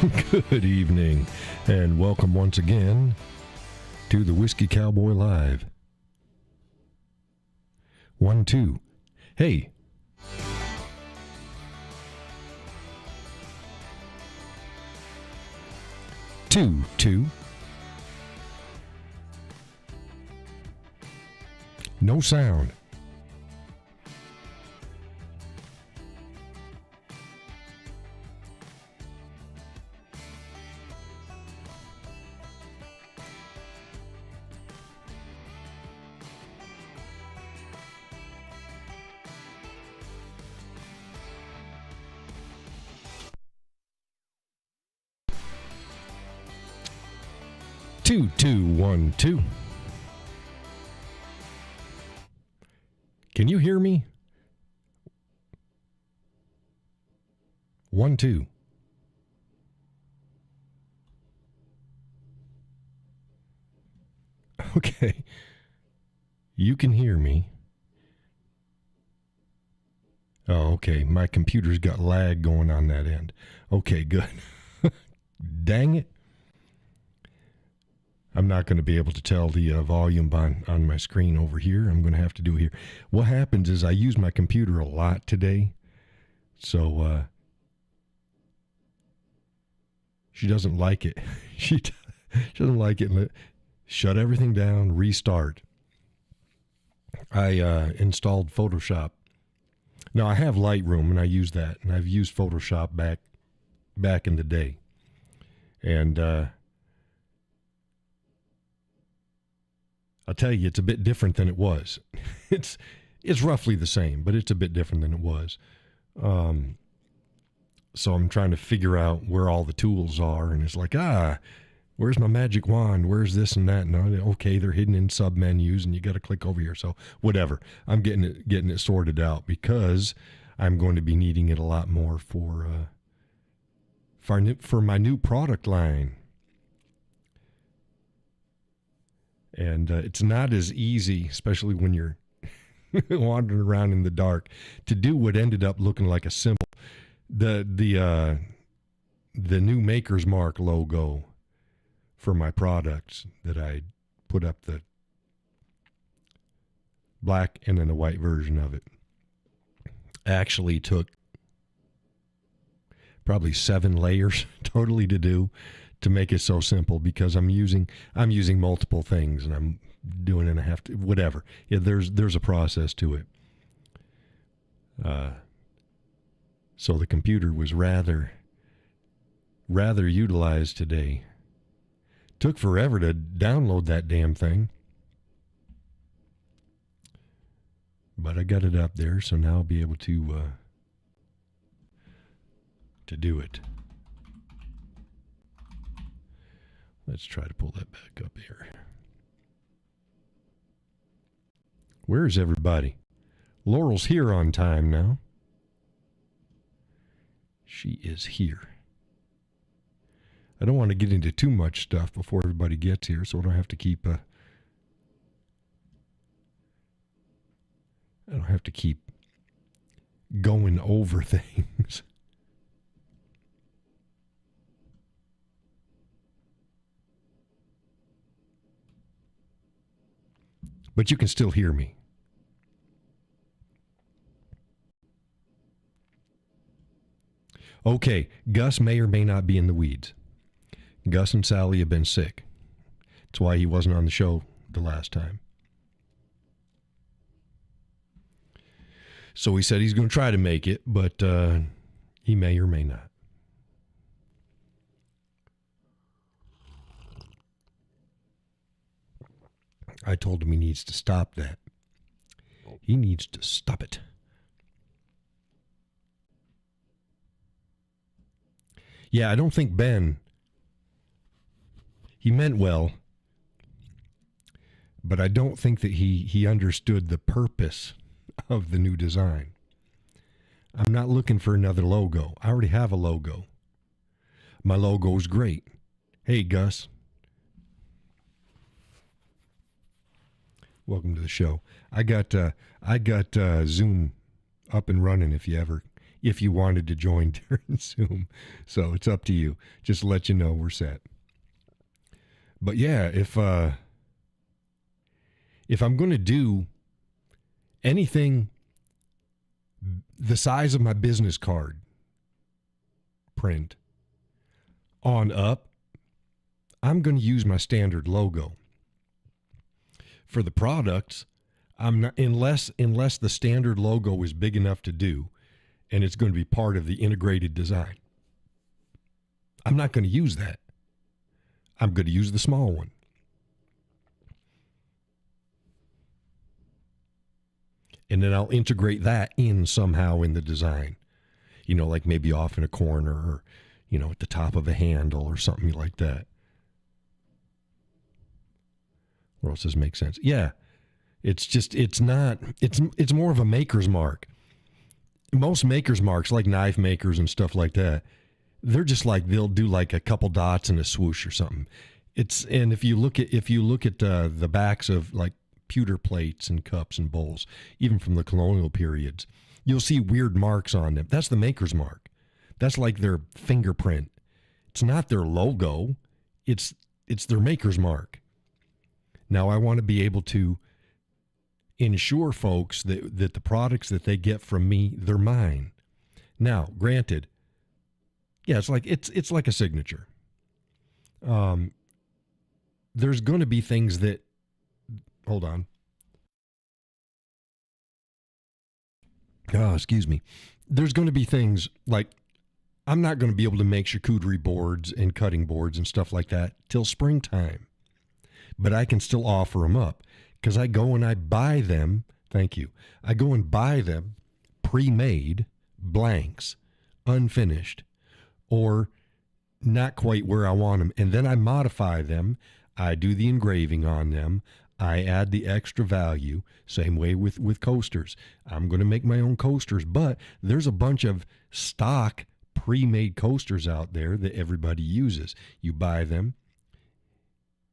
Good evening, and welcome once again to the Whiskey Cowboy Live. 1, 2. Hey. Two. No sound. Two, 1, 2. Can you hear me? 1, 2. Okay. You can hear me. Oh, okay. My computer's got lag going on that end. Okay, good. Dang it. I'm not going to be able to tell the volume on my screen over here. I'm going to have to do it here. What happens is I use my computer a lot today. So she doesn't like it. She doesn't like it. Shut everything down, restart. I installed Photoshop. Now, I have Lightroom, and I use that. And I've used Photoshop back in the day. And I'll tell you, it's a bit different than it was. It's roughly the same, but it's a bit different than it was. So I'm trying to figure out where all the tools are, and it's like, where's my magic wand? Where's this and that? And okay, they're hidden in sub-menus, and you got to click over here. So whatever. I'm getting it sorted out because I'm going to be needing it a lot more for my new product line. And it's not as easy, especially when you're wandering around in the dark, to do what ended up looking like a symbol. The new Maker's Mark logo for my products that I put up, the black and then a white version of it, actually took probably 7 layers totally to do, to make it so simple, because I'm using multiple things and I'm doing it and I have to, whatever. Yeah, there's a process to it. So the computer was rather utilized today. Took forever to download that damn thing. But I got it up there, so now I'll be able to do it. Let's try to pull that back up here. Where's everybody? Laurel's here on time now. She is here. I don't want to get into too much stuff before everybody gets here, so I don't have to keep going over things. But you can still hear me. Okay, Gus may or may not be in the weeds. Gus and Sally have been sick. That's why he wasn't on the show the last time. So he said he's going to try to make it, but he may or may not. I told him he needs to stop that. He needs to stop it. Yeah, I don't think Ben, he meant well, but I don't think that he understood the purpose of the new design. I'm not looking for another logo. I already have a logo. My logo is great. Hey, Gus. Welcome to the show. I got Zoom up and running if you ever if you wanted to join during Zoom. So it's up to you. Just to let you know we're set. But yeah, if I'm going to do anything the size of my business card print on up, I'm going to use my standard logo. For the products, I'm not, unless the standard logo is big enough to do, and it's going to be part of the integrated design, I'm not going to use that. I'm going to use the small one. And then I'll integrate that in somehow in the design. You know, like maybe off in a corner or, you know, at the top of a handle or something like that. Or else this makes sense. Yeah. It's more of a maker's mark. Most maker's marks, like knife makers and stuff like that, they're just like, they'll do like a couple dots and a swoosh or something. And if you look at the backs of like pewter plates and cups and bowls, even from the colonial periods, you'll see weird marks on them. That's the maker's mark. That's like their fingerprint. It's not their logo. It's their maker's mark. Now I want to be able to ensure folks that the products that they get from me, they're mine. Now, granted, yeah, it's like a signature. There's going to be things that, hold on. Oh, excuse me. There's going to be things like I'm not going to be able to make charcuterie boards and cutting boards and stuff like that till springtime. But I can still offer them up because I go and I buy them. Thank you. I go and buy them pre-made, blanks, unfinished, or not quite where I want them. And then I modify them. I do the engraving on them. I add the extra value. Same way with coasters. I'm going to make my own coasters, but there's a bunch of stock pre-made coasters out there that everybody uses. You buy them.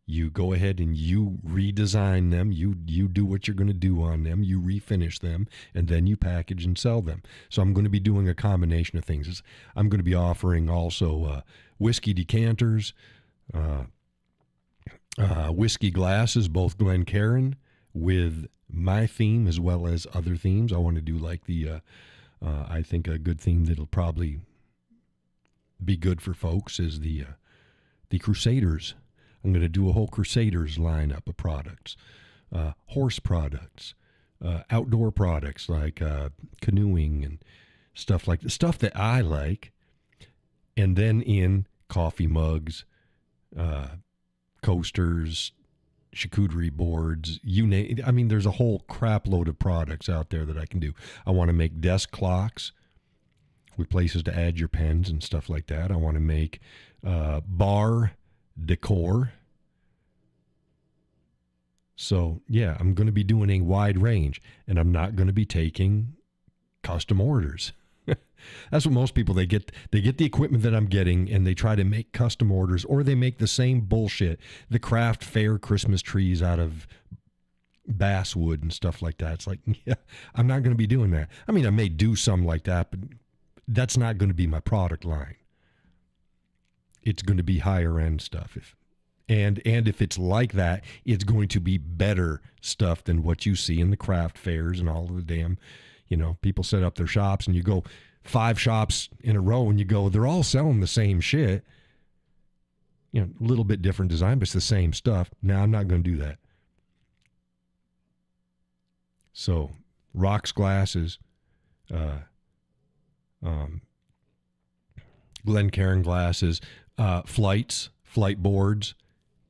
You go ahead and you redesign them. You do what you're going to do on them. You refinish them, and then you package and sell them. So I'm going to be doing a combination of things. I'm going to be offering also whiskey decanters, whiskey glasses, both Glencairn with my theme as well as other themes. I want to do like I think a good theme that'll probably be good for folks is the Crusaders. I'm going to do a whole Crusaders lineup of products, horse products, outdoor products like canoeing and stuff like the stuff that I like, and then in coffee mugs, coasters, charcuterie boards, you name. I mean, there's a whole crap load of products out there that I can do. I want to make desk clocks with places to add your pens and stuff like that. I want to make bar decor. So yeah, I'm going to be doing a wide range, and I'm not going to be taking custom orders. That's what most people, they get the equipment that I'm getting and they try to make custom orders, or they make the same bullshit, the craft fair Christmas trees out of basswood and stuff like that. It's like, yeah, I'm not going to be doing that. I mean, I may do some like that, but that's not going to be my product line. It's going to be higher end stuff. And if it's like that, it's going to be better stuff than what you see in the craft fairs and all of the damn, people set up their shops and you go 5 shops in a row and you go, they're all selling the same shit. A little bit different design, but it's the same stuff. Now, I'm not going to do that. So, rocks glasses, Glencairn glasses, flight boards,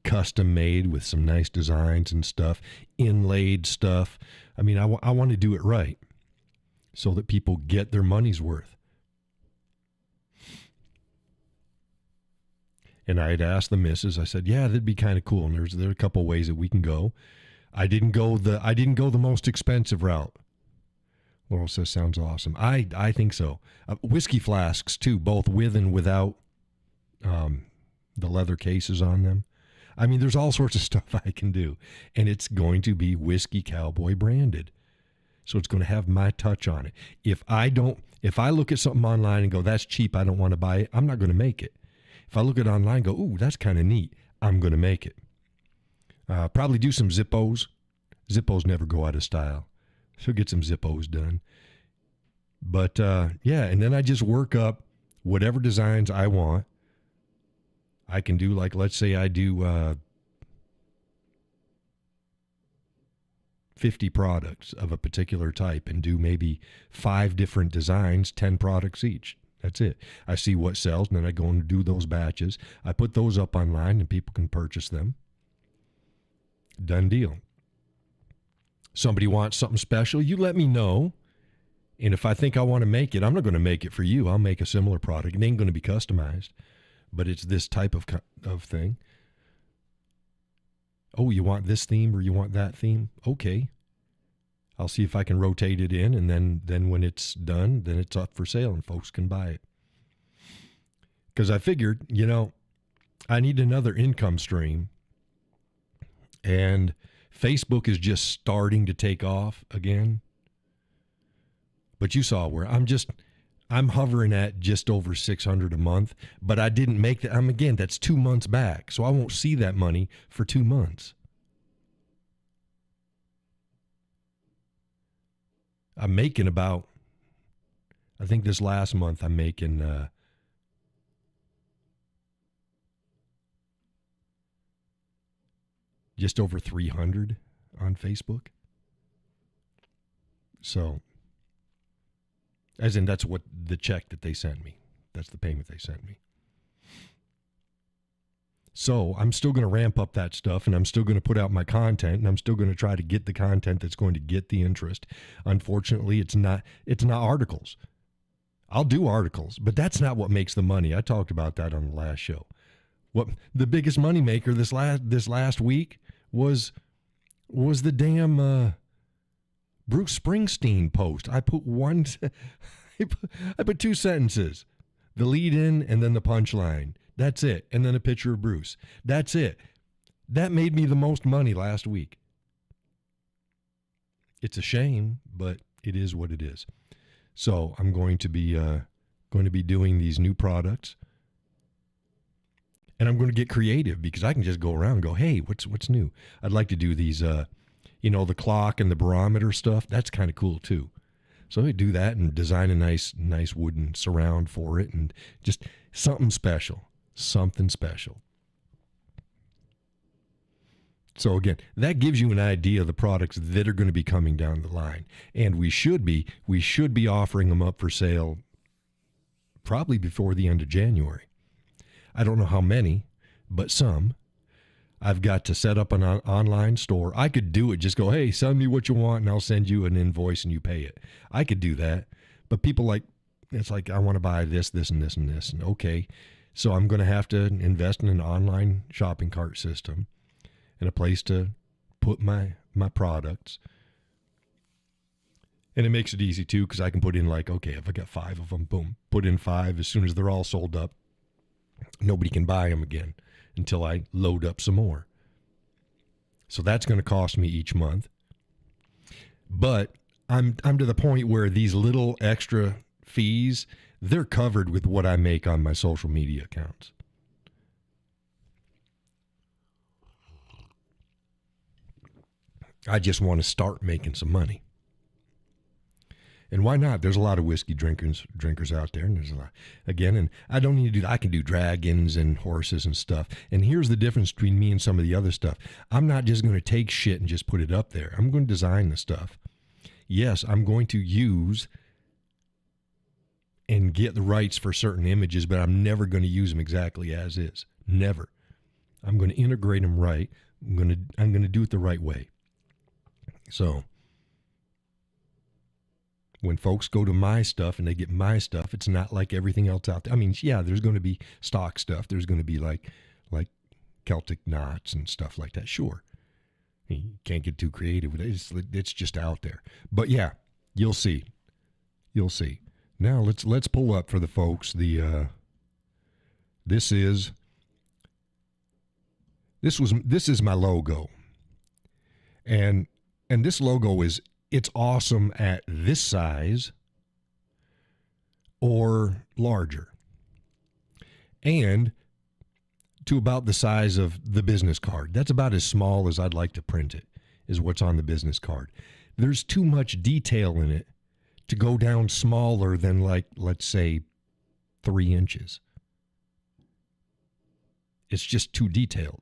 custom made with some nice designs and stuff, inlaid stuff. I mean, I want to do it right so that people get their money's worth. And I had asked the missus, I said, yeah, that'd be kind of cool. And there are a couple ways that we can go. I didn't go the most expensive route. Laurel says, sounds awesome. I think so. Whiskey flasks too, both with and without the leather cases on them. I mean, there's all sorts of stuff I can do, and it's going to be Whiskey Cowboy branded. So it's going to have my touch on it. If I don't, If I look at something online and go, that's cheap, I don't want to buy it, I'm not going to make it. If I look at it online and go, ooh, that's kind of neat, I'm going to make it. Probably do some Zippos. Zippos never go out of style. So get some Zippos done. But yeah, and then I just work up whatever designs I want. I can do, like, let's say I do 50 products of a particular type and do maybe 5 different designs, 10 products each. That's it. I see what sells, and then I go and do those batches. I put those up online, and people can purchase them. Done deal. Somebody wants something special, you let me know. And if I think I want to make it, I'm not going to make it for you. I'll make a similar product. It ain't going to be customized, but it's this type of thing. Oh, you want this theme or you want that theme? Okay. I'll see if I can rotate it in, and then when it's done, then it's up for sale and folks can buy it. Because I figured, I need another income stream. And Facebook is just starting to take off again. But you saw where I'm hovering at just over $600 a month, but I didn't make that. Again, that's 2 months back. So I won't see that money for 2 months. I'm making about, I think this last month I'm making just over 300 on Facebook. So, as in, that's what the check that they sent me. That's the payment they sent me. So I'm still going to ramp up that stuff, and I'm still going to put out my content, and I'm still going to try to get the content that's going to get the interest. Unfortunately, it's not articles. I'll do articles, but that's not what makes the money. I talked about that on the last show. What the biggest money maker this last week was the damn Bruce Springsteen post. I put I put 2 sentences, the lead in and then the punchline. That's it. And then a picture of Bruce. That's it. That made me the most money last week. It's a shame, but it is what it is. So I'm going to be doing these new products. And I'm going to get creative because I can just go around and go, hey, what's new? I'd like to do these, the clock and the barometer stuff. That's kind of cool too. So I do that and design a nice wooden surround for it, and just something special. So again, that gives you an idea of the products that are going to be coming down the line. And we should be offering them up for sale probably before the end of January. I don't know how many, but some. I've got to set up an online store. I could do it. Just go, hey, send me what you want, and I'll send you an invoice, and you pay it. I could do that. But people it's like, I want to buy this, and this, and this. And okay, so I'm going to have to invest in an online shopping cart system and a place to put my products. And it makes it easy, too, because I can put in okay, if I got 5 of them, boom, put in 5. As soon as they're all sold up, nobody can buy them again until I load up some more. So that's going to cost me each month. But I'm to the point where these little extra fees, they're covered with what I make on my social media accounts. I just want to start making some money. And why not? There's a lot of whiskey drinkers out there, and there's a lot. Again, and I don't need to do that. I can do dragons and horses and stuff. And here's the difference between me and some of the other stuff. I'm not just going to take shit and just put it up there. I'm going to design the stuff. Yes, I'm going to use and get the rights for certain images, but I'm never going to use them exactly as is. Never. I'm going to integrate them right. I'm going to do it the right way. So when folks go to my stuff and they get my stuff, it's not like everything else out there. I mean, yeah, there's going to be stock stuff. There's going to be like Celtic knots and stuff like that. Sure. You can't get too creative with it. It's just out there. But yeah, you'll see. Now let's pull up for the folks this is my logo. And this logo it's awesome at this size. or larger, and to about the size of the business card. That's about as small as I'd like to print it, is what's on the business card. There's too much detail in it to go down smaller than, like, let's say 3 inches. It's just too detailed.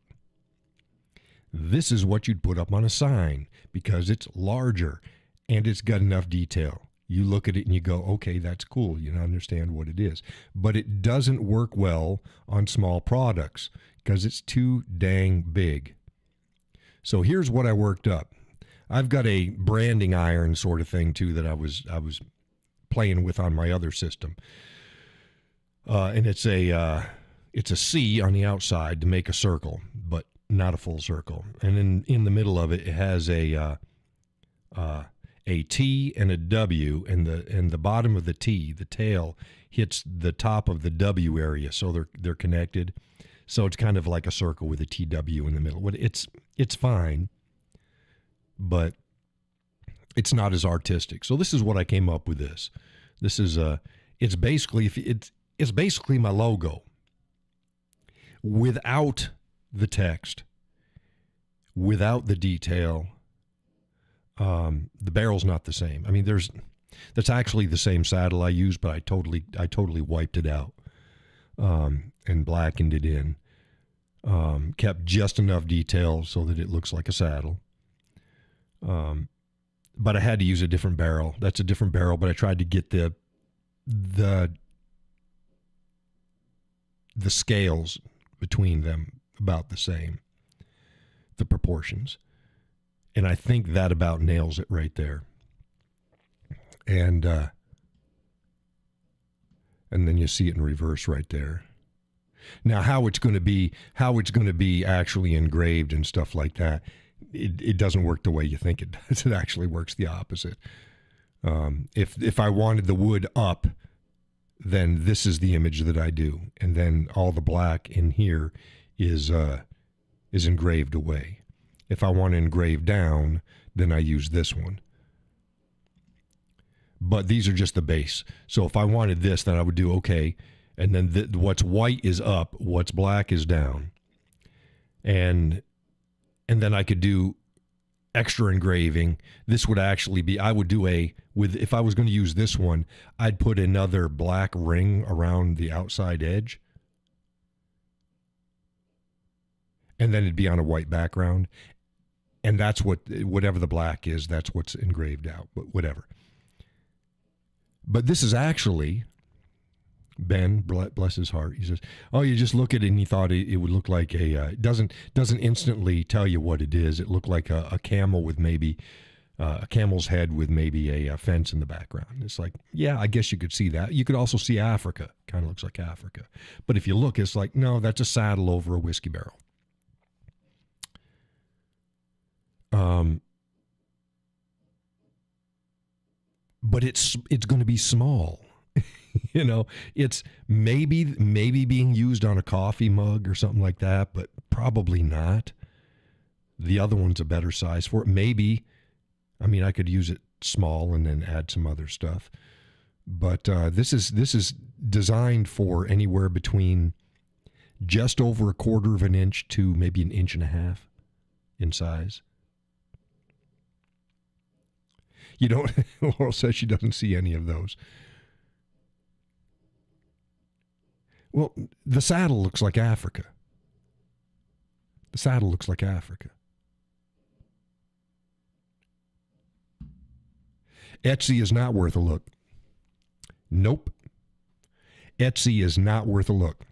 This is what you'd put up on a sign because it's larger and it's got enough detail. You look at it and you go, okay, that's cool. You understand what it is. But it doesn't work well on small products because it's too dang big. So here's what I worked up. I've got a branding iron sort of thing too that I was playing with on my other system. And it's a C on the outside to make a circle, but not a full circle. And then in the middle of it, it has a T and a W, and the bottom of the T, the tail, hits the top of the W area, so they're connected. So it's kind of like a circle with a TW in the middle. It's fine, but it's not as artistic. So this is what I came up with. This is it's basically my logo without the text, without the detail. The barrel's not the same. I mean, that's actually the same saddle I used, but I totally wiped it out and blackened it in. Kept just enough detail so that it looks like a saddle. But I had to use a different barrel. That's a different barrel, but I tried to get the scales between them about the same, the proportions. And I think that about nails it right there. And then you see it in reverse right there. Now, how it's going to be actually engraved and stuff like that, it doesn't work the way you think it does. It actually works the opposite. If I wanted the wood up, then this is the image that I do, and then all the black in here is engraved away. If I want to engrave down, then I use this one. But these are just the base. So if I wanted this, then I would do okay. And then what's white is up, what's black is down. And then I could do extra engraving. This would actually be, I would do if I was going to use this one, I'd put another black ring around the outside edge. And then it'd be on a white background. And that's whatever the black is, that's what's engraved out, but whatever. But this is actually, Ben, bless his heart, he says, oh, you just look at it and he thought it would look like it doesn't instantly tell you what it is. It looked like a camel with maybe, a camel's head with maybe a fence in the background. It's like, yeah, I guess you could see that. You could also see Africa, kind of looks like Africa. But if you look, it's like, no, that's a saddle over a whiskey barrel. But it's going to be small. It's maybe being used on a coffee mug or something like that, but probably not. The other one's a better size for it. Maybe, I could use it small and then add some other stuff. But this is designed for anywhere between just over 1/4 of an inch to maybe 1.5 inches in size. Laurel says she doesn't see any of those. Well, the saddle looks like Africa. The saddle looks like Africa. Etsy is not worth a look. Nope. Etsy is not worth a look.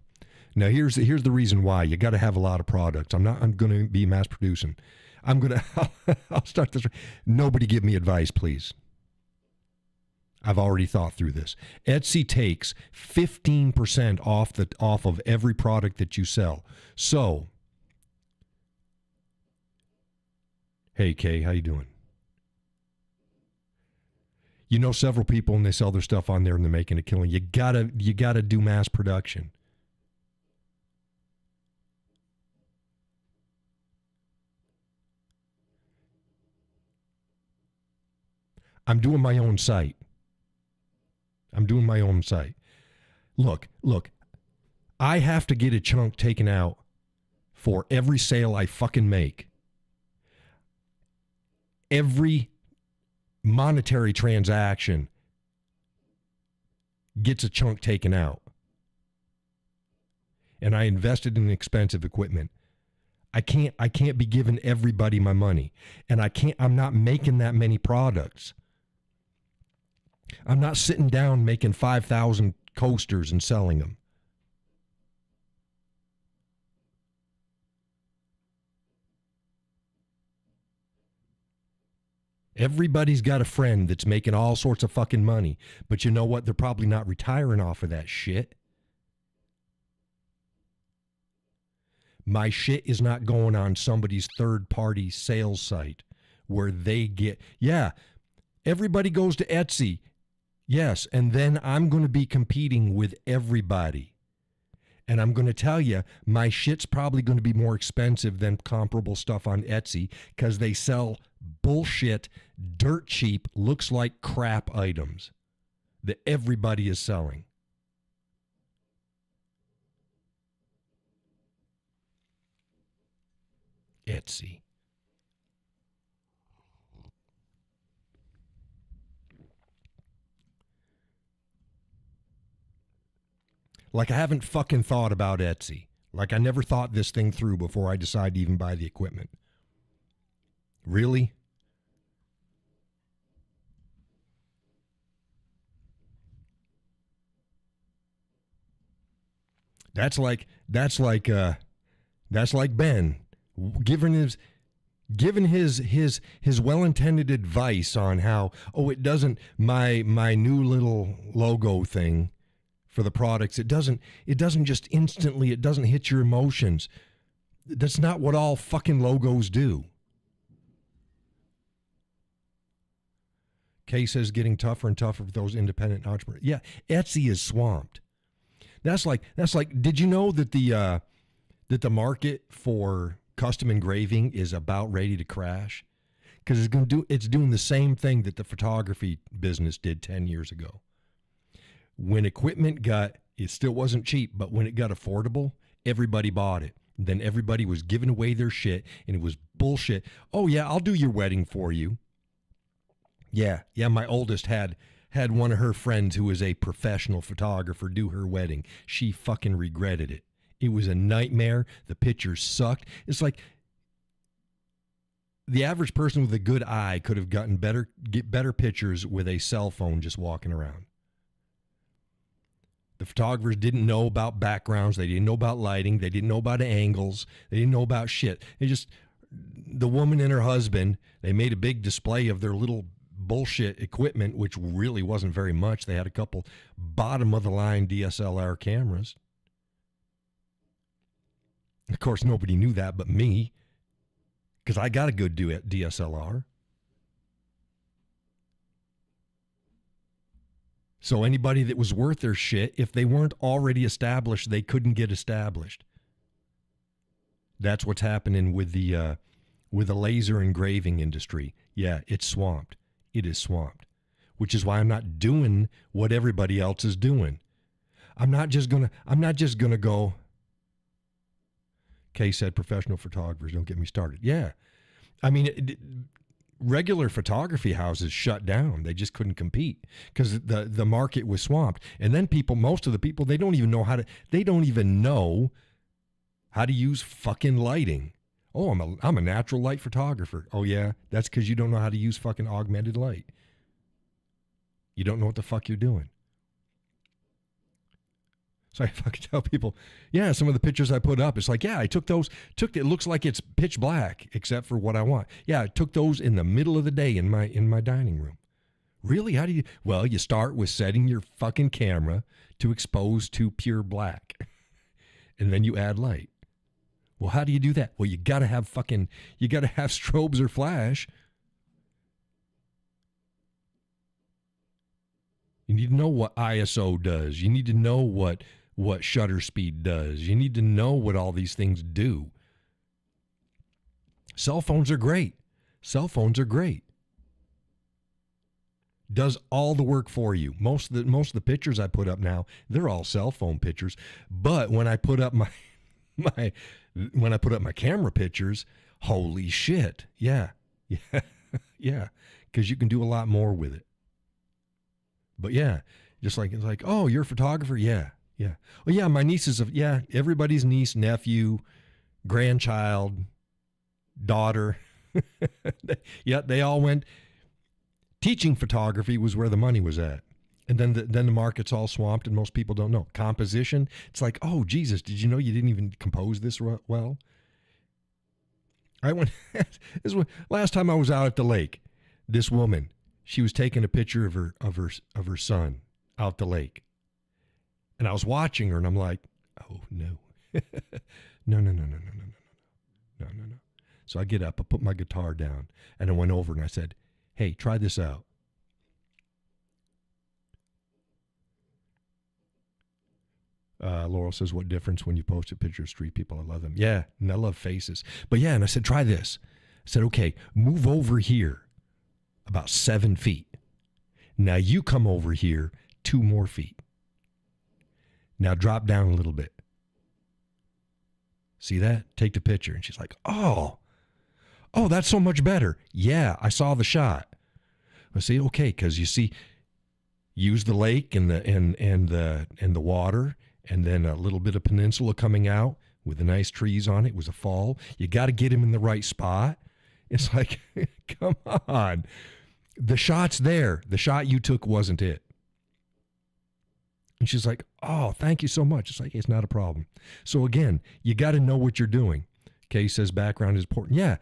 Now, here's the reason why. You got to have a lot of products. I'm going to be mass producing. I'll start this. Nobody give me advice, please. I've already thought through this. Etsy takes 15% off of every product that you sell. So, hey Kay, how you doing? Several people and they sell their stuff on there and they're making a killing. You gotta do mass production. I'm doing my own site. I'm doing my own site. Look, I have to get a chunk taken out for every sale I fucking make. Every monetary transaction gets a chunk taken out. And I invested in expensive equipment. I can't be giving everybody my money. And I'm not making that many products. I'm not sitting down making 5,000 coasters and selling them. Everybody's got a friend that's making all sorts of fucking money. But you know what? They're probably not retiring off of that shit. My shit is not going on somebody's third-party sales site where they get... Yeah, everybody goes to Etsy. Yes, and then I'm going to be competing with everybody. And I'm going to tell you, my shit's probably going to be more expensive than comparable stuff on Etsy because they sell bullshit, dirt cheap, looks like crap items that everybody is selling. Etsy. Like I haven't fucking thought about Etsy. Like I never thought this thing through before I decided to even buy the equipment. Really? That's like Ben giving his well-intended advice on how it doesn't my new little logo thing for the products, it doesn't just instantly, it doesn't hit your emotions. That's not what all fucking logos do. Kay says getting tougher and tougher for those independent entrepreneurs. Yeah, Etsy is swamped. That's like did you know that the market for custom engraving is about ready to crash? Because it's doing the same thing that the photography business did 10 years ago. When equipment it still wasn't cheap, but when it got affordable, everybody bought it. Then everybody was giving away their shit, and it was bullshit. Oh yeah, I'll do your wedding for you. Yeah, my oldest had one of her friends who was a professional photographer do her wedding. She fucking regretted it. It was a nightmare. The pictures sucked. It's like the average person with a good eye could have get better pictures with a cell phone just walking around. The photographers didn't know about backgrounds. They didn't know about lighting. They didn't know about angles. They didn't know about shit. The woman and her husband, they made a big display of their little bullshit equipment, which really wasn't very much. They had a couple bottom-of-the-line DSLR cameras. Of course, nobody knew that but me, because I got a good DSLR. So anybody that was worth their shit, if they weren't already established, they couldn't get established. That's what's happening with the laser engraving industry. Yeah, it's swamped. It is swamped, which is why I'm not doing what everybody else is doing. I'm not just gonna go. Kay said professional photographers, don't get me started. Yeah. I mean, regular photography houses shut down. They just couldn't compete because the market was swamped. And then most of the people, they don't even know how to use fucking lighting. Oh, I'm a natural light photographer. Oh yeah, that's because you don't know how to use fucking augmented light. You don't know what the fuck you're doing. So I fucking tell people, yeah, some of the pictures I put up, it's like, yeah, I took it looks like it's pitch black except for what I want. Yeah, I took those in the middle of the day in my dining room. Really? How do you? Well, you start with setting your fucking camera to expose to pure black. And then you add light. Well, how do you do that? Well, you gotta have strobes or flash. You need to know what ISO does. You need to know what shutter speed does. You need to know what all these things do. Cell phones are great. does all the work for you. Most of the pictures I put up now, they're all cell phone pictures. But when I put up my camera pictures, holy shit. Yeah. Yeah. Yeah. Because you can do a lot more with it. But yeah, just like, it's like, oh, you're a photographer? Yeah. Yeah. Oh yeah, my niece is everybody's niece, nephew, grandchild, daughter. Yeah, they all went. Teaching photography was where the money was at. And then the market's all swamped and most people don't know. Composition, it's like, oh, Jesus, did you know you didn't even compose this well? I went, this was, last time I was out at the lake, this woman, she was taking a picture of her son out the lake. And I was watching her and I'm like, oh, no. No. So I get up, I put my guitar down, and I went over and I said, hey, try this out. Laurel says, what difference when you post a picture of street people? I love them. Yeah, and I love faces. But yeah, and I said, try this. I said, okay, move over here about 7 feet. Now you come over here 2 more feet. Now drop down a little bit. See that? Take the picture. And she's like, oh, that's so much better. Yeah, I saw the shot. I say, okay, because you see, use the lake and the water, and then a little bit of peninsula coming out with the nice trees on it. It was a fall. You got to get him in the right spot. It's like, come on. The shot's there. The shot you took wasn't it. And she's like, oh, thank you so much. It's like, it's not a problem. So again, you got to know what you're doing. Kay says background is important. Yeah,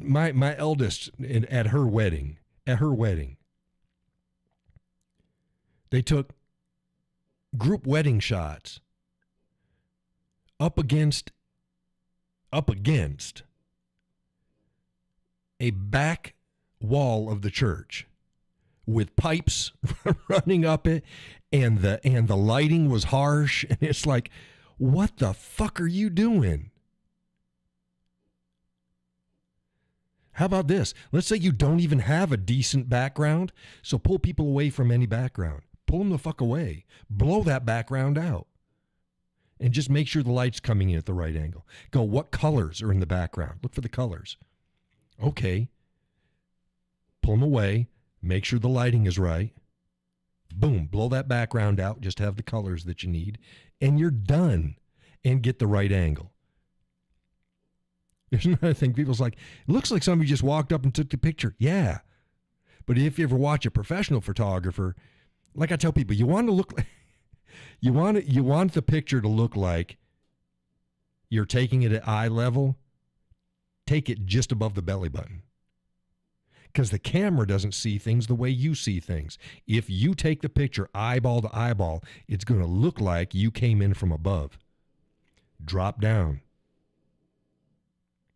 my eldest at her wedding, they took group wedding shots up against a back wall of the church with pipes running up it, and the lighting was harsh, and it's like, what the fuck are you doing? How about this? Let's say you don't even have a decent background, so pull people away from any background. Pull them the fuck away. Blow that background out. And just make sure the light's coming in at the right angle. Go, what colors are in the background? Look for the colors. Okay. Pull them away. Make sure the lighting is right. Boom, blow that background out. Just have the colors that you need. And you're done. And get the right angle. There's another thing. People's like, it looks like somebody just walked up and took the picture. Yeah. But if you ever watch a professional photographer, like I tell people, you want to look like, you want the picture to look like you're taking it at eye level. Take it just above the belly button. Because the camera doesn't see things the way you see things. If you take the picture eyeball to eyeball, it's going to look like you came in from above. Drop down.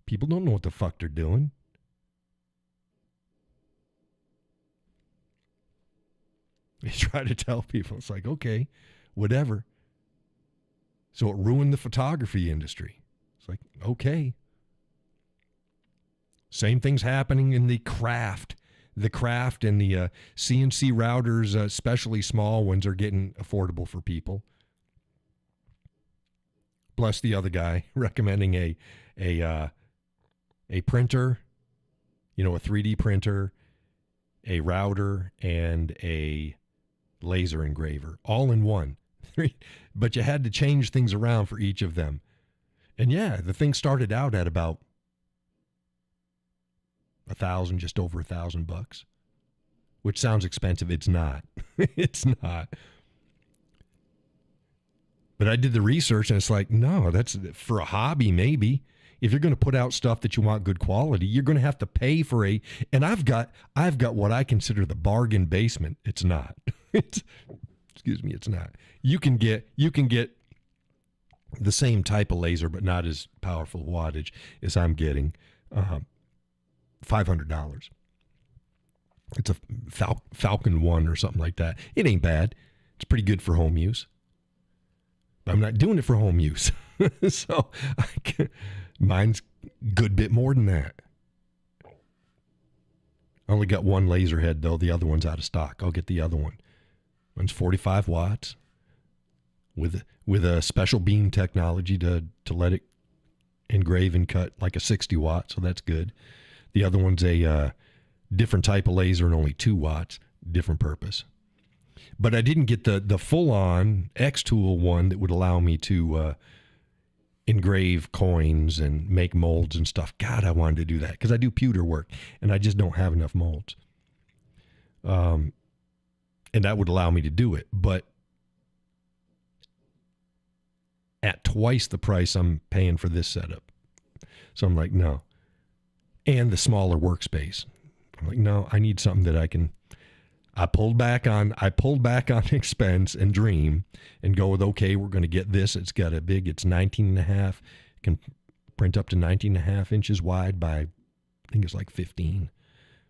People don't know what the fuck they're doing. They try to tell people. It's like, okay, whatever. So it ruined the photography industry. It's like, okay. Same thing's happening in the craft. The craft and the CNC routers, especially small ones, are getting affordable for people. Plus the other guy recommending a printer, a 3D printer, a router, and a laser engraver, all in one. But you had to change things around for each of them. And yeah, the thing started out at about $1,000, just over $1,000, which sounds expensive. It's not. It's not. But I did the research, and it's like, no, that's for a hobby, maybe. If you're going to put out stuff that you want good quality, you're going to have to pay for and I've got what I consider the bargain basement. It's not. It's not. You can get the same type of laser, but not as powerful wattage as I'm getting. $500. It's a Falcon 1 or something like that. It ain't bad. It's pretty good for home use. I'm not doing it for home use. So mine's a good bit more than that. I only got one laser head, though. The other one's out of stock. I'll get the other one. One's 45 watts with a special beam technology to let it engrave and cut like a 60 watt, so that's good. The other one's a different type of laser and only 2 watts, different purpose. But I didn't get the full-on X-Tool one that would allow me to engrave coins and make molds and stuff. God, I wanted to do that because I do pewter work, and I just don't have enough molds. And that would allow me to do it. But at twice the price I'm paying for this setup. So I'm like, no. And the smaller workspace. I'm like, no, I need something that I pulled back on expense and dream and go with, okay, we're going to get this. It's it's 19 and a half, can print up to 19 and a half inches wide by, I think it's like 15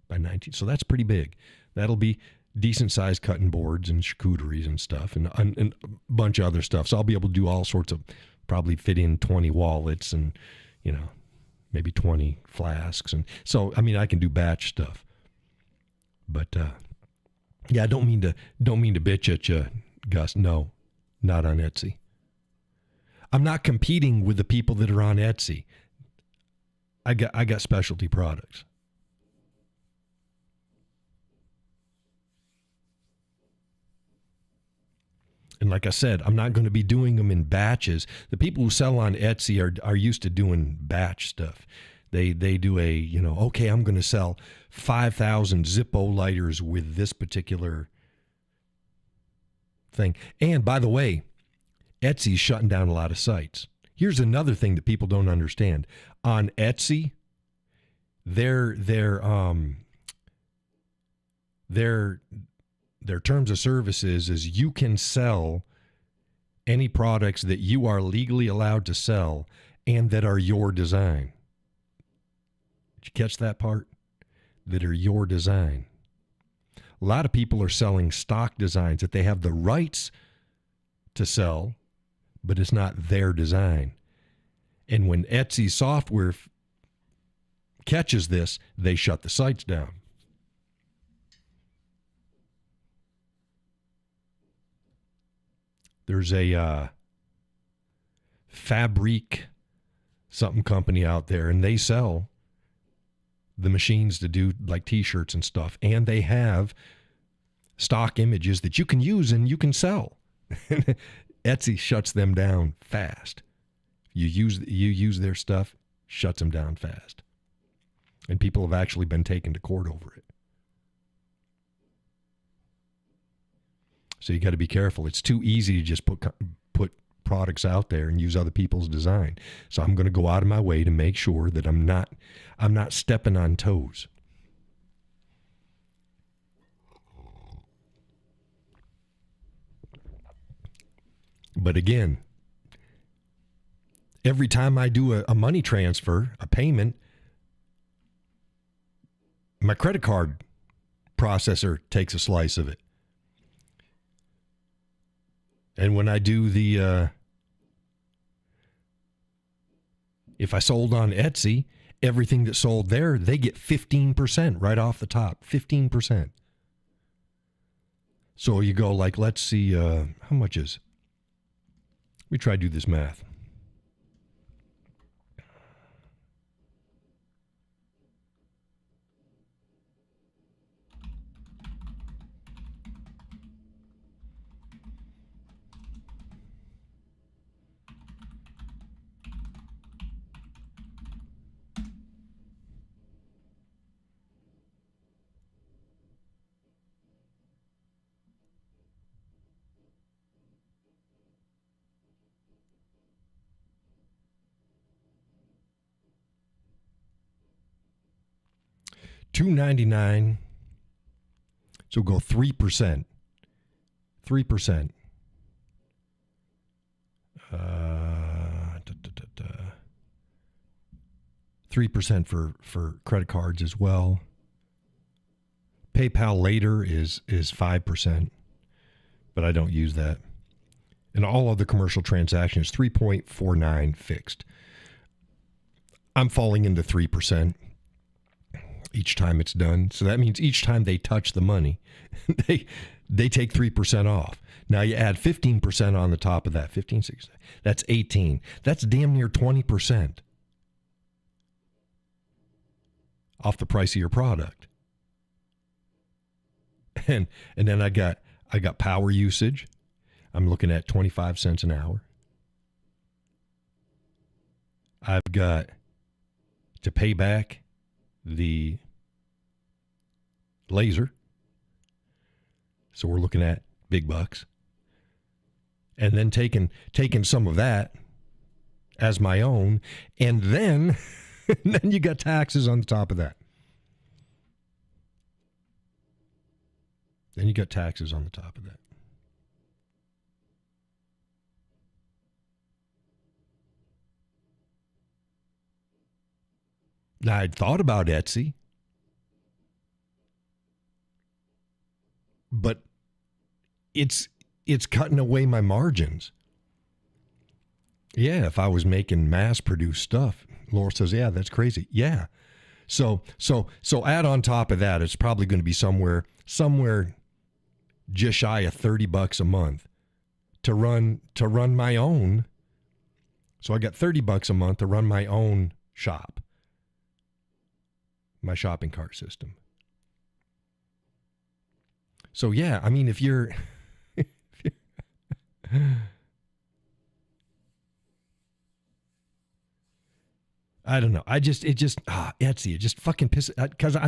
by 19. So that's pretty big. That'll be decent sized cutting boards and charcuteries and stuff and a bunch of other stuff. So I'll be able to do all sorts of, probably fit in 20 wallets and, maybe 20 flasks. And so, I mean, I can do batch stuff. But, yeah, I don't mean to bitch at you, Gus. No, not on Etsy. I'm not competing with the people that are on Etsy. I got specialty products. And like I said, I'm not going to be doing them in batches. The people who sell on Etsy are used to doing batch stuff. They do okay, I'm going to sell 5,000 Zippo lighters with this particular thing. And by the way, Etsy's shutting down a lot of sites. Here's another thing that people don't understand. On Etsy, their terms of service is you can sell any products that you are legally allowed to sell and that are your design. Did you catch that part? That are your design. A lot of people are selling stock designs that they have the rights to sell, but it's not their design. And when Etsy software catches this, they shut the sites down. There's a Fabric something company out there, and they sell the machines to do like T-shirts and stuff, and they have stock images that you can use and you can sell. Etsy shuts them down fast. You use their stuff, shuts them down fast, and people have actually been taken to court over it. So you got to be careful. It's too easy to just put products out there and use other people's design. So I'm going to go out of my way to make sure that I'm not stepping on toes. But again, every time I do a money transfer, a payment, my credit card processor takes a slice of it. And when I do if I sold on Etsy, everything that sold there, they get 15% right off the top, 15%. So you go like, let's see, how much is, let me try to do this math. $2.99. So go 3%. 3%. 3% for credit cards as well. PayPal later is 5%, but I don't use that. And all other commercial transactions, 3.49 fixed. I'm falling into 3%. each time it's done. So that means each time they touch the money, they take 3% off. Now you add 15% on the top of that, 15, 16, that's 18. That's damn near 20% off the price of your product. And then I got power usage. I'm looking at 25 cents an hour. I've got to pay back the laser. So we're looking at big bucks. And then taking some of that as my own, and then then you got taxes on the top of that. Then you got taxes on the top of that. Now, I'd thought about Etsy, but it's cutting away my margins. Yeah, if I was making mass-produced stuff, Laura says, yeah, that's crazy. Yeah. So add on top of that, it's probably going to be somewhere just shy of $30 a month to run my own. So I got $30 a month to run my own shop, my shopping cart system. So yeah, I mean, if you're I don't know. Etsy, it just fucking pisses, because I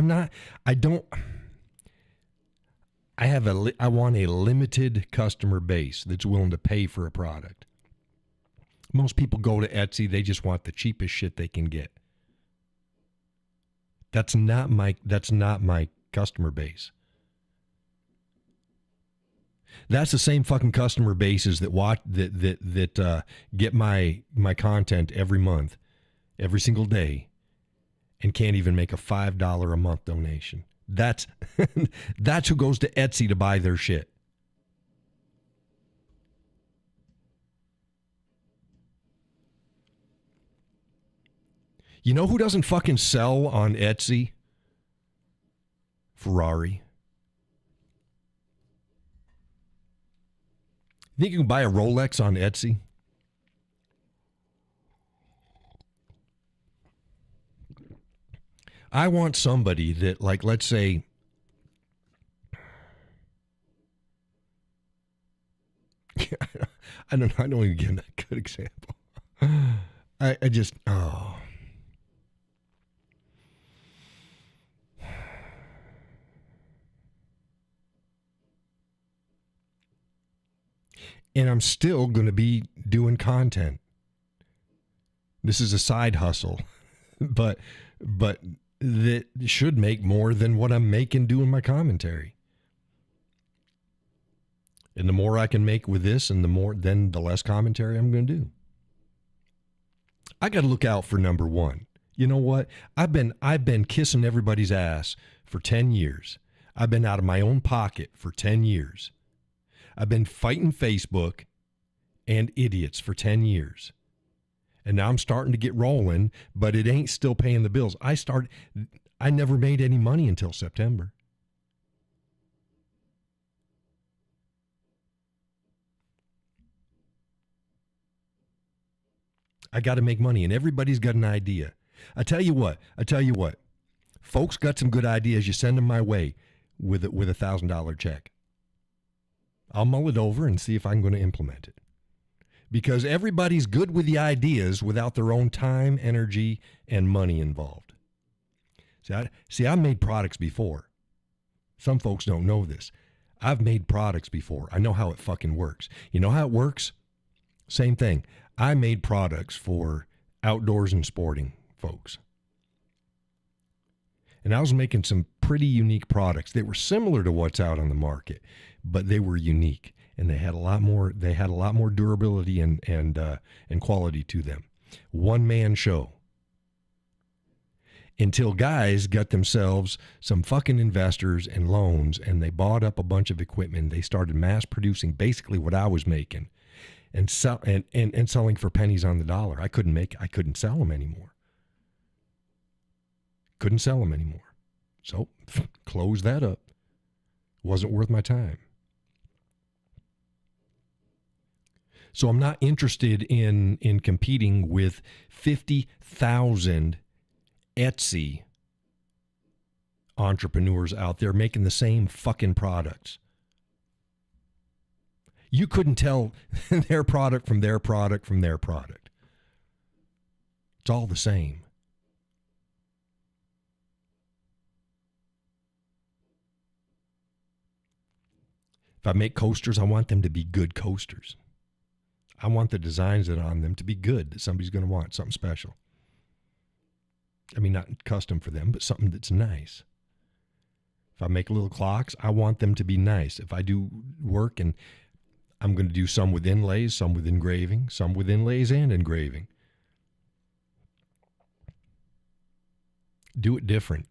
want a limited customer base that's willing to pay for a product. Most people go to Etsy, they just want the cheapest shit they can get. That's not my customer base. That's the same fucking customer bases that get my content every month, every single day, and can't even make a $5 a month donation. That's who goes to Etsy to buy their shit. You know who doesn't fucking sell on Etsy? Ferrari. Think you can buy a Rolex on Etsy? I want somebody that, like, let's say, I don't even give a good example. I just, oh. And I'm still going to be doing content. This is a side hustle, but that should make more than what I'm making doing my commentary. And the more I can make with this, and the less commentary I'm going to do. I got to look out for number one. You know what? I've been kissing everybody's ass for 10 years. I've been out of my own pocket for 10 years. I've been fighting Facebook and idiots for 10 years. And now I'm starting to get rolling, but it ain't still paying the bills. I never made any money until September. I got to make money, and everybody's got an idea. I tell you what, folks got some good ideas. You send them my way with a $1,000 check. I'll mull it over and see if I'm going to implement it. Because everybody's good with the ideas without their own time, energy, and money involved. See, I've made products before. Some folks don't know this. I've made products before. I know how it fucking works. You know how it works? Same thing. I made products for outdoors and sporting folks. And I was making some pretty unique products. They were similar to what's out on the market, but they were unique, and they had a lot more durability and quality to them. One-man show. Until guys got themselves some fucking investors and loans, and they bought up a bunch of equipment. They started mass producing basically what I was making, and selling for pennies on the dollar. I couldn't sell them anymore. Couldn't sell them anymore. So close that up. Wasn't worth my time. So I'm not interested in competing with 50,000 Etsy entrepreneurs out there making the same fucking products. You couldn't tell their product from their product from their product. It's all the same. If I make coasters, I want them to be good coasters. I want the designs that are on them to be good, that somebody's going to want, something special. I mean, not custom for them, but something that's nice. If I make little clocks, I want them to be nice. If I do work, and I'm going to do some with inlays, some with engraving, some with inlays and engraving. Do it different.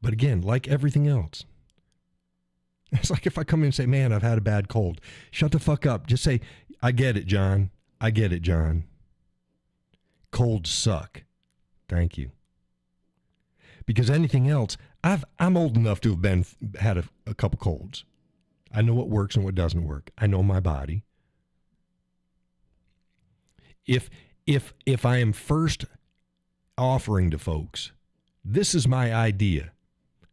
But again, like everything else, it's like if I come in and say, man, I've had a bad cold. Shut the fuck up. Just say, I get it, John. I get it, John. Colds suck. Thank you. Because anything else, I'm old enough to have had a couple colds. I know what works and what doesn't work. I know my body. If I am first offering to folks, this is my idea,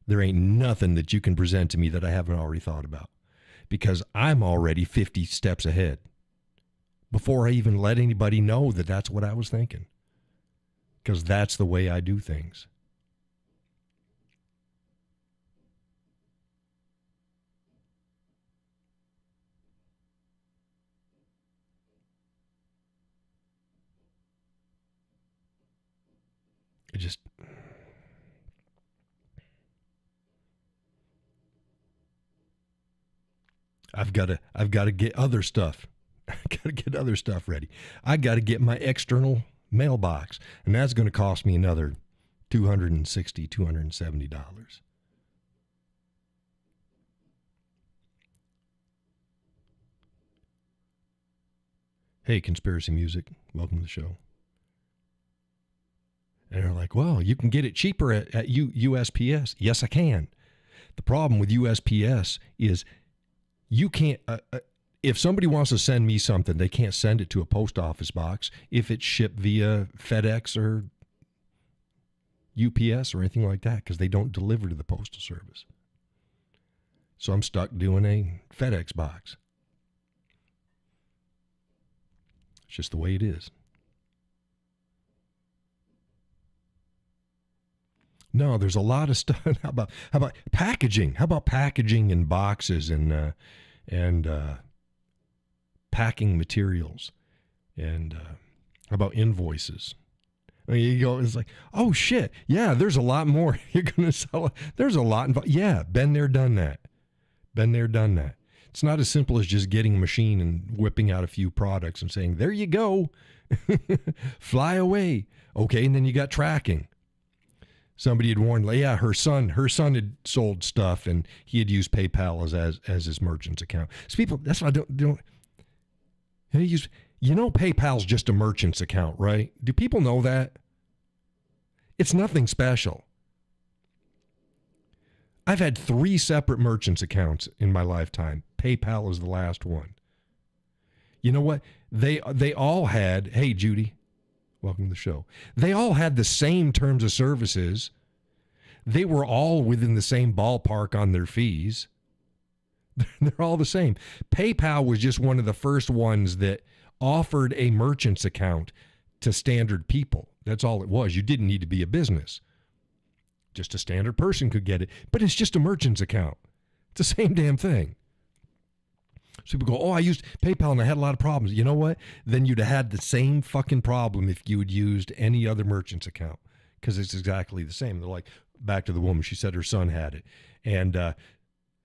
there ain't nothing that you can present to me that I haven't already thought about, because I'm already 50 steps ahead before I even let anybody know that that's what I was thinking, because that's the way I do things. It just... I've got to get other stuff. I got to get other stuff ready. I got to get my external mailbox, and that's going to cost me another $260, $270. Hey, Conspiracy Music, welcome to the show. And they're like, well, you can get it cheaper at USPS. Yes, I can. The problem with USPS is you can't, if somebody wants to send me something, they can't send it to a post office box if it's shipped via FedEx or UPS or anything like that, because they don't deliver to the Postal Service. So I'm stuck doing a FedEx box. It's just the way it is. No, there's a lot of stuff. How about packaging? How about packaging and boxes and packing materials? And how about invoices? I mean, you go, it's like, oh shit, yeah, there's a lot more you're gonna sell. There's a lot involved. Yeah, been there, done that. Been there, done that. It's not as simple as just getting a machine and whipping out a few products and saying, there you go, fly away. Okay, and then you got tracking. Somebody had warned, yeah, her son had sold stuff and he had used PayPal as his merchant's account. So people, that's why I don't you know, PayPal's just a merchant's account, right? Do people know that? It's nothing special. I've had 3 separate merchant's accounts in my lifetime. PayPal is the last one. You know what? They all had, hey, Judy, welcome to the show. They all had the same terms of services. They were all within the same ballpark on their fees. They're all the same. PayPal was just one of the first ones that offered a merchant's account to standard people. That's all it was. You didn't need to be a business. Just a standard person could get it. But it's just a merchant's account. It's the same damn thing. So people go, oh, I used PayPal and I had a lot of problems. You know what? Then you'd have had the same fucking problem if you had used any other merchant's account, because it's exactly the same. They're like, back to the woman, she said her son had it. And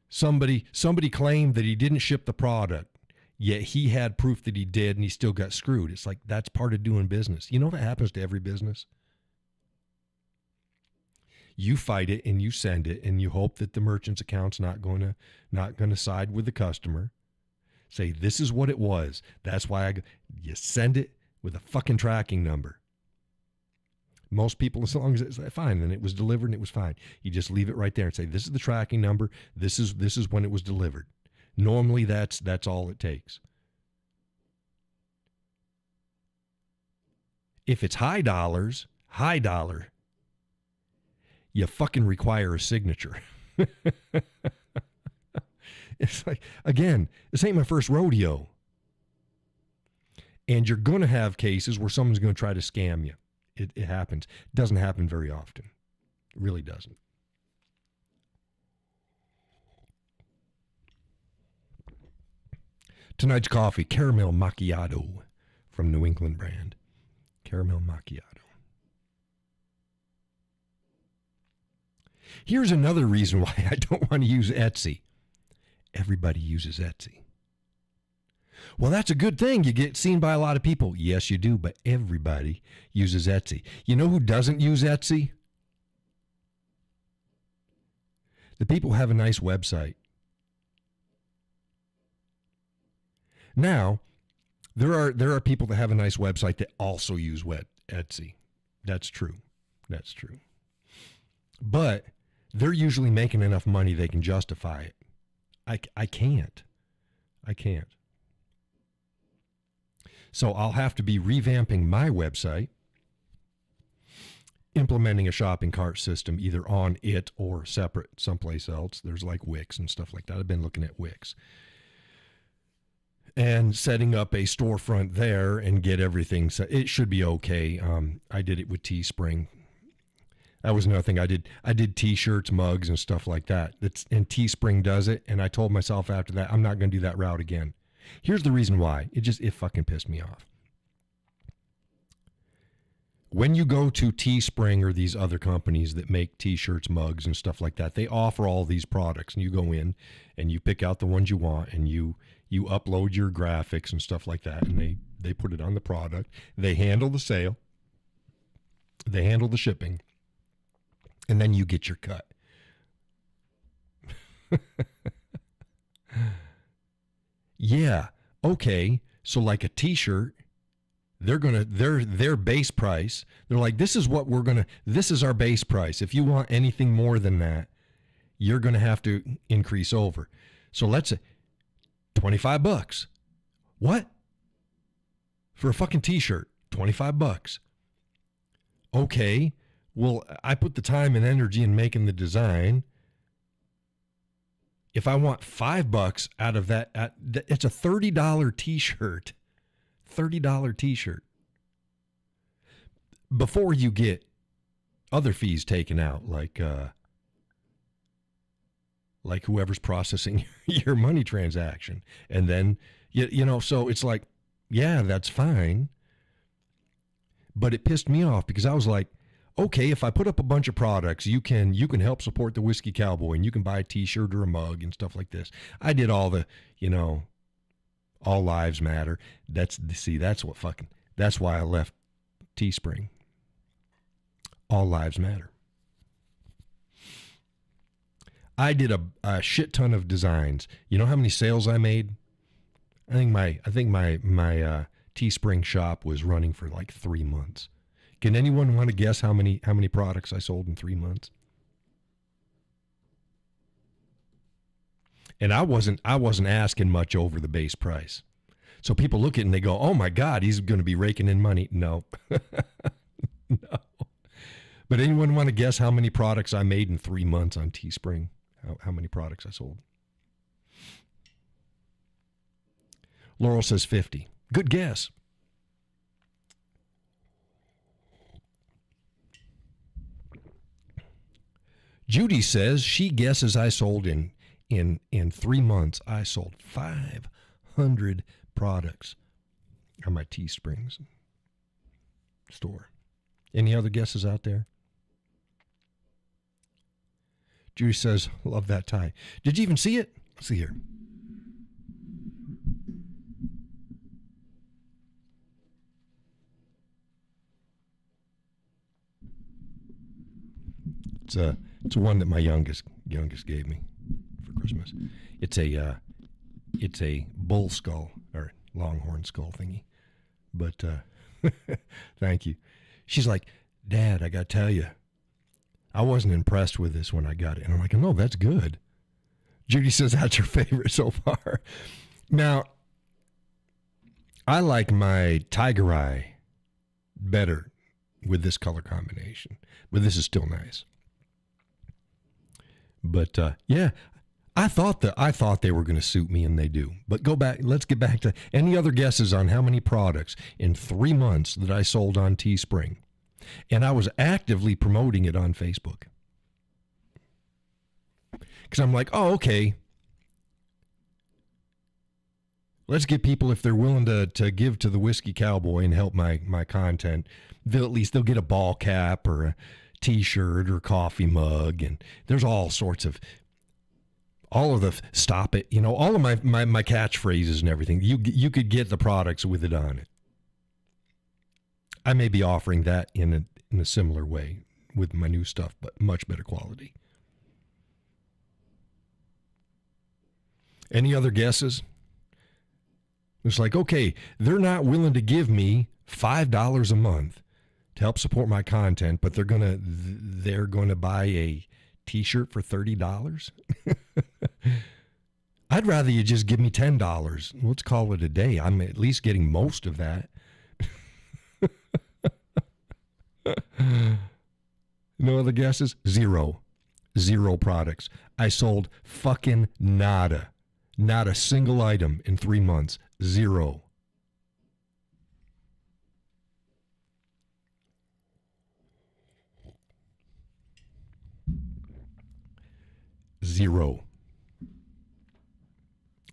somebody claimed that he didn't ship the product, yet he had proof that he did, and he still got screwed. It's like, that's part of doing business. You know what happens to every business? You fight it and you send it and you hope that the merchant's account's not going to side with the customer. Say, this is what it was. That's why you send it with a fucking tracking number. Most people, as long as it's fine, and it was delivered and it was fine. You just leave it right there and say, this is the tracking number. This is when it was delivered. Normally, that's all it takes. If it's high dollar, you fucking require a signature. It's like, again, this ain't my first rodeo. And you're going to have cases where someone's going to try to scam you. It happens. It doesn't happen very often. It really doesn't. Tonight's coffee, caramel macchiato from New England brand. Caramel macchiato. Here's another reason why I don't want to use Etsy. Everybody uses Etsy. Well, that's a good thing. You get seen by a lot of people. Yes, you do, but everybody uses Etsy. You know who doesn't use Etsy? The people who have a nice website. Now, there are people that have a nice website that also use Etsy. That's true. That's true. But they're usually making enough money they can justify it. I can't. So I'll have to be revamping my website, implementing a shopping cart system either on it or separate someplace else. There's like Wix and stuff like that. I've been looking at Wix. And setting up a storefront there and get everything set. It should be okay. I did it with Teespring. That was another thing I did. I did T-shirts, mugs, and stuff like that. And Teespring does it. And I told myself after that, I'm not going to do that route again. Here's the reason why. It fucking pissed me off. When you go to Teespring or these other companies that make T-shirts, mugs, and stuff like that, they offer all these products. And you go in and you pick out the ones you want and you upload your graphics and stuff like that. And they put it on the product. They handle the sale. They handle the shipping. And then you get your cut. Yeah. Okay. So like a T-shirt, their base price, they're like, this is our base price. If you want anything more than that, you're going to have to increase over. So let's say $25. What? For a fucking T-shirt, $25. Okay. Well, I put the time and energy in making the design. If I want $5 out of that, it's a $30 T-shirt. $30 T-shirt. Before you get other fees taken out, like whoever's processing your money transaction. And then, so it's like, yeah, that's fine. But it pissed me off because I was like, okay, if I put up a bunch of products, you can help support the Whiskey Cowboy and you can buy a T-shirt or a mug and stuff like this. I did all the, all lives matter. That's why I left Teespring. All lives matter. I did a shit ton of designs. You know how many sales I made? I think my Teespring shop was running for like 3 months. Can anyone want to guess how many products I sold in 3 months? And I wasn't asking much over the base price. So people look at it and they go, "Oh my God, he's going to be raking in money." No. No. But anyone want to guess how many products I made in 3 months on Teespring? How many products I sold? Laurel says 50. Good guess. Judy says she guesses I sold in 3 months. I sold 500 products on my Teesprings store. Any other guesses out there? Judy says, love that tie. Did you even see it? Let's see here. It's one that my youngest gave me for Christmas. It's a It's a bull skull or longhorn skull thingy. But thank you. She's like, Dad, I got to tell you, I wasn't impressed with this when I got it. And I'm like, no, that's good. Judy says that's her favorite so far. Now, I like my Tiger Eye better with this color combination, but this is still nice. But yeah, I thought they were going to suit me, and they do. But go back. Let's get back to any other guesses on how many products in 3 months that I sold on Teespring, and I was actively promoting it on Facebook because I'm like, oh, okay. Let's get people, if they're willing to give to the Whiskey Cowboy and help my content, they'll get a ball cap or a T-shirt or coffee mug, and there's all of the stop it, all of my catchphrases and everything. You could get the products with it on it. I may be offering that in a similar way with my new stuff, but much better quality. Any other guesses? It's like, okay, they're not willing to give me $5 a month to help support my content, but they're gonna buy a T-shirt for $30. I'd rather you just give me $10. Let's call it a day. I'm at least getting most of that. No other guesses? Zero products. I sold fucking nada. Not a single item in 3 months. Zero.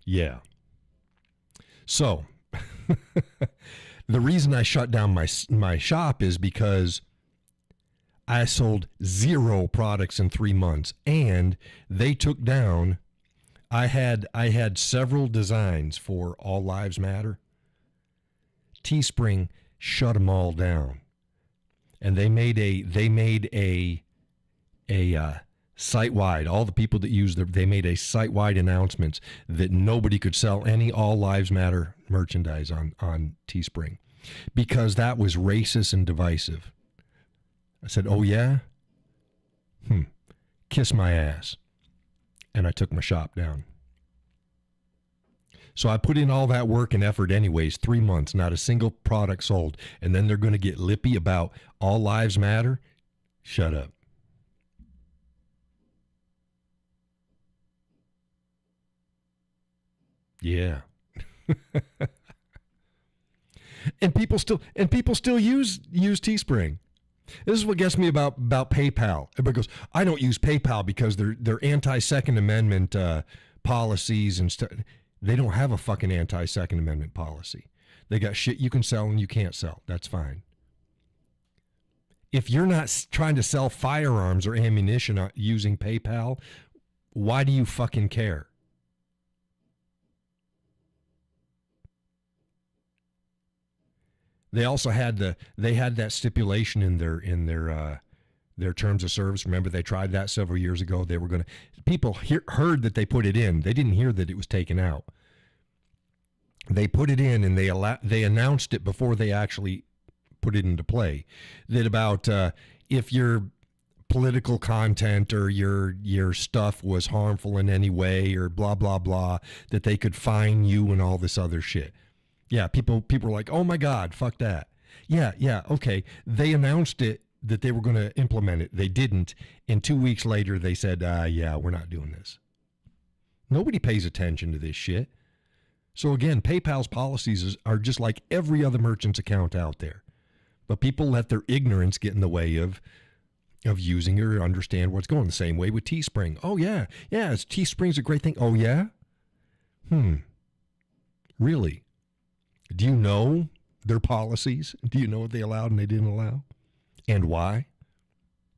Yeah. So, the reason I shut down my shop is because I sold 0 products in 3 months, and they took down. I had several designs for All Lives Matter. Teespring shut them all down, and they made a site-wide. All the people that used they made a site-wide announcements that nobody could sell any All Lives Matter merchandise on Teespring because that was racist and divisive. I said, oh yeah? Kiss my ass. And I took my shop down. So I put in all that work and effort anyways, 3 months, not a single product sold. And then they're going to get lippy about All Lives Matter? Shut up. Yeah. and people still use Teespring. This is what gets me about PayPal. Everybody goes, I don't use PayPal because they're anti-Second Amendment policies and stuff. They don't have a fucking anti-Second Amendment policy. They got shit you can sell and you can't sell. That's fine. If you're not trying to sell firearms or ammunition using PayPal, why do you fucking care? They also had that stipulation in their terms of service. Remember, they tried that several years ago. They were people heard that they put it in. They didn't hear that it was taken out. They put it in, and they announced it before they actually put it into play. That about if your political content or your stuff was harmful in any way or blah blah blah, that they could fine you and all this other shit. Yeah, people were like, oh my God, fuck that. Yeah, okay. They announced it that they were going to implement it. They didn't. And 2 weeks later, they said, yeah, we're not doing this. Nobody pays attention to this shit. So again, PayPal's policies are just like every other merchant's account out there. But people let their ignorance get in the way of using it or understand what's going. The same way with Teespring. Oh, yeah, Teespring's a great thing. Oh, yeah? Really? Do you know their policies? Do you know what they allowed and they didn't allow? And why?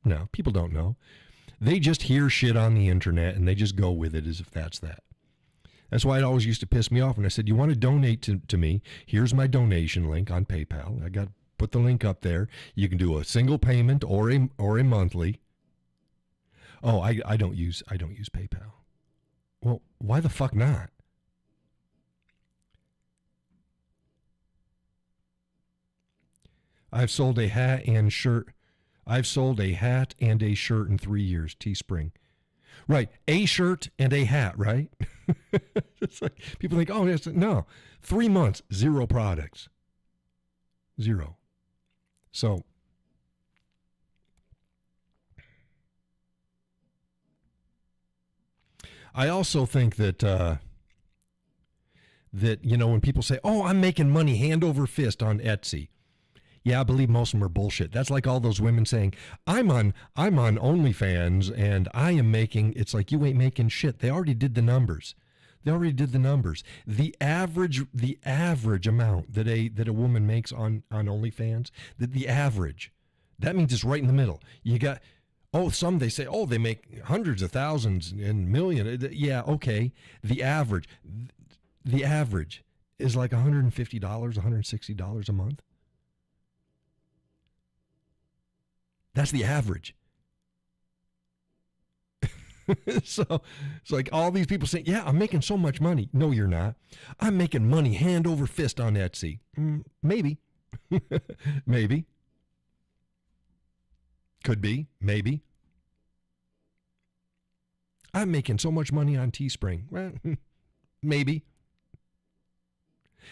No, people don't know. They just hear shit on the internet and they just go with it as if that's that. That's why it always used to piss me off when I said, you want to donate to me? Here's my donation link on PayPal. I put the link up there. You can do a single payment or a monthly. Oh, I don't use PayPal. Well, why the fuck not? I've sold a hat and shirt. I've sold a hat and a shirt in 3 years. Teespring. Right. A shirt and a hat, right? It's like people think, oh, yes. No. 3 months, 0 products. 0. So I also think that when people say, "Oh, I'm making money hand over fist on Etsy," yeah, I believe most of them are bullshit. That's like all those women saying, I'm on OnlyFans and I am making." It's like, you ain't making shit. They already did the numbers. The average amount that a woman makes on OnlyFans, the average, that means it's right in the middle. You got, some they say, they make hundreds of thousands and million. Yeah, okay. The average is like $150, $160 a month. That's the average. So it's like all these people saying, yeah, I'm making so much money. No, you're not. I'm making money hand over fist on Etsy. Maybe. Maybe. Could be. Maybe. I'm making so much money on Teespring. Well, maybe.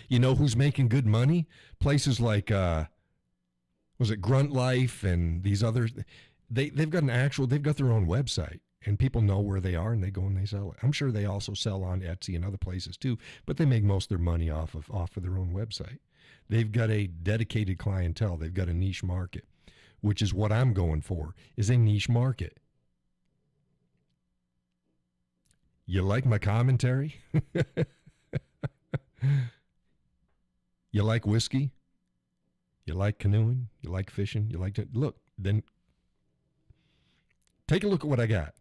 You know who's making good money? Places like, was it Grunt Life and these others? They've got their own website. And people know where they are, and they go and they sell it. I'm sure they also sell on Etsy and other places too, but they make most of their money off of their own website. They've got a dedicated clientele. They've got a niche market, which is what I'm going for, is a niche market. You like my commentary? You like whiskey? You like canoeing? You like fishing? You like to look? Then take a look at what I got.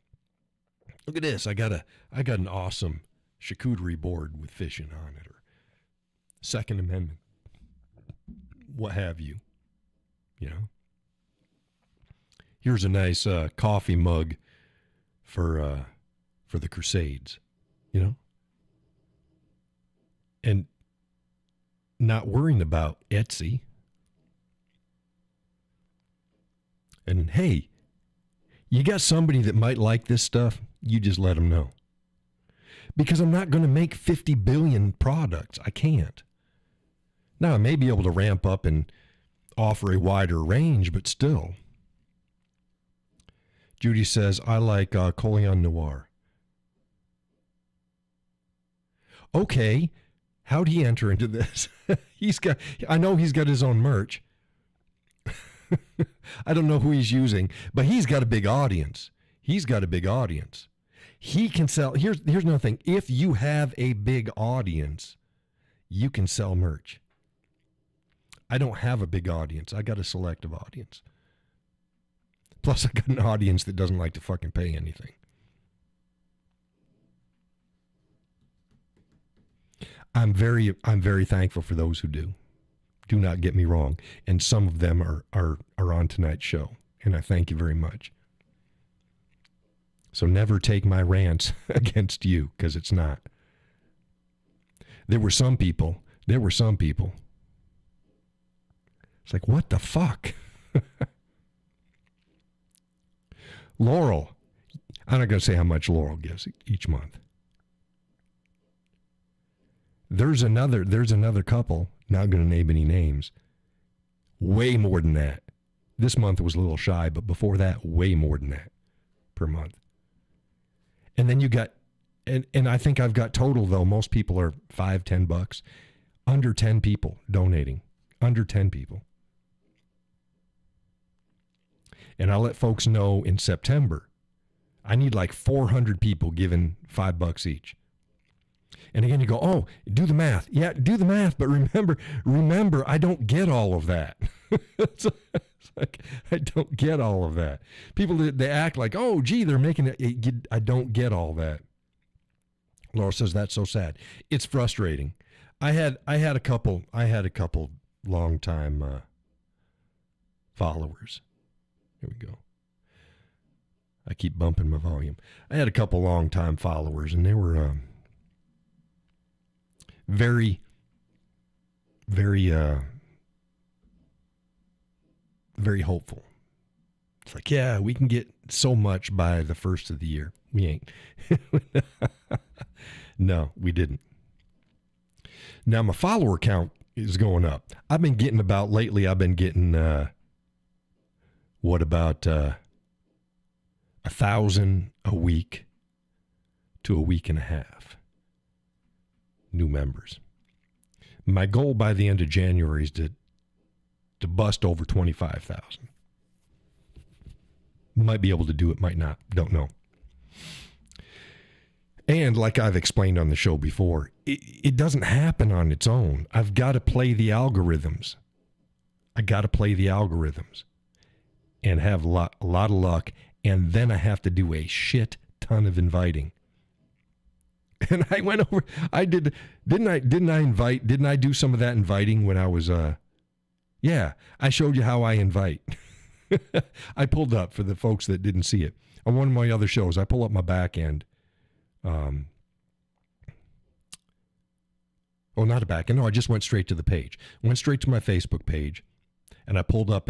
Look at this. I got an awesome charcuterie board with fishing on it, or Second Amendment, what have you. You know. Here's a nice coffee mug for the Crusades. You know. And not worrying about Etsy. And hey, you got somebody that might like this stuff, you just let them know. Because I'm not going to make 50 billion products. I can't. Now, I may be able to ramp up and offer a wider range, but still. Judy says, I like Colion Noir. Okay, how'd he enter into this? I know he's got his own merch. I don't know who he's using, but he's got a big audience. He can sell. Here's another thing. If you have a big audience, you can sell merch. I don't have a big audience. I got a selective audience. Plus, I got an audience that doesn't like to fucking pay anything. I'm very thankful for those who do. Do not get me wrong. And some of them are on tonight's show. And I thank you very much. So never take my rants against you, because it's not. There were some people. It's like, what the fuck? Laurel. I'm not going to say how much Laurel gives each month. There's another couple, not going to name any names, way more than that. This month was a little shy, but before that, way more than that per month. And then you got, and I think I've got total, though, most people are $5-10, under 10 people donating, under 10 people. And I'll let folks know in September, I need like 400 people giving $5 each. And again, you go, oh, do the math. Yeah, do the math. But remember, I don't get all of that. It's like, I don't get all of that. People, they act like, oh, gee, they're making it. I don't get all that. Laura says, that's so sad. It's frustrating. I had a couple longtime followers. Here we go. I keep bumping my volume. I had a couple longtime followers, and they were very, very very hopeful. It's like, yeah, we can get so much by the first of the year. We ain't. No, we didn't. Now, my follower count is going up. I've been getting about, lately, I've been getting, about 1,000 a week to a week and a half. New members. My goal by the end of January is to bust over 25,000. Might be able to do it, might not. Don't know. And like I've explained on the show before, it doesn't happen on its own. I've got to play the algorithms. I got to play the algorithms and have a lot of luck. And then I have to do a shit ton of inviting. And I went over, didn't I do some of that inviting when I was, yeah, I showed you how I invite. I pulled up, for the folks that didn't see it, on one of my other shows, I pull up my back end. Not a back end. No, I just went straight to the page. Went straight to my Facebook page, and I pulled up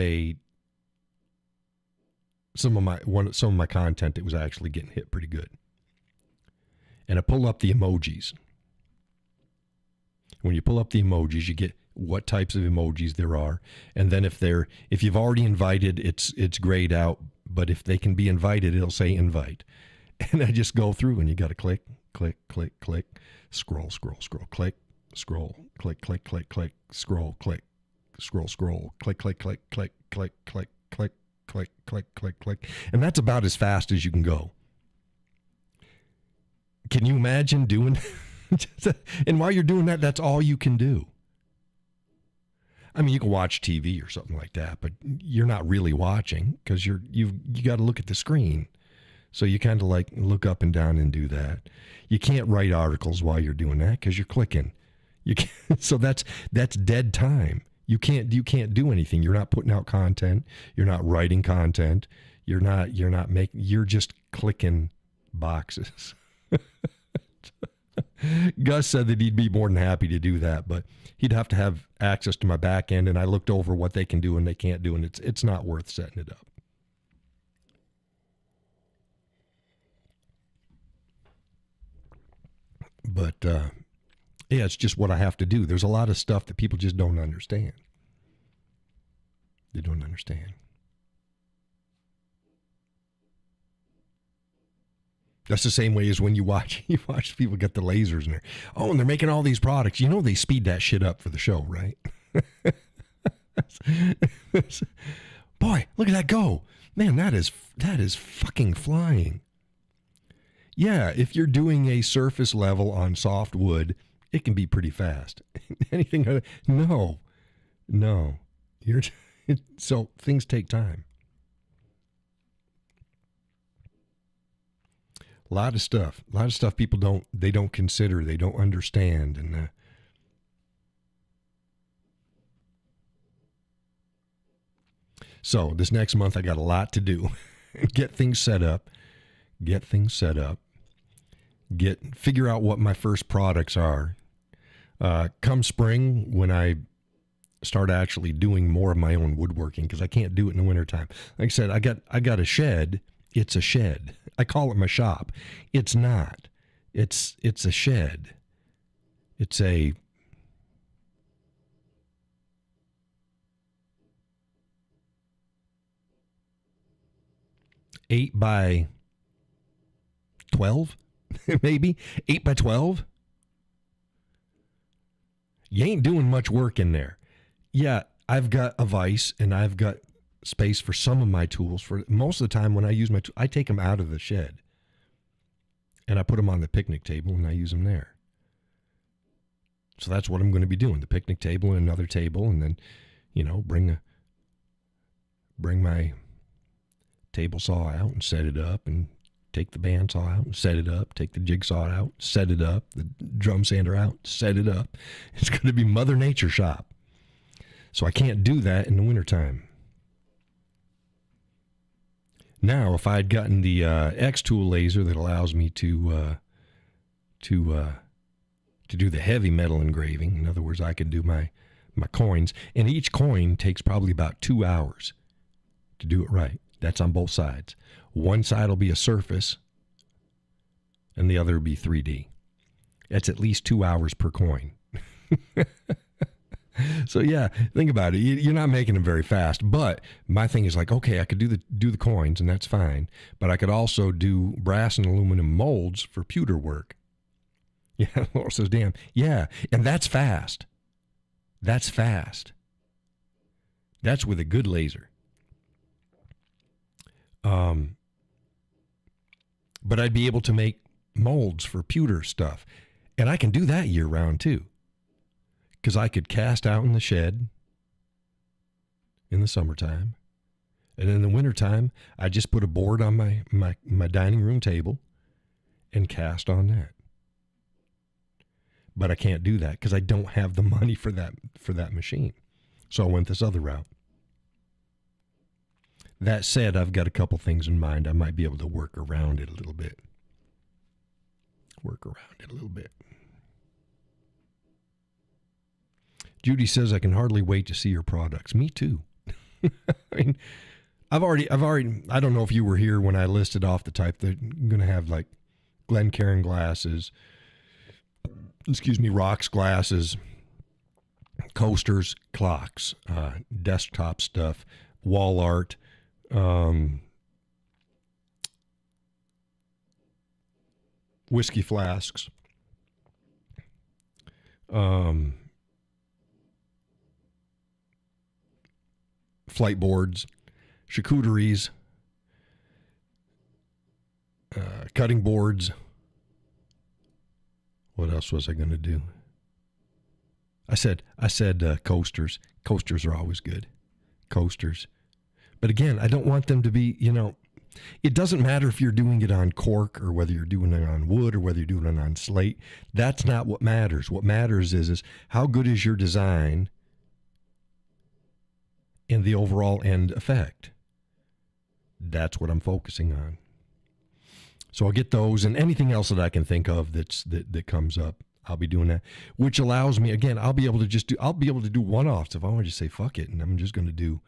some of my content that was actually getting hit pretty good. And I pull up the emojis. When you pull up the emojis, you get what types of emojis there are, and then if you've already invited, it's grayed out. But if they can be invited, it'll say invite. And I just go through, and you got to click, click, click, click, scroll, scroll, scroll, click, scroll, click, click, click, click, scroll, click, scroll, scroll, click, click, click, click, click, click, click, click, click, click, click. And that's about as fast as you can go. Can you imagine doing and while you're doing that, that's all you can do. I mean, you can watch TV or something like that, but you're not really watching because you got to look at the screen. So you kind of like look up and down and do that. You can't write articles while you're doing that because you're clicking. So that's dead time. You can't do anything. You're not putting out content. You're not writing content. You're just clicking boxes. Gus said that he'd be more than happy to do that, but he'd have to have access to my back end, and I looked over what they can do and they can't do, and it's not worth setting it up. But yeah, it's just what I have to do. There's a lot of stuff that people just don't understand. They don't understand. That's the same way as when you watch people get the lasers in there. Oh, and they're making all these products. You know they speed that shit up for the show, right? Boy, look at that go. Man, that is fucking flying. Yeah, if you're doing a surface level on soft wood, it can be pretty fast. Anything, no. So things take time. A lot of stuff people don't consider, they don't understand. And so this next month I got a lot to do. Get things set up, figure out what my first products are. Come spring, when I start actually doing more of my own woodworking, because I can't do it in the wintertime. Like I said, I got a shed. It's a shed. I call it my shop. It's not. It's a shed. It's a 8 by 12, maybe 8 by 12. You ain't doing much work in there. Yeah, I've got a vise and I've got space for some of my tools. For most of the time when I use my tools, I take them out of the shed and I put them on the picnic table and I use them there. So that's what I'm going to be doing, the picnic table and another table, and then, bring my table saw out and set it up, and take the bandsaw out and set it up, take the jigsaw out, set it up, the drum sander out, set it up. It's going to be Mother Nature shop. So I can't do that in the wintertime. Now, if I had gotten the X-Tool laser that allows me to do the heavy metal engraving, in other words, I could do my coins, and each coin takes probably about 2 hours to do it right. That's on both sides. One side will be a surface, and the other will be 3D. That's at least 2 hours per coin. So yeah, think about it. You're not making them very fast. But my thing is like, okay, I could do the coins, and that's fine. But I could also do brass and aluminum molds for pewter work. Yeah, Laura says, damn. Yeah, and that's fast. That's fast. That's with a good laser. But I'd be able to make molds for pewter stuff. And I can do that year round too. Because I could cast out in the shed in the summertime. And in the wintertime, I just put a board on my dining room table and cast on that. But I can't do that because I don't have the money for that machine. So I went this other route. That said, I've got a couple things in mind. I might be able to work around it a little bit. Judy says, I can hardly wait to see your products. Me too. I mean, I've already, I don't know if you were here when I listed off the type that I'm going to have like Glencairn glasses, rocks glasses, coasters, clocks, desktop stuff, wall art, whiskey flasks, flight boards, charcuteries, cutting boards. What else was I going to do? I said coasters. Coasters are always good. Coasters. But again, I don't want them to be, it doesn't matter if you're doing it on cork or whether you're doing it on wood or whether you're doing it on slate. That's not what matters. What matters is how good is your design and the overall end effect. That's what I'm focusing on. So I'll get those and anything else that I can think of that comes up. I'll be doing that, which allows me, again, I'll be able to do one-offs if I want to just say, fuck it. And I'm just going to do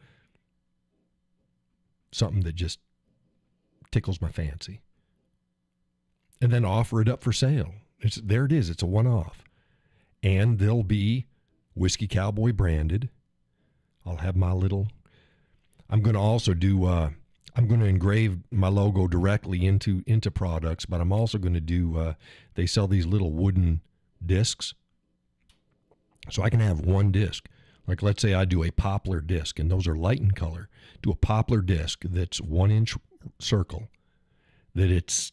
something that just tickles my fancy and then offer it up for sale. There it is. It's a one-off and they'll be Whiskey Cowboy branded. I'll have my little, I'm going to also do, I'm going to engrave my logo directly into products, but I'm also going to do, they sell these little wooden discs. So I can have one disc. Like let's say I do a poplar disc and those are light in color. Do a poplar disc that's 1 inch circle, that it's,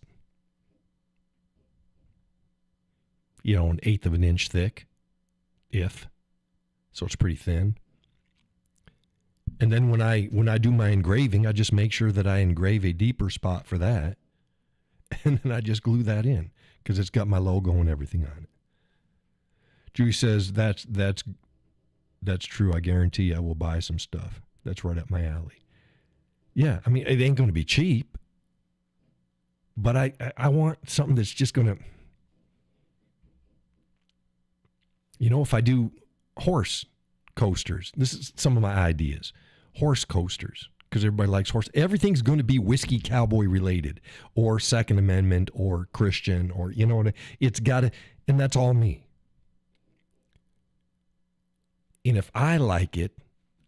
1/8 of an inch thick, so it's pretty thin. And then when I do my engraving, I just make sure that I engrave a deeper spot for that. And then I just glue that in because it's got my logo and everything on it. Julie says, that's true. I guarantee I will buy some stuff. That's right up my alley. Yeah, I mean, it ain't going to be cheap. But I want something that's just going to, if I do horse coasters, this is some of my ideas. Horse coasters, because everybody likes horse. Everything's going to be Whiskey Cowboy related or Second Amendment or Christian or, it's got to, and that's all me. And if I like it,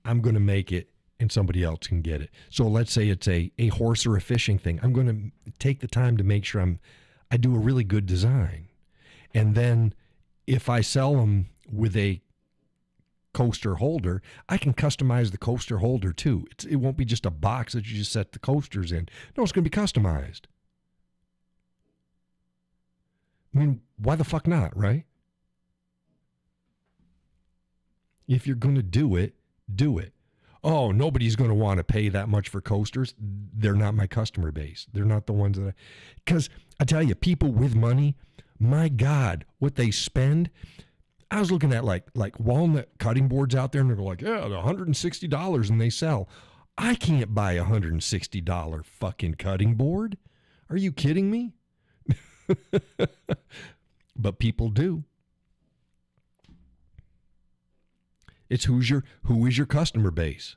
I'm going to make it and somebody else can get it. So let's say it's a horse or a fishing thing. I'm going to take the time to make sure I do a really good design. And then if I sell them with a coaster holder, I can customize the coaster holder too. It won't be just a box that you just set the coasters in. No, it's going to be customized. I mean, why the fuck not, right? If you're going to do it, do it. Oh, nobody's going to want to pay that much for coasters. They're not my customer base. They're not the ones that because I tell you, people with money, my God, what they spend. I was looking at like walnut cutting boards out there and they're like, yeah, $160 and they sell. I can't buy a $160 fucking cutting board. Are you kidding me? But people do. It's who is your customer base?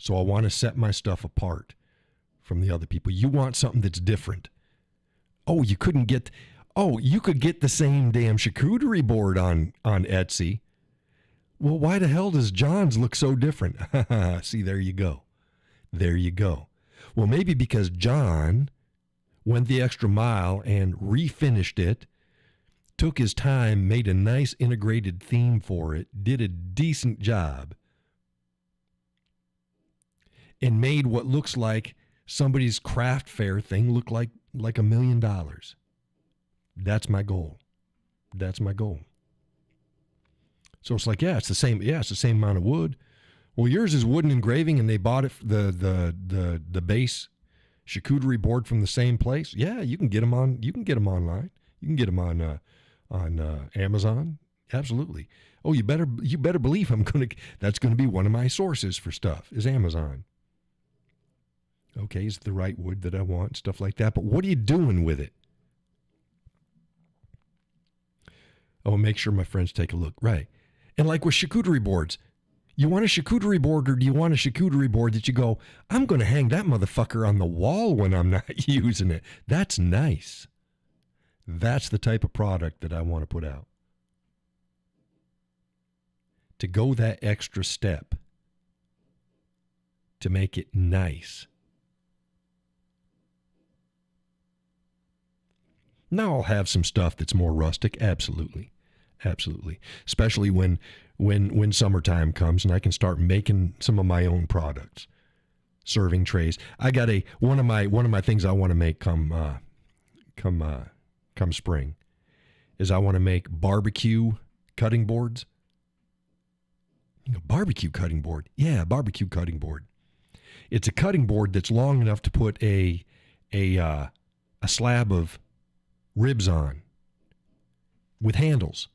So I want to set my stuff apart from the other people. You want something that's different. Oh, you could get the same damn charcuterie board on Etsy. Well, why the hell does John's look so different? See, there you go. There you go. Well, maybe because John went the extra mile and refinished it, took his time, made a nice integrated theme for it, did a decent job, and made what looks like somebody's craft fair thing look like $1 million. That's my goal. That's my goal. So it's like, it's the same amount of wood. Well, yours is wooden engraving, and they bought it the base charcuterie board from the same place. Yeah, you can get them online. You can get them on Amazon. Absolutely. Oh, you better believe that's gonna be one of my sources for stuff is Amazon. Okay, is it the right wood that I want? Stuff like that. But what are you doing with it? Oh, make sure my friends take a look. Right. And like with charcuterie boards, you want a charcuterie board, or do you want a charcuterie board that you go, I'm going to hang that motherfucker on the wall when I'm not using it? That's nice. That's the type of product that I want to put out. To go that extra step to make it nice. Now I'll have some stuff that's more rustic. Absolutely. Absolutely. Especially when summertime comes and I can start making some of my own products. Serving trays. I got one of my things I want to make come spring is I want to make barbecue cutting boards. Barbecue cutting board. Yeah, barbecue cutting board. It's a cutting board that's long enough to put a slab of ribs on with handles.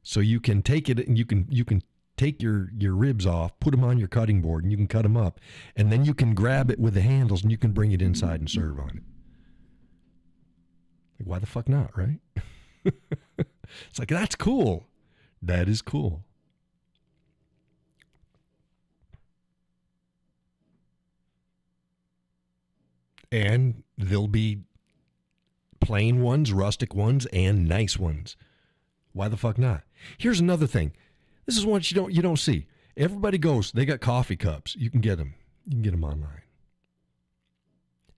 So you can take it and you can take your ribs off, put them on your cutting board, and you can cut them up. And then you can grab it with the handles and you can bring it inside and serve on it. Like, why the fuck not, right? It's like, that's cool. That is cool. And there'll be plain ones, rustic ones, and nice ones. Why the fuck not? Here's another thing. This is what you don't see. Everybody goes, they got coffee cups. You can get them. You can get them online.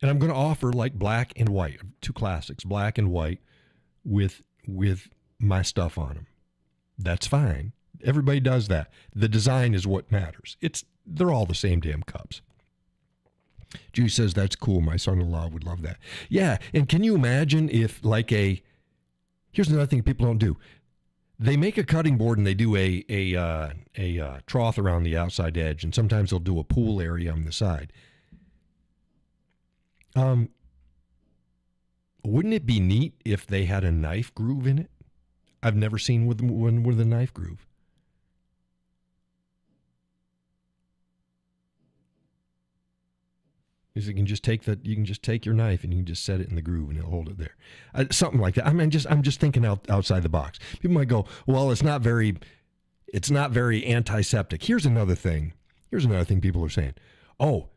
And I'm going to offer like black and white, two classics, black and white with my stuff on them. That's fine. Everybody does that. The design is what matters. They're all the same damn cups. Judy says, that's cool. My son-in-law would love that. Yeah, and can you imagine if here's another thing people don't do. They make a cutting board and they do a trough around the outside edge, and sometimes they'll do a pool area on the side. Wouldn't it be neat if they had a knife groove in it? I've never seen one with a knife groove. You can just take your knife and you can just set it in the groove and it'll hold it there. Something like that. I mean, I'm just thinking outside the box. People might go, well, it's not very antiseptic. Here's another thing people are saying. Oh,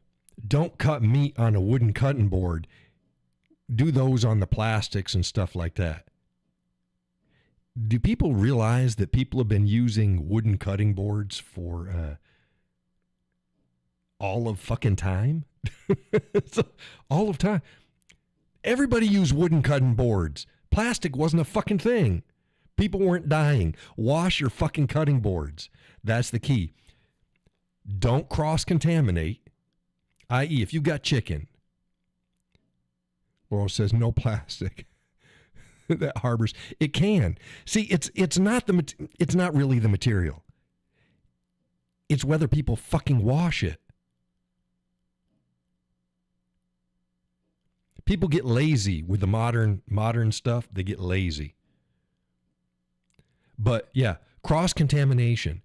don't cut meat on a wooden cutting board. Do those on the plastics and stuff like that. Do people realize that people have been using wooden cutting boards for all of fucking time? All of time. Everybody used wooden cutting boards. Plastic wasn't a fucking thing. People weren't dying. Wash your fucking cutting boards. That's the key. Don't cross-contaminate, i.e. if you got chicken. Laurel says no plastic. That harbors. It can. See, it's not really the material. It's whether people fucking wash it. People get lazy with the modern stuff. They get lazy. But yeah, cross-contamination.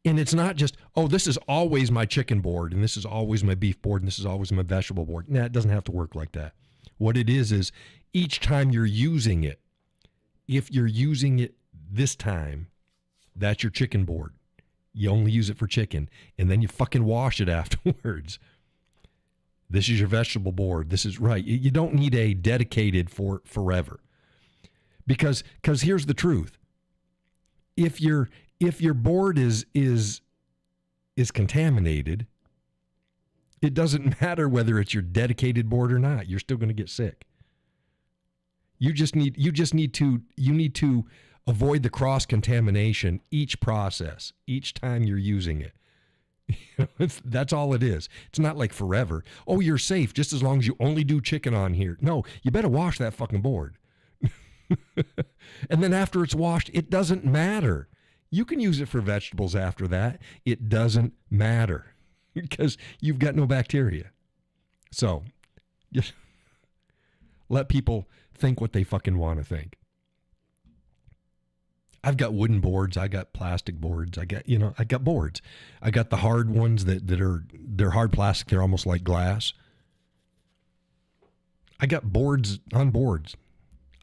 And it's not just, oh, this is always my chicken board, and this is always my beef board, and this is always my vegetable board. Nah, it doesn't have to work like that. What it is each time you're using it, if you're using it this time, that's your chicken board. You only use it for chicken, and then you fucking wash it afterwards. This is your vegetable board. This is right. You don't need a dedicated for forever. Because here's the truth. If your board is contaminated, it doesn't matter whether it's your dedicated board or not. You're still going to get sick. You need to avoid the cross contamination each process, each time you're using it. That's all it is. It's not like forever. Oh, you're safe just as long as you only do chicken on here. No, you better wash that fucking board. And then after it's washed, it doesn't matter. You can use it for vegetables after that. It doesn't matter because you've got no bacteria. So just let people think what they fucking want to think. I've got wooden boards. I got plastic boards. I got boards. I got the hard ones they're hard plastic. They're almost like glass. I got boards on boards.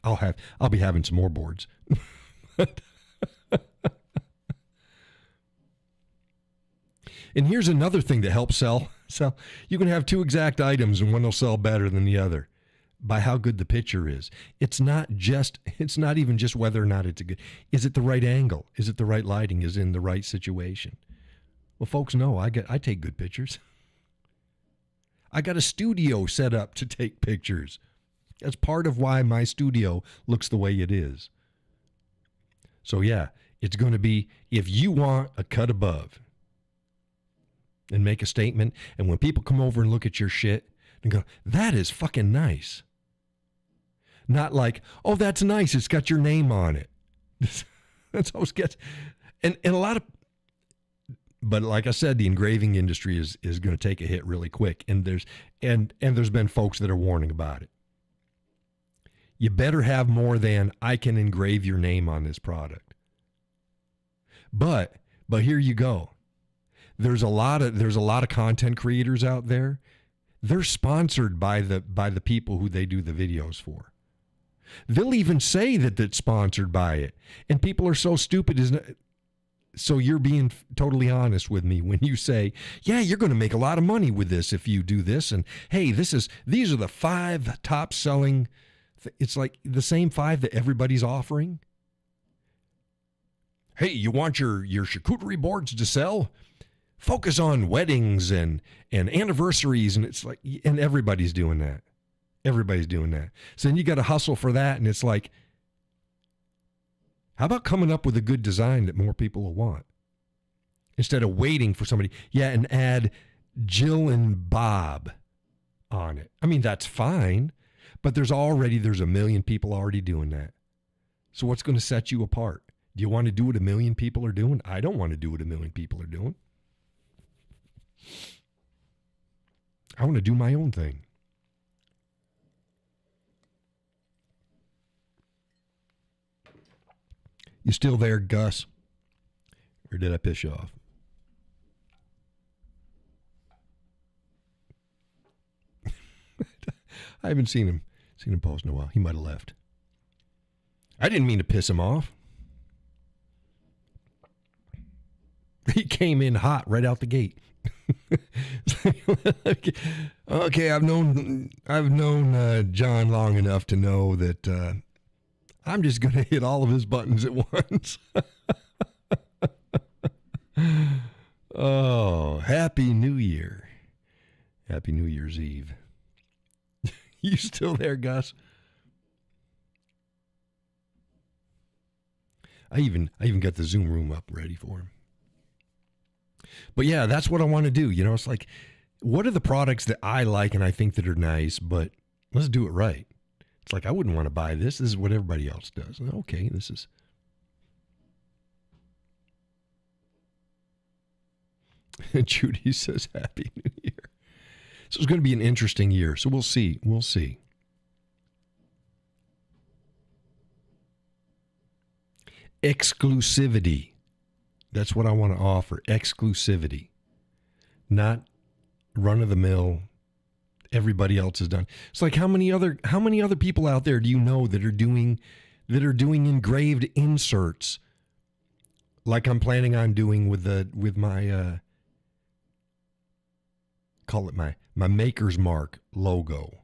I'll be having some more boards. And here's another thing that helps sell. You can have two exact items and one will sell better than the other by how good the picture is. It's not even just whether or not it's a good. Is it the right angle? Is it the right lighting? Is it in the right situation? Well, folks know I take good pictures. I got a studio set up to take pictures. That's part of why my studio looks the way it is. So yeah, it's going to be, if you want a cut above and make a statement, and when people come over and look at your shit and go, that is fucking nice. Not like, oh, that's nice, it's got your name on it. That's always gets, and a lot of, but like I said, the engraving industry is going to take a hit really quick, and there's been folks that are warning about it. You better have more than I can engrave your name on this product. But here you go. There's a lot of content creators out there. They're sponsored by the people who they do the videos for. They'll even say that it's sponsored by it. And people are so stupid, isn't it? So you're being totally honest with me when you say, yeah, you're going to make a lot of money with this if you do this. And hey, these are the 5 top selling. It's like the same 5 that everybody's offering. Hey, you want your charcuterie boards to sell? Focus on weddings and anniversaries. And it's like, and everybody's doing that. Everybody's doing that. So then you got to hustle for that. And it's like, how about coming up with a good design that more people will want? Instead of waiting for somebody, and add Jill and Bob on it. I mean, that's fine. But there's a million people already doing that. So what's going to set you apart? Do you want to do what a million people are doing? I don't want to do what a million people are doing. I want to do my own thing. You still there, Gus? Or did I piss you off? I haven't seen him post in a while. He might have left. I didn't mean to piss him off. He came in hot right out the gate. Okay, I've known John long enough to know that I'm just going to hit all of his buttons at once. Oh, Happy New Year. Happy New Year's Eve. You still there, Gus? I even got the Zoom room up ready for him. But yeah, that's what I want to do. It's like, what are the products that I like and I think that are nice, but let's do it right. It's like, I wouldn't want to buy this. This is what everybody else does. Okay, this is. Judy says, Happy New Year. So it's going to be an interesting year. So we'll see. We'll see. Exclusivity. That's what I want to offer. Exclusivity. Not run of the mill. Everybody else has done. It's like, how many other people out there do you know that are doing engraved inserts like I'm planning on doing with my call it my Maker's Mark logo.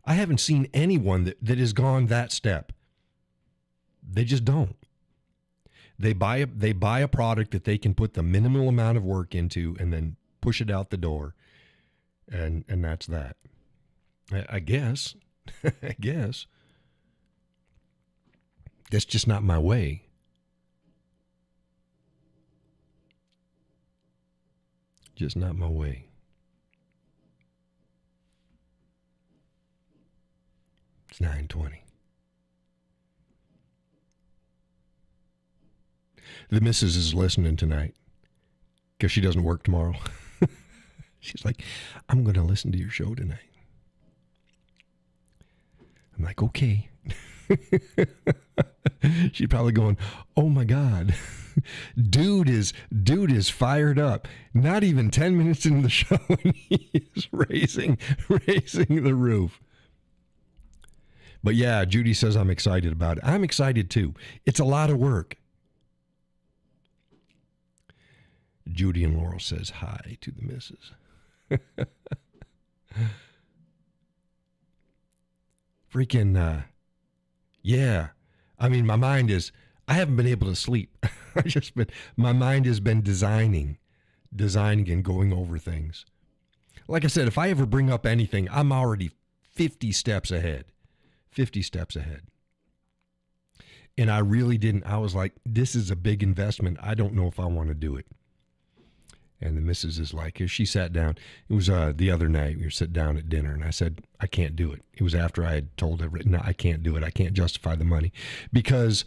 I haven't seen anyone that has gone that step. They just don't. They buy a product that they can put the minimal amount of work into and then push it out the door, and that's that. I guess. I guess. That's just not my way. Just not my way. It's 9:20. The missus is listening tonight because she doesn't work tomorrow. She's like, I'm going to listen to your show tonight. I'm like, okay. She's probably going, oh my God, dude is fired up. Not even 10 minutes into the show and he is raising the roof. But yeah, Judy says I'm excited about it. I'm excited too. It's a lot of work. Judy and Laurel says hi to the missus. Freaking, yeah. I mean, my mind is, I haven't been able to sleep. My mind has been designing and going over things. Like I said, if I ever bring up anything, I'm already 50 steps ahead. 50 steps ahead. And I really didn't. I was like, this is a big investment. I don't know if I want to do it. And the missus is like, as she sat down, it was the other night, we were sitting down at dinner, and I said, I can't do it. It was after I had told her, no, I can't do it. I can't justify the money. Because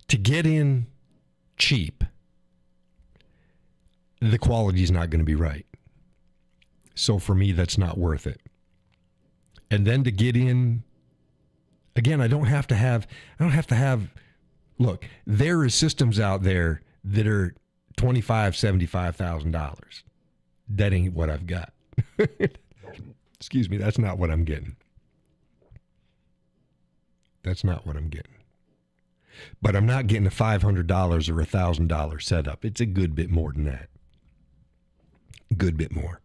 to get in cheap, the quality is not going to be right. So for me, that's not worth it. And then to get in, again, I don't have to have, look, there are systems out there that are $25,000, $75,000. That ain't what I've got. Excuse me, that's not what I'm getting. That's not what I'm getting. But I'm not getting a $500 or $1,000 setup. It's a good bit more than that. Good bit more.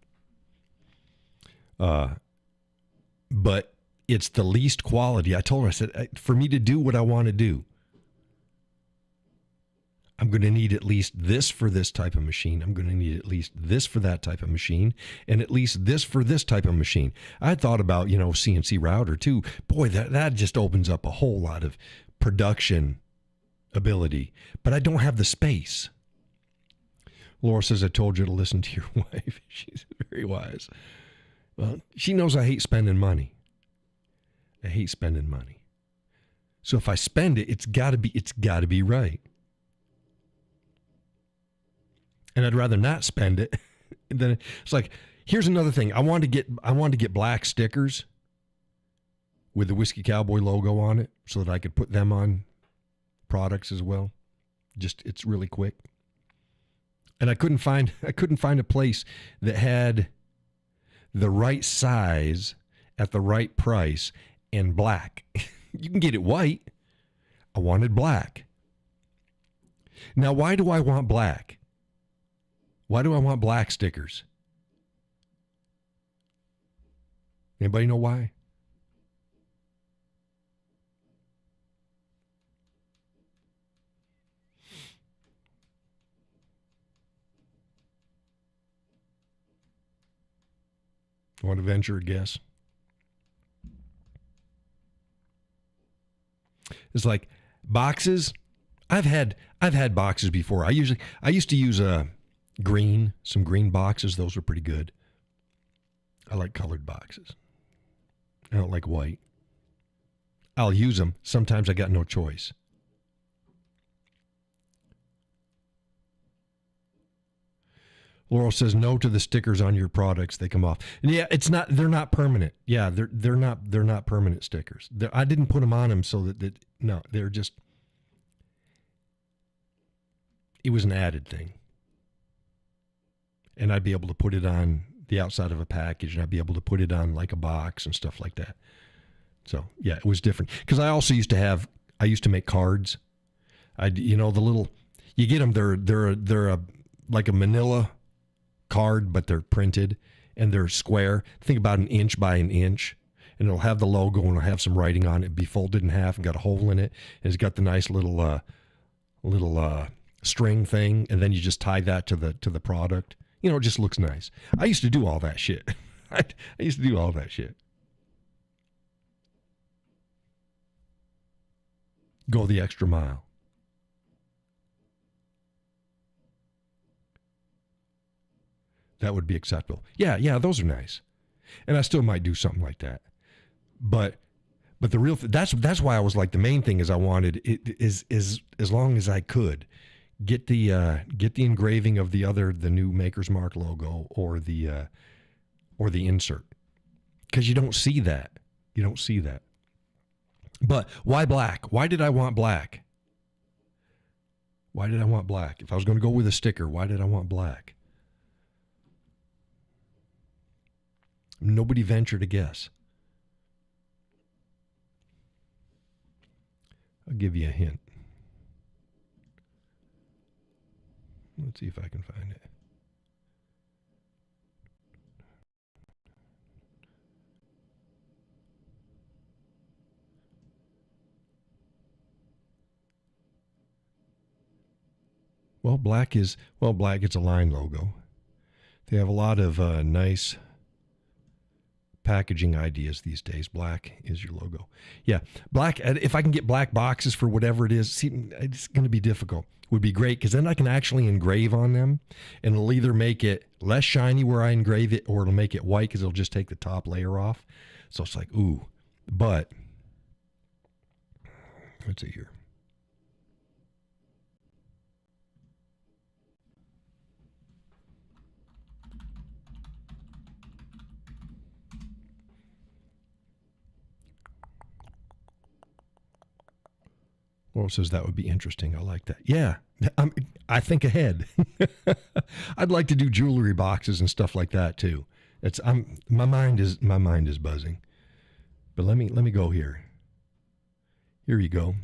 But it's the least quality. I told her, I said, for me to do what I want to do, I'm going to need at least this for this type of machine. I'm going to need at least this for that type of machine, and at least this for this type of machine. I thought about, CNC router too. Boy, that just opens up a whole lot of production ability, but I don't have the space. Laura says, I told you to listen to your wife. She's very wise. Well, she knows I hate spending money. I hate spending money. So if I spend it, it's got to be right. And I'd rather not spend it. Then it's like, here's another thing. I want to get black stickers with the Whiskey Cowboy logo on it so that I could put them on products as well. Just, it's really quick. And I couldn't find a place that had the right size at the right price and black. You can get it white. I wanted black. Now, why do I want black? Why do I want black stickers? Anybody know why? Want to venture a guess? It's like boxes. I've had boxes before. I used to use some green boxes. Those are pretty good. I like colored boxes. I don't like white. I'll use them. Sometimes I got no choice. Laurel says no to the stickers on your products. They come off. And yeah, they're not permanent. Yeah, they're not permanent stickers. I didn't put them on them so that no, they're just, it was an added thing. And I'd be able to put it on the outside of a package, and I'd be able to put it on like a box and stuff like that. So yeah, it was different. Because I also used to make cards. The little, you get them. They're a like a Manila card, but they're printed and they're square. Think about an inch by an inch, and it'll have the logo and it'll have some writing on it. Be folded in half and got a hole in it. And it's got the nice little string thing, and then you just tie that to the product. It just looks nice. I used to do all that shit. I used to do all that shit. Go the extra mile. That would be acceptable. Yeah, those are nice. And I still might do something like that. But the real that's why I was like, the main thing is I wanted it is as long as I could get the engraving of the new Maker's Mark logo or the insert. Cuz you don't see that. You don't see that. But why black? Why did I want black? Why did I want black? If I was going to go with a sticker, why did I want black? Nobody ventured to guess. I'll give you a hint. Let's see if I can find it. Well, black is a line logo. They have a lot of nice packaging ideas these days. Black is your logo. Yeah, black. If I can get black boxes for whatever it is, see, it's going to be difficult. Would be great because then I can actually engrave on them, and it'll either make it less shiny where I engrave it, or it'll make it white because it'll just take the top layer off. So it's like, ooh. But let's see here. Laurel says that would be interesting. I like that. Yeah, I think ahead. I'd like to do jewelry boxes and stuff like that too. My mind is buzzing. But let me go here. Here you go.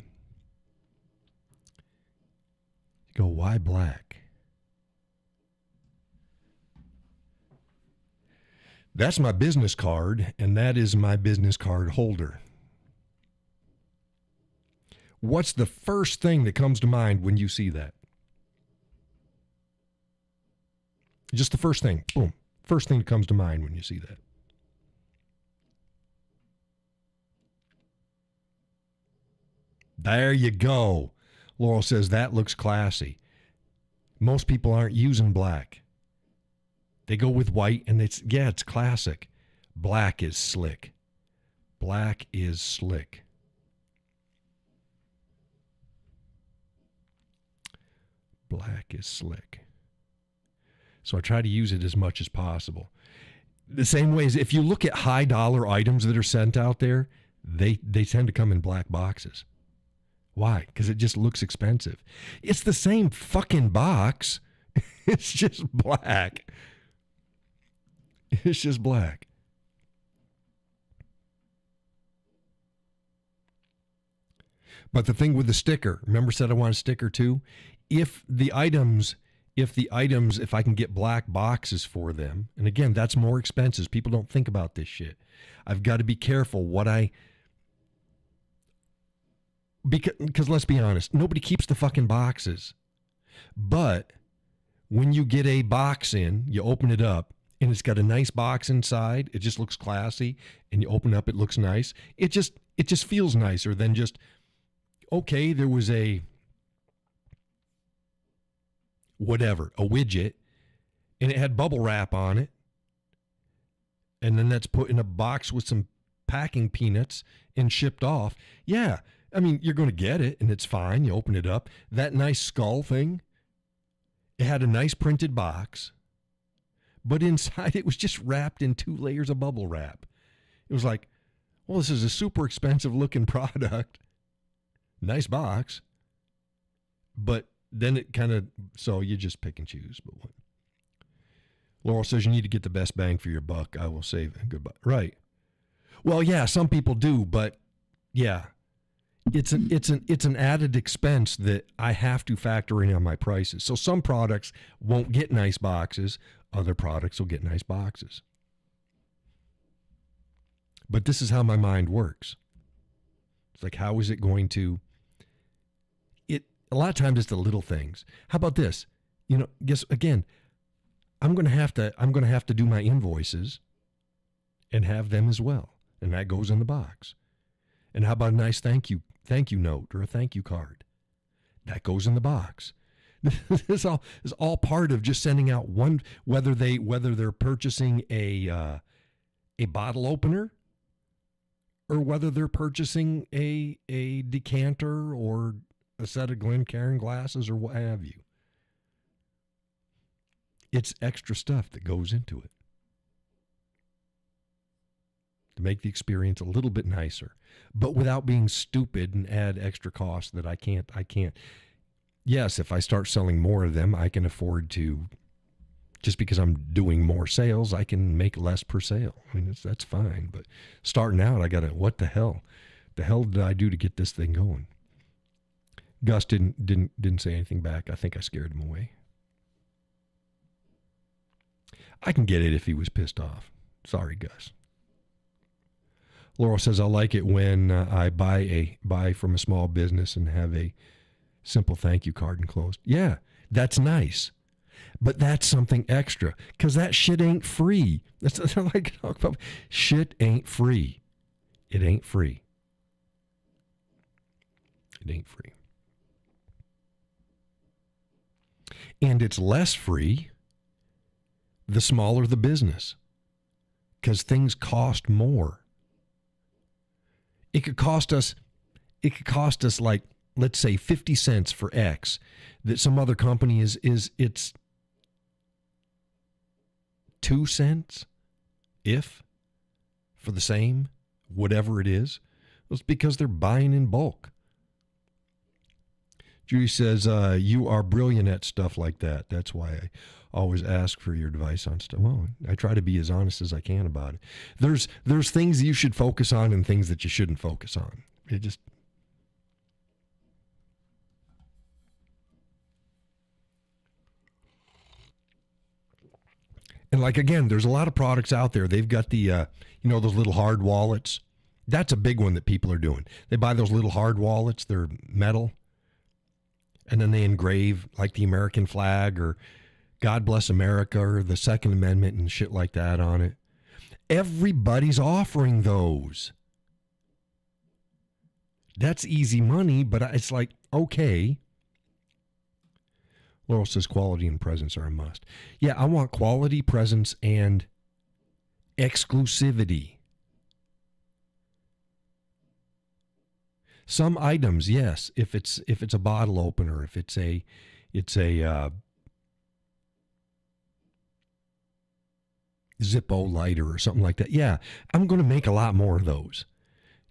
You go, why black? That's my business card, and that is my business card holder. What's the first thing that comes to mind when you see that? Just the first thing. Boom. First thing that comes to mind when you see that. There you go. Laurel says that looks classy. Most people aren't using black. They go with white, and it's classic. Black is slick. Black is slick. Black is slick. So I try to use it as much as possible. The same way as if you look at high dollar items that are sent out there, they tend to come in black boxes. Why? Because it just looks expensive. It's the same fucking box. It's just black. It's just black. But the thing with the sticker, remember I said I want a sticker too? If I can get black boxes for them, and again, that's more expensive. People don't think about this shit. I've got to be careful because let's be honest, nobody keeps the fucking boxes. But when you get a box in, you open it up, and it's got a nice box inside. It just looks classy, and you open up, it looks nice. It just feels nicer than just, okay, there was a widget, and it had bubble wrap on it, and then that's put in a box with some packing peanuts and shipped off. Yeah, I mean, you're going to get it, and it's fine. You open it up. That nice skull thing, it had a nice printed box, but inside it was just wrapped in 2 layers of bubble wrap. It was like, well, this is a super expensive looking product. Nice box, but then it kind of, so you just pick and choose. But what? Laurel says you need to get the best bang for your buck. I will say goodbye. Right. Well, yeah, some people do, but yeah. It's an added expense that I have to factor in on my prices. So some products won't get nice boxes, other products will get nice boxes. But this is how my mind works. It's like, how is it going to it a lot of times it's the little things. How about this? Guess again, I'm going to have to do my invoices and have them as well. And that goes in the box. And how about a nice thank you note or a thank you card? That goes in the box. This is all part of just sending out one, whether they're purchasing a bottle opener or whether they're purchasing a decanter or a set of Glencairn glasses or what have you. It's extra stuff that goes into it to make the experience a little bit nicer, but without being stupid and add extra costs that I can't. Yes, if I start selling more of them, I can afford to, just because I'm doing more sales, I can make less per sale. I mean, that's fine. But starting out, I got to, what the hell? The hell did I do to get this thing going? Gus didn't say anything back. I think I scared him away. I can get it if he was pissed off. Sorry, Gus. Laurel says, I like it when I buy from a small business and have a simple thank you card enclosed. Yeah, that's nice. But that's something extra, because that shit ain't free. That's what I like to talk about. Shit ain't free. It ain't free. It ain't free. And it's less free the smaller the business, because things cost more. It could cost us like, let's say 50 cents for X that some other company it's 2 cents if for the same whatever it is. It's because they're buying in bulk. Judy says, you are brilliant at stuff like that. That's why I always ask for your advice on stuff. Well, I try to be as honest as I can about it. There's things you should focus on and things that you shouldn't focus on. It just... And like, again, there's a lot of products out there. They've got the, those little hard wallets. That's a big one that people are doing. They buy those little hard wallets. They're metal. And then they engrave like the American flag or God Bless America or the Second Amendment and shit like that on it. Everybody's offering those. That's easy money, but it's like, okay. Laurel says quality and presence are a must. Yeah, I want quality, presence, and exclusivity. Some items, yes, if it's a bottle opener, if it's a Zippo lighter or something like that. Yeah, I'm going to make a lot more of those.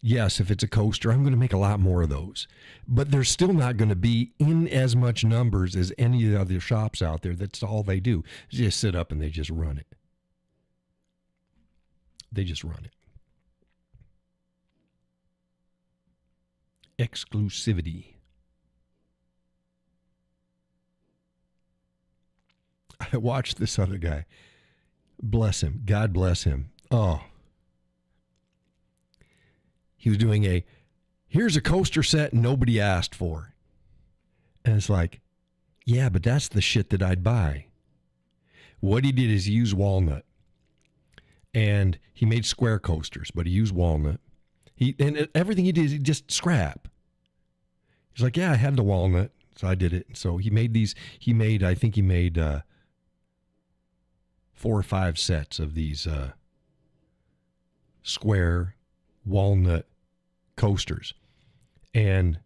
Yes, if it's a coaster, I'm going to make a lot more of those. But they're still not going to be in as much numbers as any of the other shops out there. That's all they do. They just sit up and they just run it. They just run it. Exclusivity. I watched this other guy. Bless him. God bless him. Oh. He was doing here's a coaster set nobody asked for. And it's like, yeah, but that's the shit that I'd buy. What he did is he used walnut. And he made square coasters, but he used walnut. And everything he did is just scrap. He's like, yeah, I had the walnut, so I did it. So he made I think he made 4 or 5 sets of these square walnut coasters. And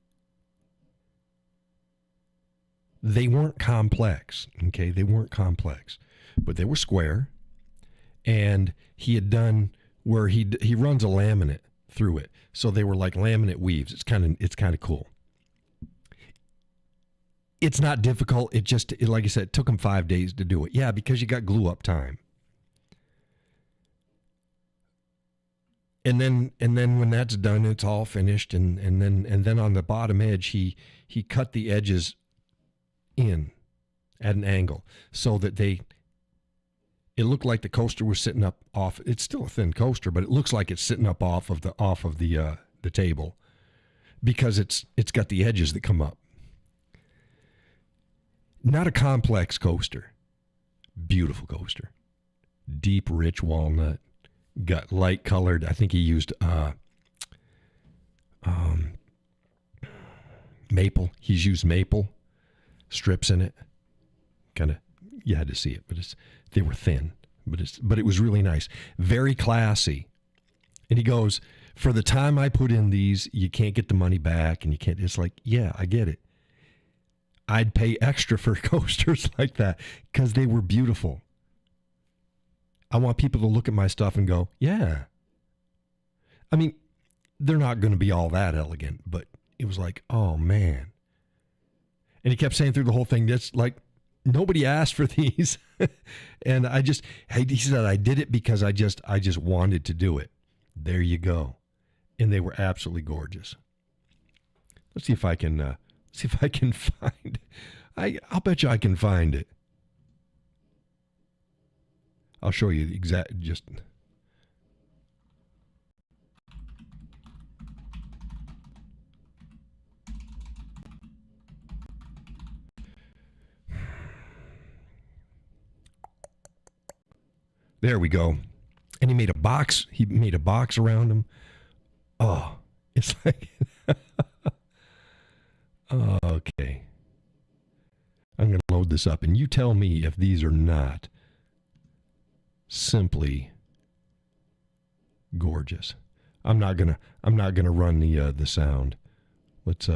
they weren't complex, okay? They weren't complex, but they were square. And he had done where he runs a laminate through it. So they were like laminate weaves. It's kind of cool. It's not difficult. Like I said, it took him 5 days to do it. Yeah, because you got glue up time. And then when that's done, it's all finished. And then on the bottom edge, he cut the edges in at an angle so that it looked like the coaster was sitting up off. It's still a thin coaster, but it looks like it's sitting up off of the table because it's got the edges that come up. Not a complex coaster. Beautiful coaster. Deep, rich walnut. Got light colored. I think he used maple. He's used maple strips in it. Kind of, you had to see it, but they were thin. But it was really nice. Very classy. And he goes, for the time I put in these, you can't get the money back, and you can't. It's like, yeah, I get it. I'd pay extra for coasters like that because they were beautiful. I want people to look at my stuff and go, yeah. I mean, they're not going to be all that elegant, but it was like, oh, man. And he kept saying through the whole thing, that's like, nobody asked for these. And he said, I did it because I just wanted to do it. There you go. And they were absolutely gorgeous. Let's see if I can find. I'll bet you I can find it. I'll show you the exact. Just. There we go. And he made a box. He made a box around him. Oh, it's like. Okay. I'm going to load this up, and you tell me if these are not simply gorgeous. I'm not gonna run the sound. Let's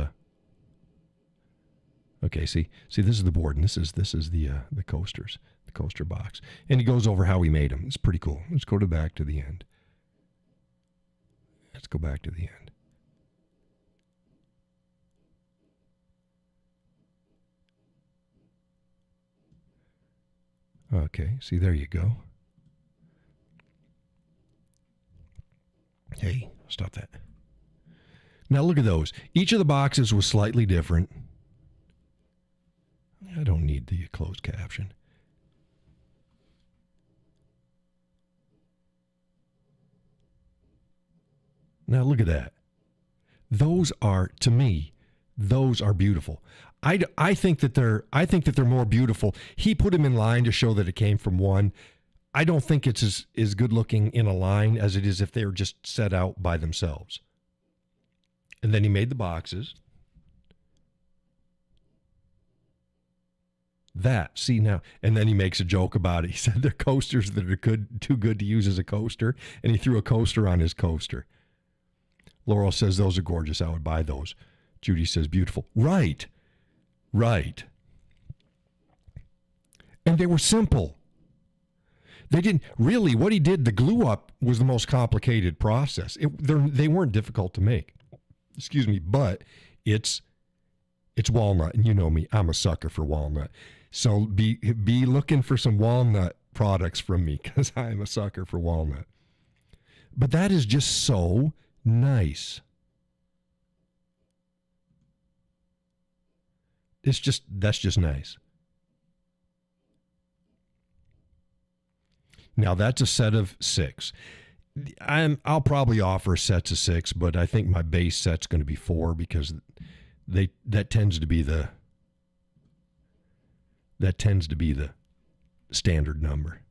okay, see this is the board, and this is the coasters, the coaster box. And he goes over how he made them. It's pretty cool. Let's go back to the end. Let's go back to the end. Okay, see, there you go. Hey, stop that. Now look at those. Each of the boxes was slightly different. I don't need the closed caption. Now look at that. Those are, to me, those are beautiful. I think that they're more beautiful. He put them in line to show that it came from one. I don't think it's as good looking in a line as it is if they were just set out by themselves. And then he made the boxes. See now, and then he makes a joke about it. He said they're coasters that are too good to use as a coaster, and he threw a coaster on his coaster. Laurel says those are gorgeous. I would buy those. Judy says beautiful. Right. And they were simple. They didn't really, what he did, the glue up was the most complicated process. They weren't difficult to make. Excuse me, but it's walnut, and you know me, I'm a sucker for walnut. So be looking for some walnut products from me because I'm a sucker for walnut. But that is just so nice. That's just nice. Now that's a set of 6. I'll probably offer sets of 6, but I think my base set's going to be 4 because that tends to be the standard number.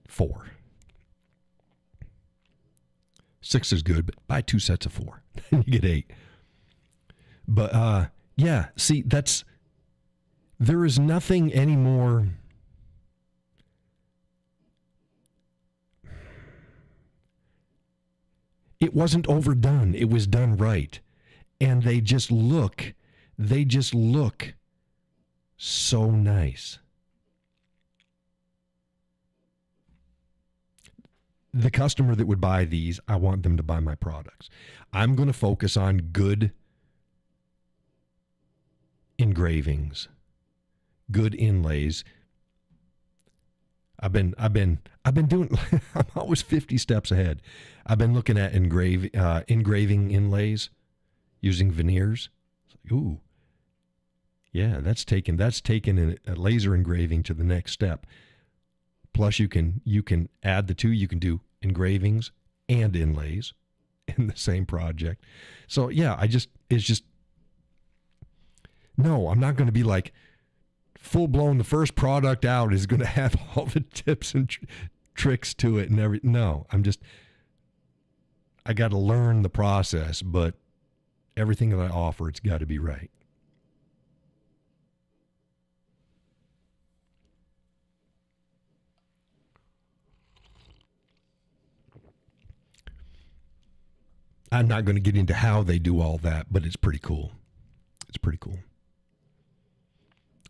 4. 6 is good, but buy 2 sets of 4. You get 8. But yeah, see, there is nothing anymore. It wasn't overdone. It was done right. And they just look so nice. The customer that would buy these, I want them to buy my products. I'm going to focus on good engravings, good inlays. I've been doing. I'm always 50 steps ahead. I've been looking at engraving inlays using veneers. Ooh, yeah, that's taken a laser engraving to the next step. Plus, you can add the two. You can do engravings and inlays in the same project. So yeah, it's just no. I'm not going to be like full blown. The first product out is going to have all the tips and tricks to it and every. No, I got to learn the process, but everything that I offer, it's got to be right. I'm not going to get into how they do all that, but it's pretty cool. It's pretty cool.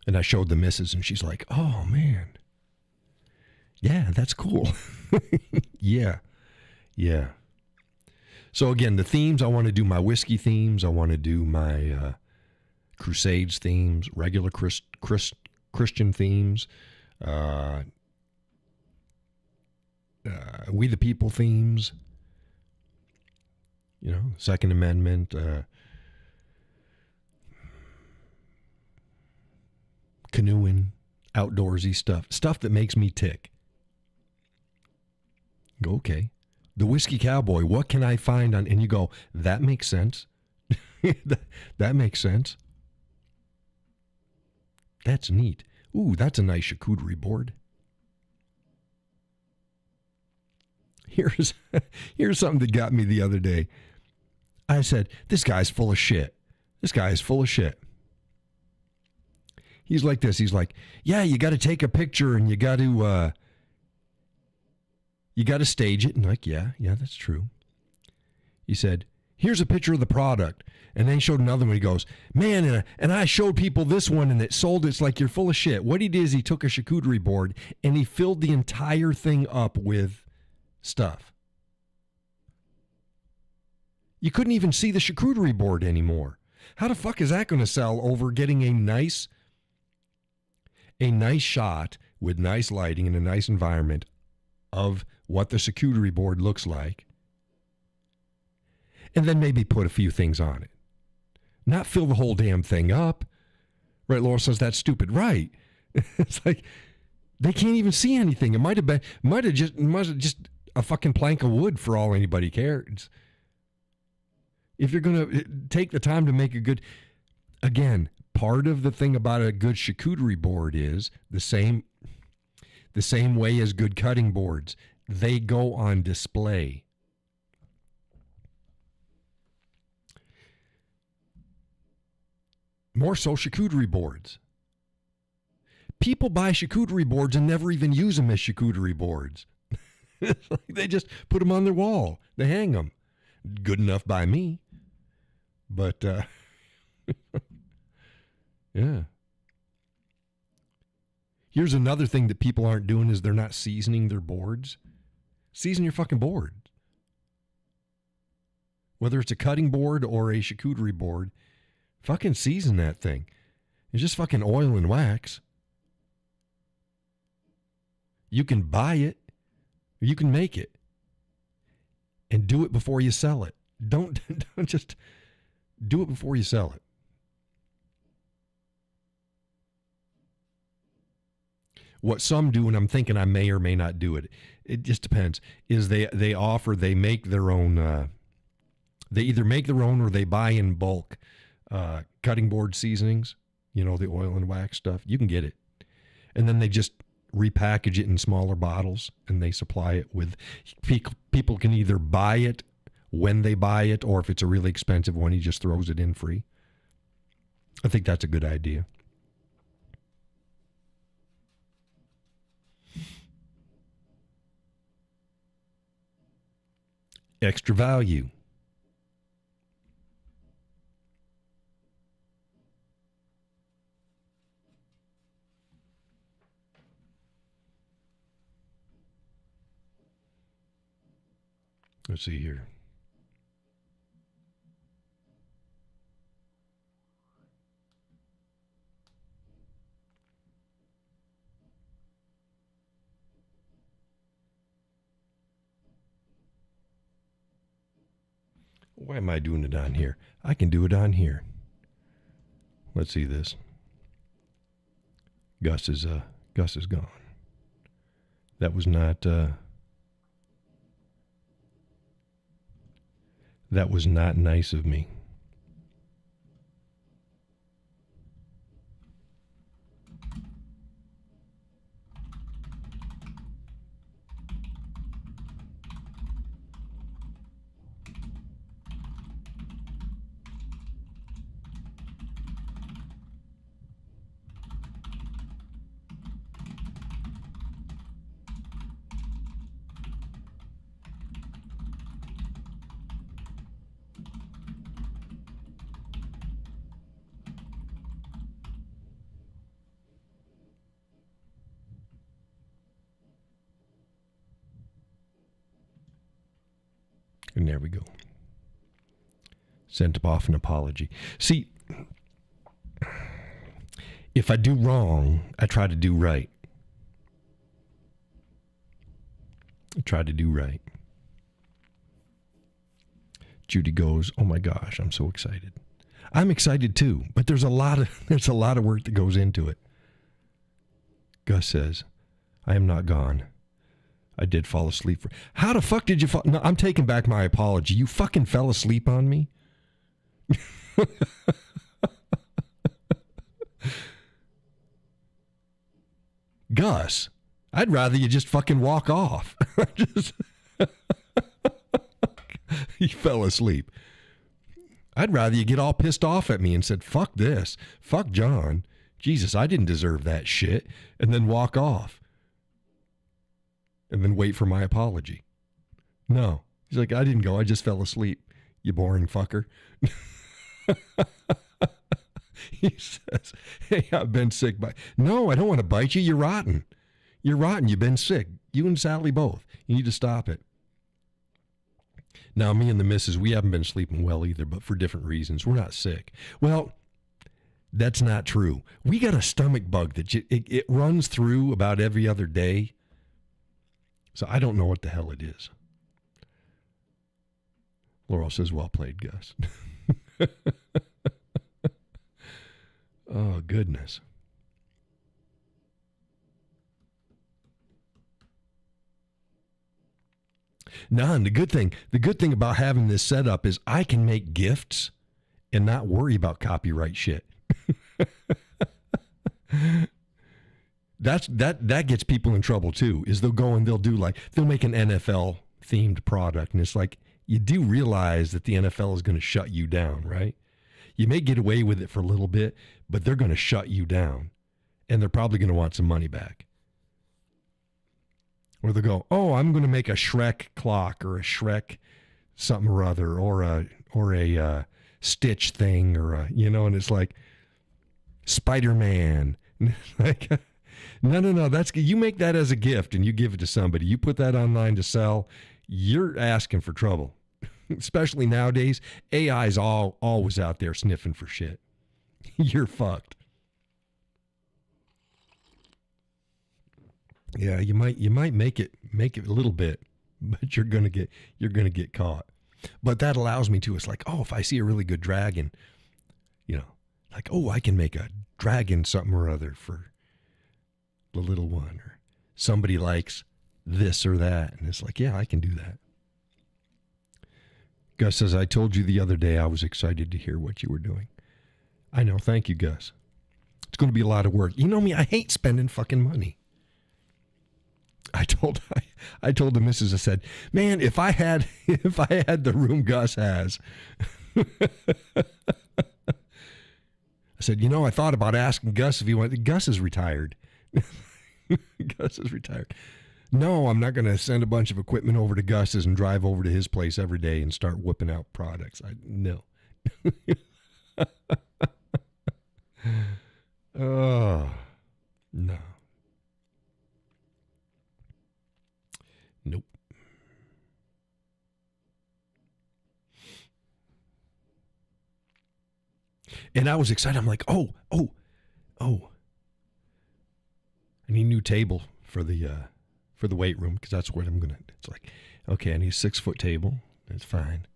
And I showed the missus, and she's like, "Oh man, yeah, that's cool." Yeah, yeah. So again, the themes, I want to do my whiskey themes. I want to do my Crusades themes, regular Christian themes, uh, We the People themes. You know, Second Amendment, canoeing, outdoorsy stuff that makes me tick. Go, okay. The Whiskey Cowboy, what can I find on? And you go, that makes sense. That makes sense. That's neat. Ooh, that's a nice charcuterie board. Here's here's something that got me the other day. I said, this guy's full of shit. This guy is full of shit. He's like this. He's like, yeah, you got to take a picture and you got to stage it. And like, yeah, that's true. He said, here's a picture of the product. And then he showed another one. He goes, man, and I showed people this one and it sold. It's like, you're full of shit. What he did is he took a charcuterie board and he filled the entire thing up with stuff. You couldn't even see the charcuterie board anymore. How the fuck is that going to sell over getting a nice shot with nice lighting and a nice environment of what the charcuterie board looks like, and then maybe put a few things on it? Not fill the whole damn thing up. Right, Laura says that's stupid. Right. It's like they can't even see anything. It might have just a fucking plank of wood for all anybody cares. If you're going to take the time to make a good, again, part of the thing about a good charcuterie board is the same way as good cutting boards. They go on display. More so charcuterie boards. People buy charcuterie boards and never even use them as charcuterie boards. They just put them on their wall. They hang them. Good enough by me. But, yeah. Here's another thing that people aren't doing is they're not seasoning their boards. Season your fucking board. Whether it's a cutting board or a charcuterie board, fucking season that thing. It's just fucking oil and wax. You can buy it, or you can make it. And do it before you sell it. Don't just do it before you sell it. What some do, and I'm thinking I may or may not do it, it just depends, is they make their own, they either make their own or they buy in bulk cutting board seasonings, the oil and wax stuff. You can get it. And then they just repackage it in smaller bottles and they supply it with, people can either buy it when they buy it, or if it's a really expensive one, he just throws it in free. I think that's a good idea. Extra value. Let's see here. Why am I doing it on here? I can do it on here. Let's see this. Gus is gone. That was not nice of me. And there we go. Sent off an apology. See, if I do wrong, I try to do right. Judy goes, "Oh my gosh, I'm so excited." I'm excited too, but there's a lot of work that goes into it. Gus says, "I am not gone. I did fall asleep for..." How the fuck did you fall? No, I'm taking back my apology. You fucking fell asleep on me? Gus, I'd rather you just fucking walk off. He fell asleep. I'd rather you get all pissed off at me and said, "Fuck this. Fuck John. Jesus, I didn't deserve that shit." And then walk off. And then wait for my apology. No. He's like, "I didn't go. I just fell asleep. You boring fucker." He says, "Hey, I've been sick." No, I don't want to bite you. You're rotten. You've been sick. You and Sally both. You need to stop it. Now, me and the missus, we haven't been sleeping well either, but for different reasons. We're not sick. Well, that's not true. We got a stomach bug that it runs through about every other day. So I don't know what the hell it is. Laurel says, "Well played, Gus." Oh, goodness. Now, and the good thing about having this set up is I can make gifts and not worry about copyright shit. That gets people in trouble too, is they'll go and they'll make an NFL themed product, and it's like, you do realize that the NFL is going to shut you down, right? You may get away with it for a little bit, but they're going to shut you down, and they're probably going to want some money back. Or they'll go, "Oh, I'm going to make a Shrek clock or a Shrek something or other, or a Stitch thing, or and it's like Spider-Man." Like, no, that's, you make that as a gift and you give it to somebody. You put that online to sell, you're asking for trouble. Especially nowadays, AI's always out there sniffing for shit. You're fucked. Yeah, you might make it a little bit, but you're gonna get caught. But that allows me to. It's like, oh, if I see a really good dragon, like, oh, I can make a dragon something or other for the little one, or somebody likes this or that, and it's like, yeah, I can do that. Gus says, "I told you the other day I was excited to hear what you were doing." I know. Thank you, Gus. It's going to be a lot of work. You know me, I hate spending fucking money. I told the missus, I said, "Man, if I had the room Gus has," I said, I thought about asking Gus if he wanted. Gus is retired. Gus is retired. No, I'm not going to send a bunch of equipment over to Gus's and drive over to his place every day and start whipping out products. No. Oh, no. Nope. And I was excited. I'm like, oh. I need a new table for the weight room, because that's what I'm going to. It's like, okay, I need a 6-foot table. That's fine.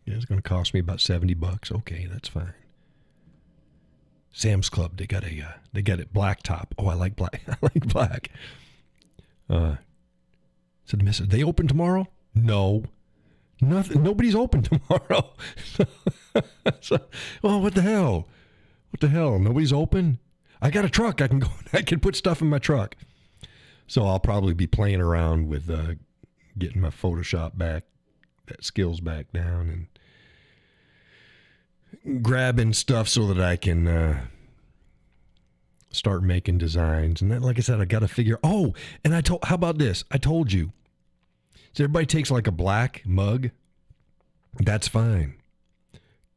Yeah, it's going to cost me about $70. Okay, that's fine. Sam's Club, they got it black top. Oh, I like black. I like black. Said, Miss, are they open tomorrow? No. Nothing. Nobody's open tomorrow. So, well, what the hell? What the hell? Nobody's open? I got a truck. I can put stuff in my truck. So I'll probably be playing around with getting my Photoshop back, that skills back down, and grabbing stuff so that I can start making designs. And then, like I said, I got to figure. Oh, and how about this? I told you. So everybody takes like a black mug. That's fine.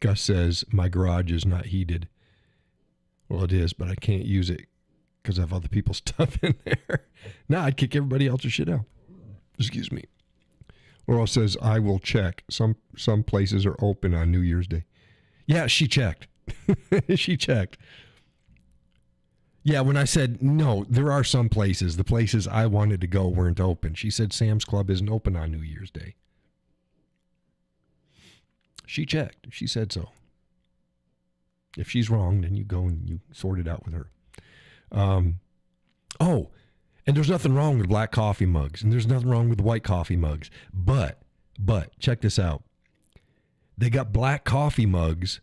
Gus says my garage is not heated. Well, it is, but I can't use it because I have other people's stuff in there. Now I'd kick everybody else's shit out. Excuse me. Laurel says, I will check. Some places are open on New Year's Day. Yeah, she checked. She checked. Yeah, when I said, no, there are some places. The places I wanted to go weren't open. She said Sam's Club isn't open on New Year's Day. She checked. She said so. If she's wrong, then you go and you sort it out with her. Oh, and there's nothing wrong with black coffee mugs, and there's nothing wrong with white coffee mugs. But, check this out. They got black coffee mugs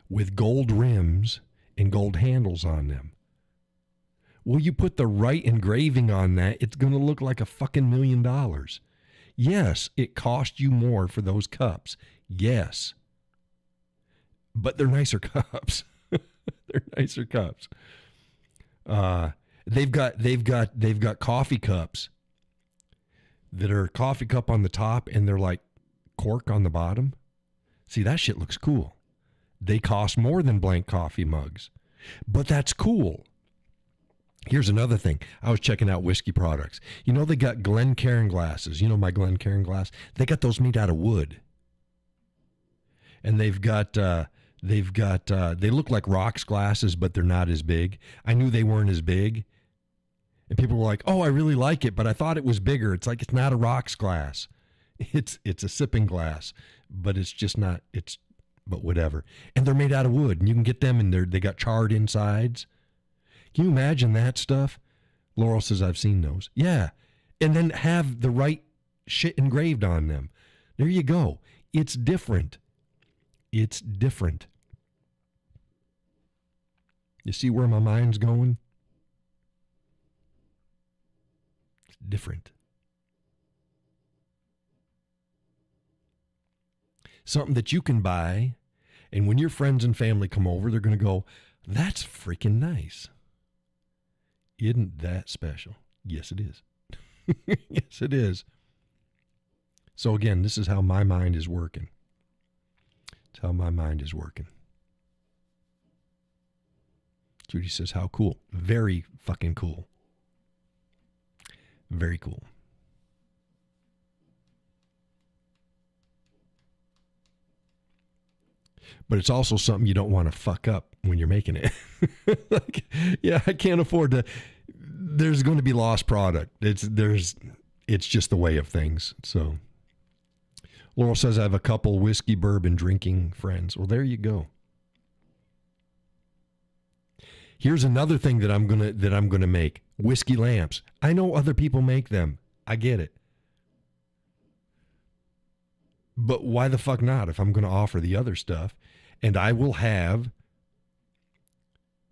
with gold rims and gold handles on them. Well, you put the right engraving on that, it's going to look like a fucking $1 million. Yes, it cost you more for those cups. Yes. But they're nicer cups. They're nicer cups. They've got coffee cups that are coffee cup on the top and they're like cork on the bottom. See, that shit looks cool. They cost more than blank coffee mugs, but that's cool. Here's another thing. I was checking out whiskey products. You know, they got Glencairn glasses. You know my Glencairn glass? They got those made out of wood. And they look like rocks glasses, but they're not as big. I knew they weren't as big. And people were like, oh, I really like it, but I thought it was bigger. It's like, it's not a rocks glass. It's a sipping glass, but it's just not, but whatever. And they're made out of wood, and you can get them, and they got charred insides. Can you imagine that stuff? Laurel says, I've seen those. Yeah. And then have the right shit engraved on them. There you go. It's different. It's different. You see where my mind's going? It's different. Something that you can buy, and when your friends and family come over, they're going to go, that's freaking nice. Isn't that special? Yes, it is. Yes, it is. So again, this is how my mind is working. It's how my mind is working. Judy says, how cool. Very fucking cool. Very cool. But it's also something you don't want to fuck up when you're making it. Like, yeah, I can't afford to. There's going to be lost product. It's just the way of things. So Laurel says, I have a couple whiskey bourbon drinking friends. Well, there you go. Here's another thing that I'm gonna make. Whiskey lamps. I know other people make them. I get it. But why the fuck not if I'm going to offer the other stuff? And I will have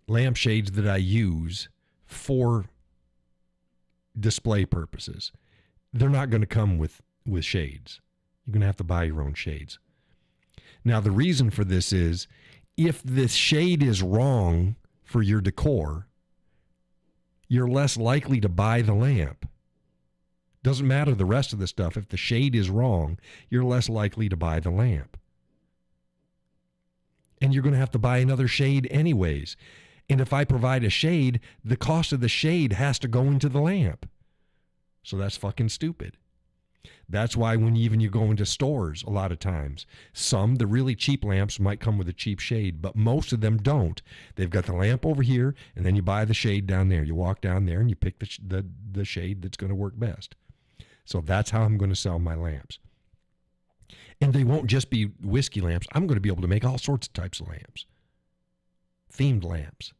lampshades that I use for display purposes. They're not going to come with shades. You're going to have to buy your own shades. Now, the reason for this is if this shade is wrong for your decor, you're less likely to buy the lamp. Doesn't matter the rest of the stuff. If the shade is wrong, you're less likely to buy the lamp. And you're going to have to buy another shade anyways. And if I provide a shade, the cost of the shade has to go into the lamp. So that's fucking stupid. That's why when you go into stores a lot of times, the really cheap lamps might come with a cheap shade, but most of them don't. They've got the lamp over here, and then you buy the shade down there. You walk down there and you pick the shade that's going to work best. So that's how I'm going to sell my lamps. And they won't just be whiskey lamps. I'm going to be able to make all sorts of types of lamps. Themed lamps.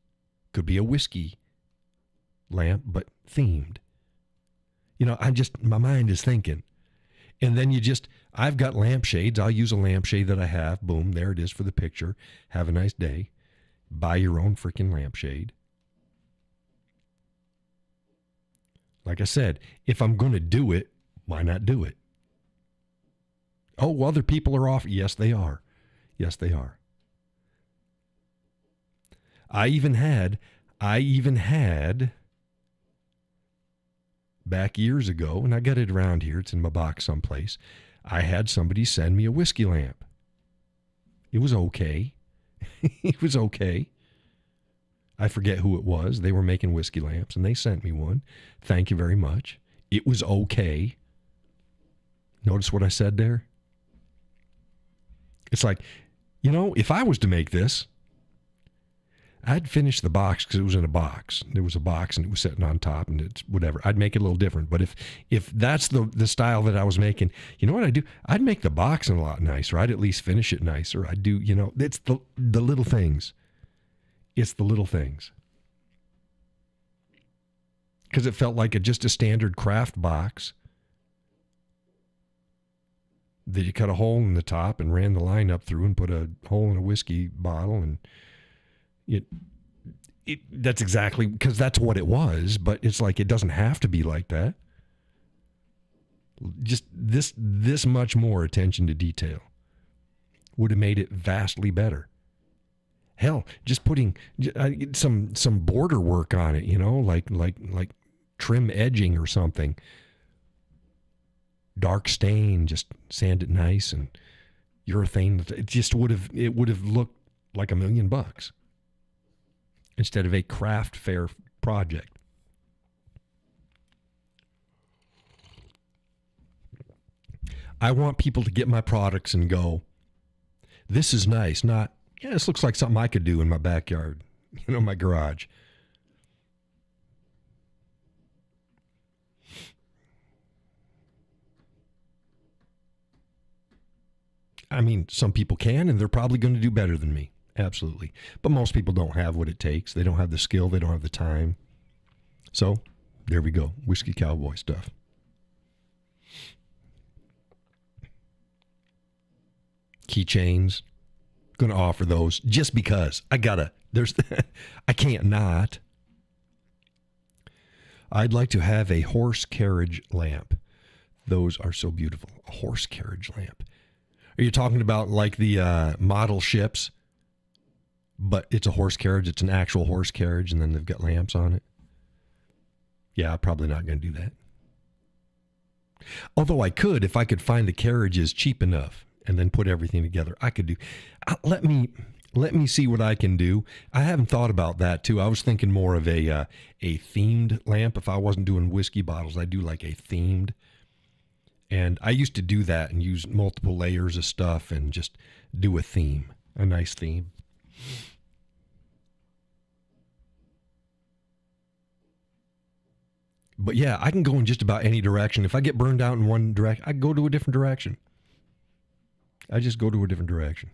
Could be a whiskey lamp, but themed. My mind is thinking. And then I've got lampshades. I'll use a lampshade that I have. Boom, there it is for the picture. Have a nice day. Buy your own freaking lampshade. Like I said, if I'm going to do it, why not do it? Oh, other people are off. Yes, they are. Yes, they are. I even had back years ago, and I got it around here. It's in my box someplace. I had somebody send me a whiskey lamp. It was okay. It was okay. I forget who it was. They were making whiskey lamps, and they sent me one. Thank you very much. It was okay. Notice what I said there? It's like, if I was to make this, I'd finish the box because it was in a box. There was a box, and it was sitting on top, and it's whatever. I'd make it a little different. But if that's the style that I was making, you know what I'd do? I'd make the box a lot nicer. I'd at least finish it nicer. I'd do, it's the little things. It's the little things. Because it felt like just a standard craft box that you cut a hole in the top and ran the line up through and put a hole in a whiskey bottle, and that's exactly, because that's what it was. But it's like, it doesn't have to be like that. Just this much more attention to detail would have made it vastly better. Hell, just putting some border work on it, like trim edging or something. Dark stain, just sand it nice, and urethane. It would have looked like $1 million instead of a craft fair project. I want people to get my products and go, this is nice, not, yeah, this looks like something I could do in my backyard, my garage. I mean, some people can, and they're probably going to do better than me. Absolutely. But most people don't have what it takes. They don't have the skill. They don't have the time. So there we go. Whiskey Cowboy stuff. Keychains. Going to offer those just because I can't not. I'd like to have a horse carriage lamp. Those are so beautiful. A horse carriage lamp. Are you talking about like the model ships, but it's a horse carriage? It's an actual horse carriage, and then they've got lamps on it? Yeah, I'm probably not going to do that. Although I could, if I could find the carriages cheap enough and then put everything together, I could do. Let me see what I can do. I haven't thought about that too. I was thinking more of a themed lamp. If I wasn't doing whiskey bottles, I'd do like a themed. And I used to do that and use multiple layers of stuff and just do a theme, a nice theme. But yeah, I can go in just about any direction. If I get burned out in one direction, I go to a different direction. I just go to a different direction.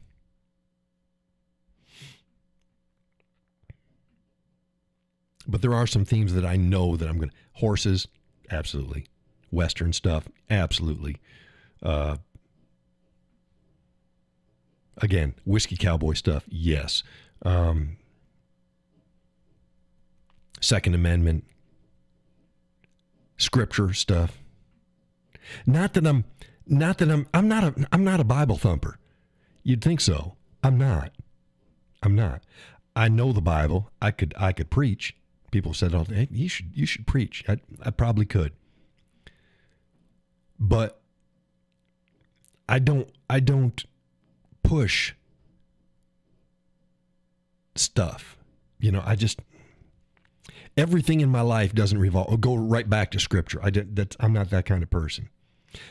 But there are some themes that I know that I'm going to. Horses, absolutely. Western stuff, absolutely. Again, whiskey cowboy stuff, yes. Second Amendment, scripture stuff. I'm not a Bible thumper. You'd think so. I'm not. I know the Bible. I could preach. People said, "Oh, hey, you should preach." I probably could. But I don't push stuff. Everything in my life doesn't go right back to scripture. I'm not that kind of person.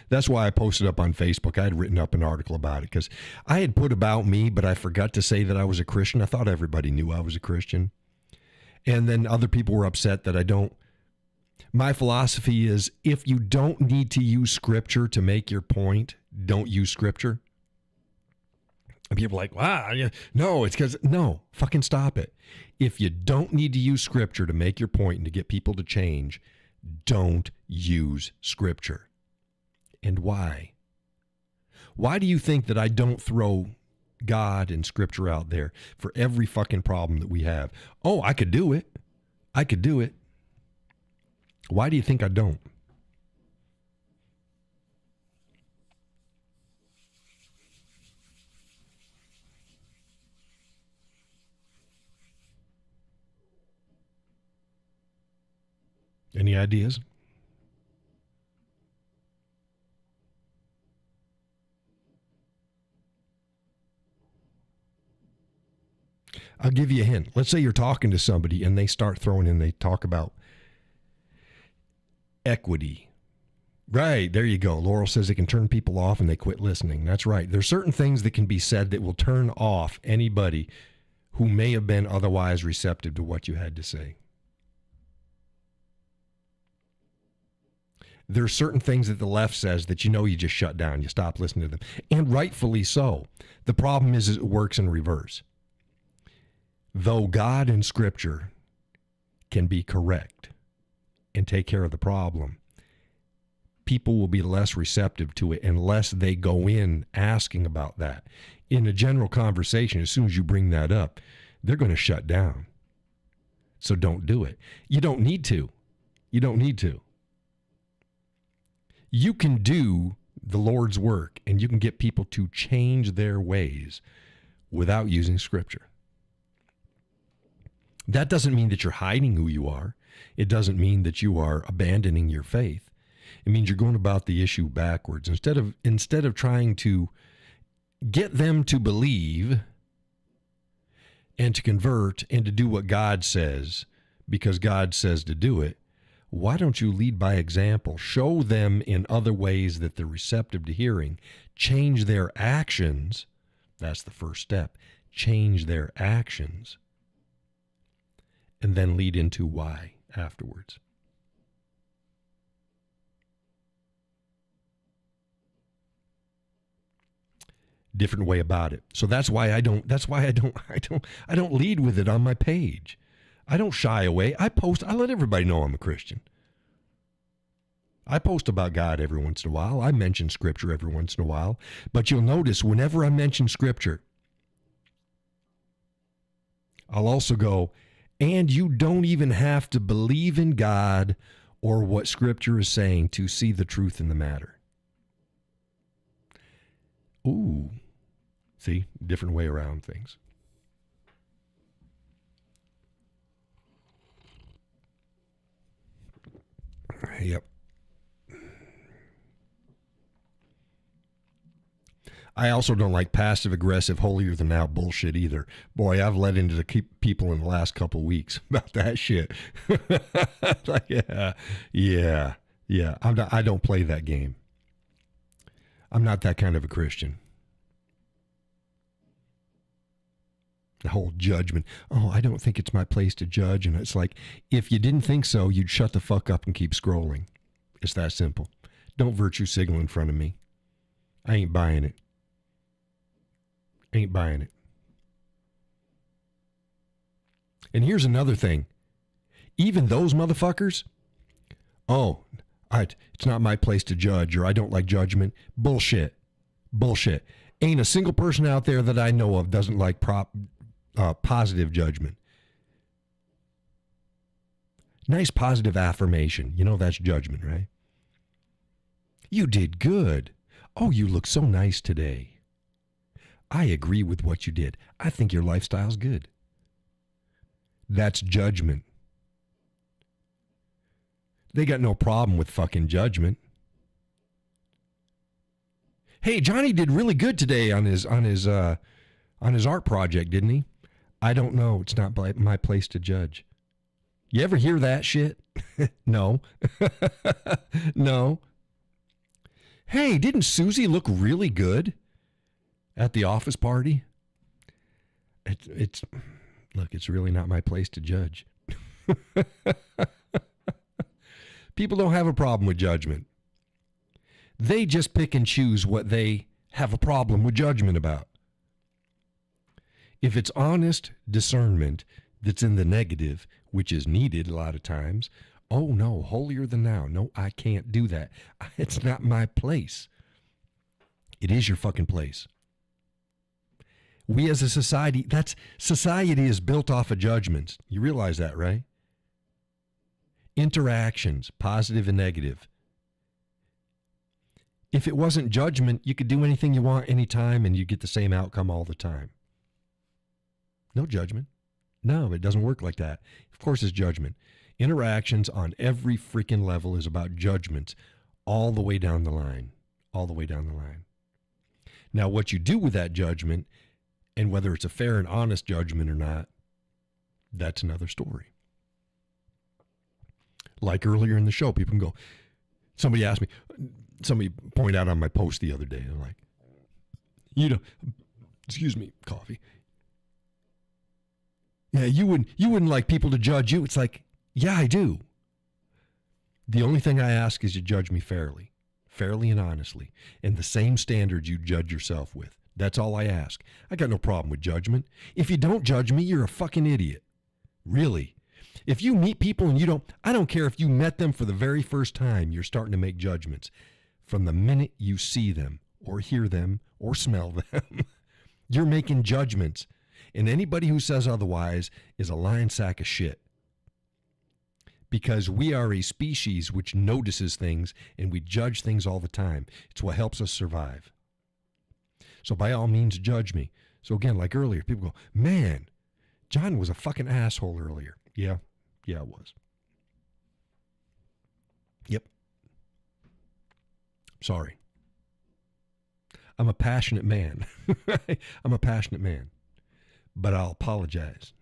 That's why I posted up on Facebook. I had written up an article about it because I had put about me, but I forgot to say that I was a Christian. I thought everybody knew I was a Christian. And then other people were upset that I don't. My philosophy is, if you don't need to use scripture to make your point, don't use scripture. And people are like, wow, no, it's because, no, fucking stop it. If you don't need to use scripture to make your point and to get people to change, don't use scripture. And why? Why do you think that I don't throw God and scripture out there for every fucking problem that we have? Oh, I could do it. I could do it. Why do you think I don't? Any ideas? I'll give you a hint. Let's say you're talking to somebody and they start throwing in, they talk about equity. Right, there you go. Laurel says it can turn people off and they quit listening. That's right. There's certain things that can be said that will turn off anybody who may have been otherwise receptive to what you had to say. There are certain things that the left says that you just shut down. You stop listening to them. And rightfully so. The problem is it works in reverse. Though God and Scripture can be correct and take care of the problem, people will be less receptive to it unless they go in asking about that. In a general conversation, as soon as you bring that up, they're going to shut down. So don't do it. You don't need to. You don't need to. You can do the Lord's work and you can get people to change their ways without using Scripture. That doesn't mean that you're hiding who you are. It doesn't mean that you are abandoning your faith. It means you're going about the issue backwards. Instead of trying to get them to believe and to convert and to do what God says because God says to do it, why don't you lead by example? Show them in other ways that they're receptive to hearing. Change their actions. That's the first step. Change their actions. And then lead into why afterwards. Different way about it. So that's why I don't lead with it on my page. I don't shy away. I let everybody know I'm a Christian. I post about God every once in a while. I mention Scripture every once in a while. But you'll notice whenever I mention Scripture, I'll also go, and you don't even have to believe in God or what Scripture is saying to see the truth in the matter. Ooh, see, different way around things. Yep. I also don't like passive-aggressive, holier-than-thou bullshit either. Boy, I've let into the people in the last couple weeks about that shit. Like, yeah. I don't play that game. I'm not that kind of a Christian. The whole judgment. Oh, I don't think it's my place to judge. And it's like, if you didn't think so, you'd shut the fuck up and keep scrolling. It's that simple. Don't virtue signal in front of me. I ain't buying it. Ain't buying it. And here's another thing. Even those motherfuckers, it's not my place to judge, or I don't like judgment. Bullshit. Ain't a single person out there that I know of doesn't like positive judgment. Nice positive affirmation. You know that's judgment, right? You did good. Oh, you look so nice today. I agree with what you did. I think your lifestyle's good. That's judgment. They got no problem with fucking judgment. Hey, Johnny did really good today on his art project, didn't he? I don't know. It's not my place to judge. You ever hear that shit? No. No. Hey, didn't Susie look really good at the office party? It's really not my place to judge. People don't have a problem with judgment. They just pick and choose what they have a problem with judgment about. If it's honest discernment that's in the negative, which is needed a lot of times, oh no, holier than thou. No, I can't do that. It's not my place. It is your fucking place. We as a society, society is built off of judgments. You realize that, right? Interactions, positive and negative. If it wasn't judgment, you could do anything you want anytime and you get the same outcome all the time. No judgment. No, it doesn't work like that. Of course it's judgment. Interactions on every freaking level is about judgments all the way down the line. All the way down the line. Now, what you do with that judgment, and whether it's a fair and honest judgment or not, that's another story. Like earlier in the show, people can go, somebody asked me, somebody pointed out on my post the other day, they're like, excuse me, coffee. Yeah, you wouldn't like people to judge you. It's like, yeah, I do. The only thing I ask is you judge me fairly and honestly, and the same standards you judge yourself with. That's all I ask. I got no problem with judgment. If you don't judge me, you're a fucking idiot. Really. If you meet people and I don't care if you met them for the very first time, you're starting to make judgments. From the minute you see them or hear them or smell them, you're making judgments. And anybody who says otherwise is a lying sack of shit. Because we are a species which notices things and we judge things all the time. It's what helps us survive. So by all means, judge me. So again, like earlier, people go, man, John was a fucking asshole earlier. Yeah, it was. Yep. Sorry. I'm a passionate man. I'm a passionate man. But I'll apologize.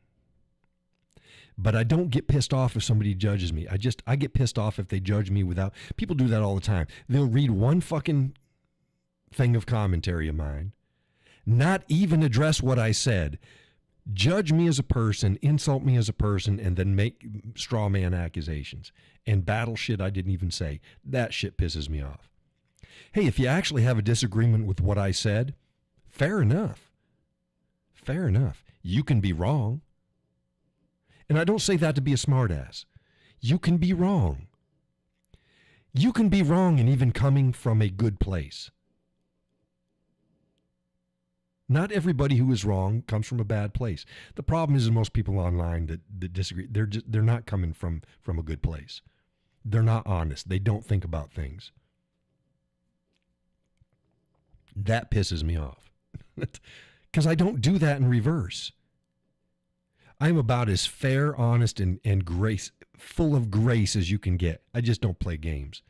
But I don't get pissed off if somebody judges me. I get pissed off if they judge me without, people do that all the time. They'll read one fucking thing of commentary of mine, not even address what I said, judge me as a person, insult me as a person, and then make straw man accusations and battle shit I didn't even say. That shit pisses me off. Hey, if you actually have a disagreement with what I said, fair enough. Fair enough. You can be wrong. And I don't say that to be a smartass. You can be wrong. You can be wrong and even coming from a good place. Not everybody who is wrong comes from a bad place. The problem is most people online that disagree, they're not coming from a good place. They're not honest. They don't think about things. That pisses me off. Because I don't do that in reverse. I'm about as fair, honest, and grace, full of grace as you can get. I just don't play games.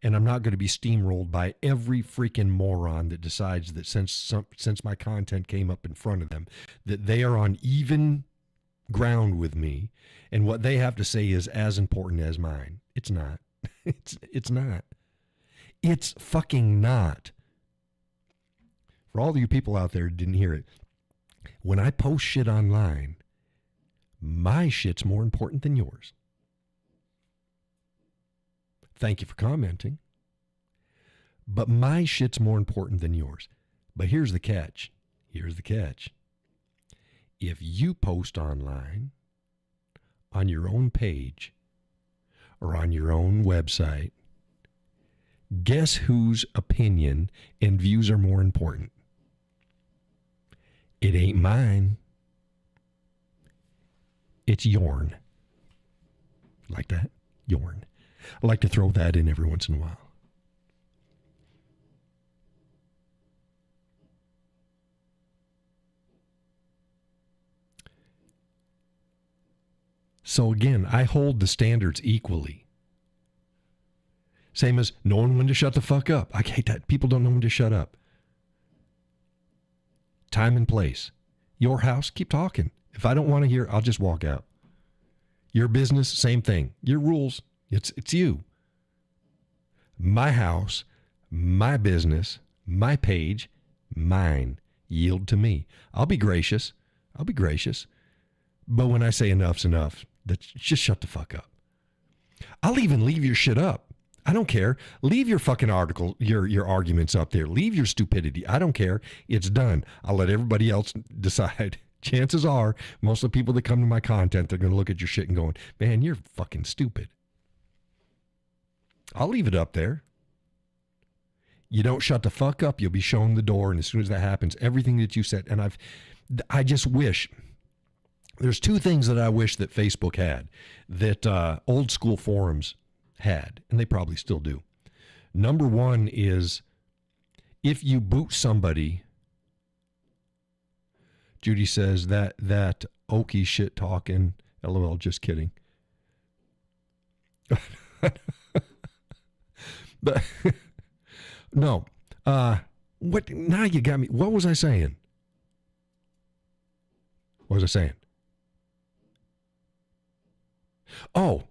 And I'm not going to be steamrolled by every freaking moron that decides that since my content came up in front of them, that they are on even ground with me, and what they have to say is as important as mine. It's not. It's not. It's fucking not. For all of you people out there who didn't hear it, when I post shit online, my shit's more important than yours. Thank you for commenting. But my shit's more important than yours. But here's the catch. If you post online, on your own page, or on your own website, guess whose opinion and views are more important? It ain't mine. It's yourn. Like that? Yourn. I like to throw that in every once in a while. So again, I hold the standards equally. Same as knowing when to shut the fuck up. I hate that. People don't know when to shut up. Time and place. Your house, keep talking. If I don't want to hear, I'll just walk out. Your business, same thing. Your rules, it's you. My house, my business, my page, mine. Yield to me. I'll be gracious. But when I say enough's enough, just shut the fuck up. I'll even leave your shit up. I don't care. Leave your fucking article, your arguments up there. Leave your stupidity. I don't care. It's done. I'll let everybody else decide. Chances are, most of the people that come to my content, they're going to look at your shit and going, man, you're fucking stupid. I'll leave it up there. You don't shut the fuck up, you'll be shown the door. And as soon as that happens, everything that you said, and I just wish, there's two things that I wish that Facebook had that old school forums had, and they probably still do. Number one is if you boot somebody, Judy says that okie shit talking, LOL, just kidding. But no, what, now you got me. What was I saying? What was I saying? Oh,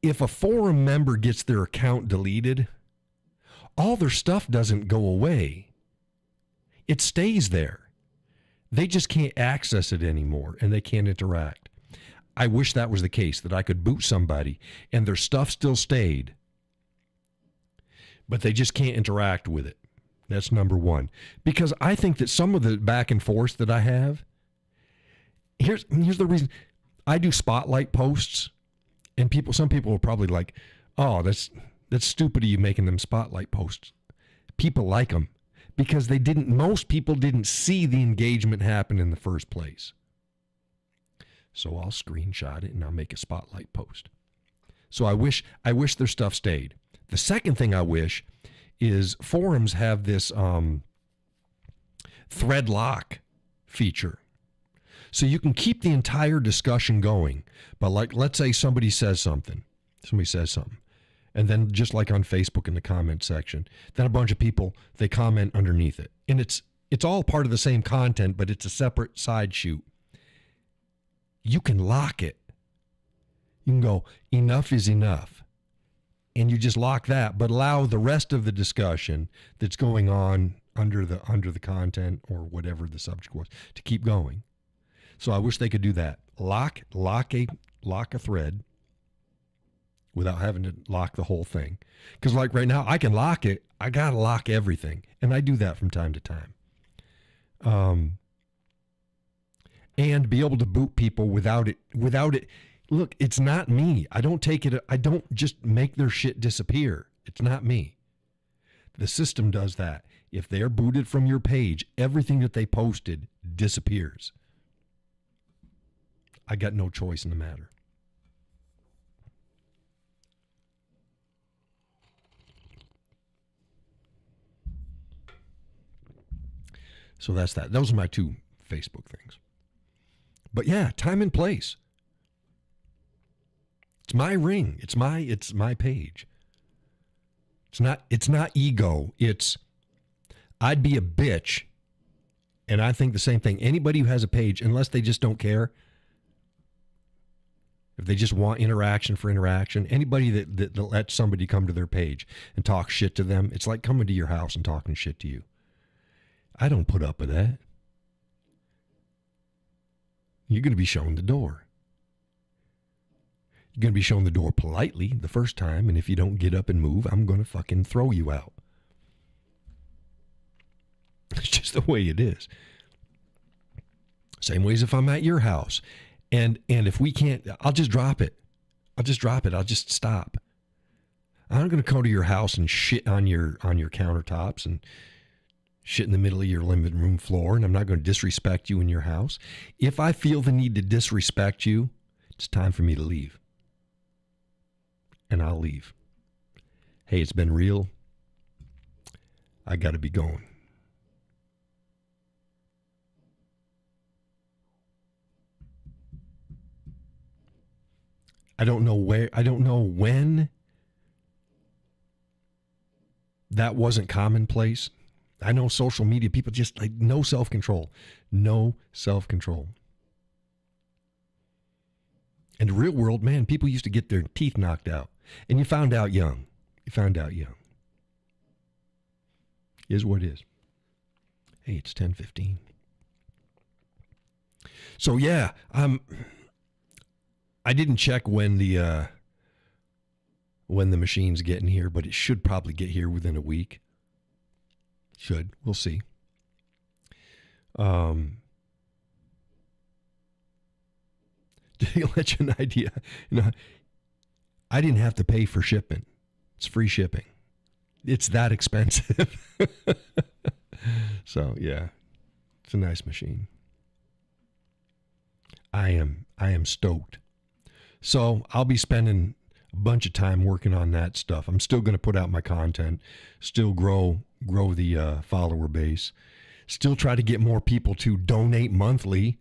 if a forum member gets their account deleted, all their stuff doesn't go away. It stays there. They just can't access it anymore and they can't interact. I wish that was the case, that I could boot somebody and their stuff still stayed, but they just can't interact with it. That's number one. Because I think that some of the back and forth that I have, here's the reason. I do spotlight posts, and some people are probably like, oh, that's stupid of you making them spotlight posts. People like them because most people didn't see the engagement happen in the first place. So I'll screenshot it and I'll make a spotlight post. So I wish their stuff stayed. The second thing I wish is forums have this thread lock feature. So you can keep the entire discussion going. But like, let's say somebody says something. And then just like on Facebook in the comment section, then a bunch of people, they comment underneath it. And it's all part of the same content, but it's a separate side shoot. You can lock it. You can go, enough is enough. And you just lock that, but allow the rest of the discussion that's going on under the content or whatever the subject was to keep going. So I wish they could do that. Lock a thread without having to lock the whole thing. Because like right now, I can lock it. I got to lock everything. And I do that from time to time. And be able to boot people without it. Look, it's not me. I don't just make their shit disappear. It's not me. The system does that. If they're booted from your page, everything that they posted disappears. I got no choice in the matter. So that's that. Those are my two Facebook things. But yeah, time and place. It's my ring. It's my page. It's not ego. It's I'd be a bitch. And I think the same thing. Anybody who has a page, unless they just don't care, if they just want interaction for interaction, anybody that lets somebody come to their page and talk shit to them, it's like coming to your house and talking shit to you. I don't put up with that. You're going to be shown the door. You're going to be shown the door politely the first time, and if you don't get up and move, I'm going to fucking throw you out. It's just the way it is. Same way as if I'm at your house. And if we can't, I'll just drop it. I'll just stop. I'm not going to come to your house and shit on your countertops and shit in the middle of your living room floor, and I'm not going to disrespect you in your house. If I feel the need to disrespect you, it's time for me to leave. And I'll leave. Hey, it's been real. I got to be going. I don't know when that wasn't commonplace. I know social media, people just like no self-control. No self-control. In the real world, man, people used to get their teeth knocked out. And you found out young. Is what it is. Hey, it's 10:15. So yeah, I didn't check when the when the machine's getting here, but it should probably get here within a week. Should. We'll see. To let you an idea, I didn't have to pay for shipping. It's free shipping. It's that expensive. So yeah, it's a nice machine. I am stoked. So I'll be spending a bunch of time working on that stuff. I'm still going to put out my content, still grow the follower base, still try to get more people to donate monthly.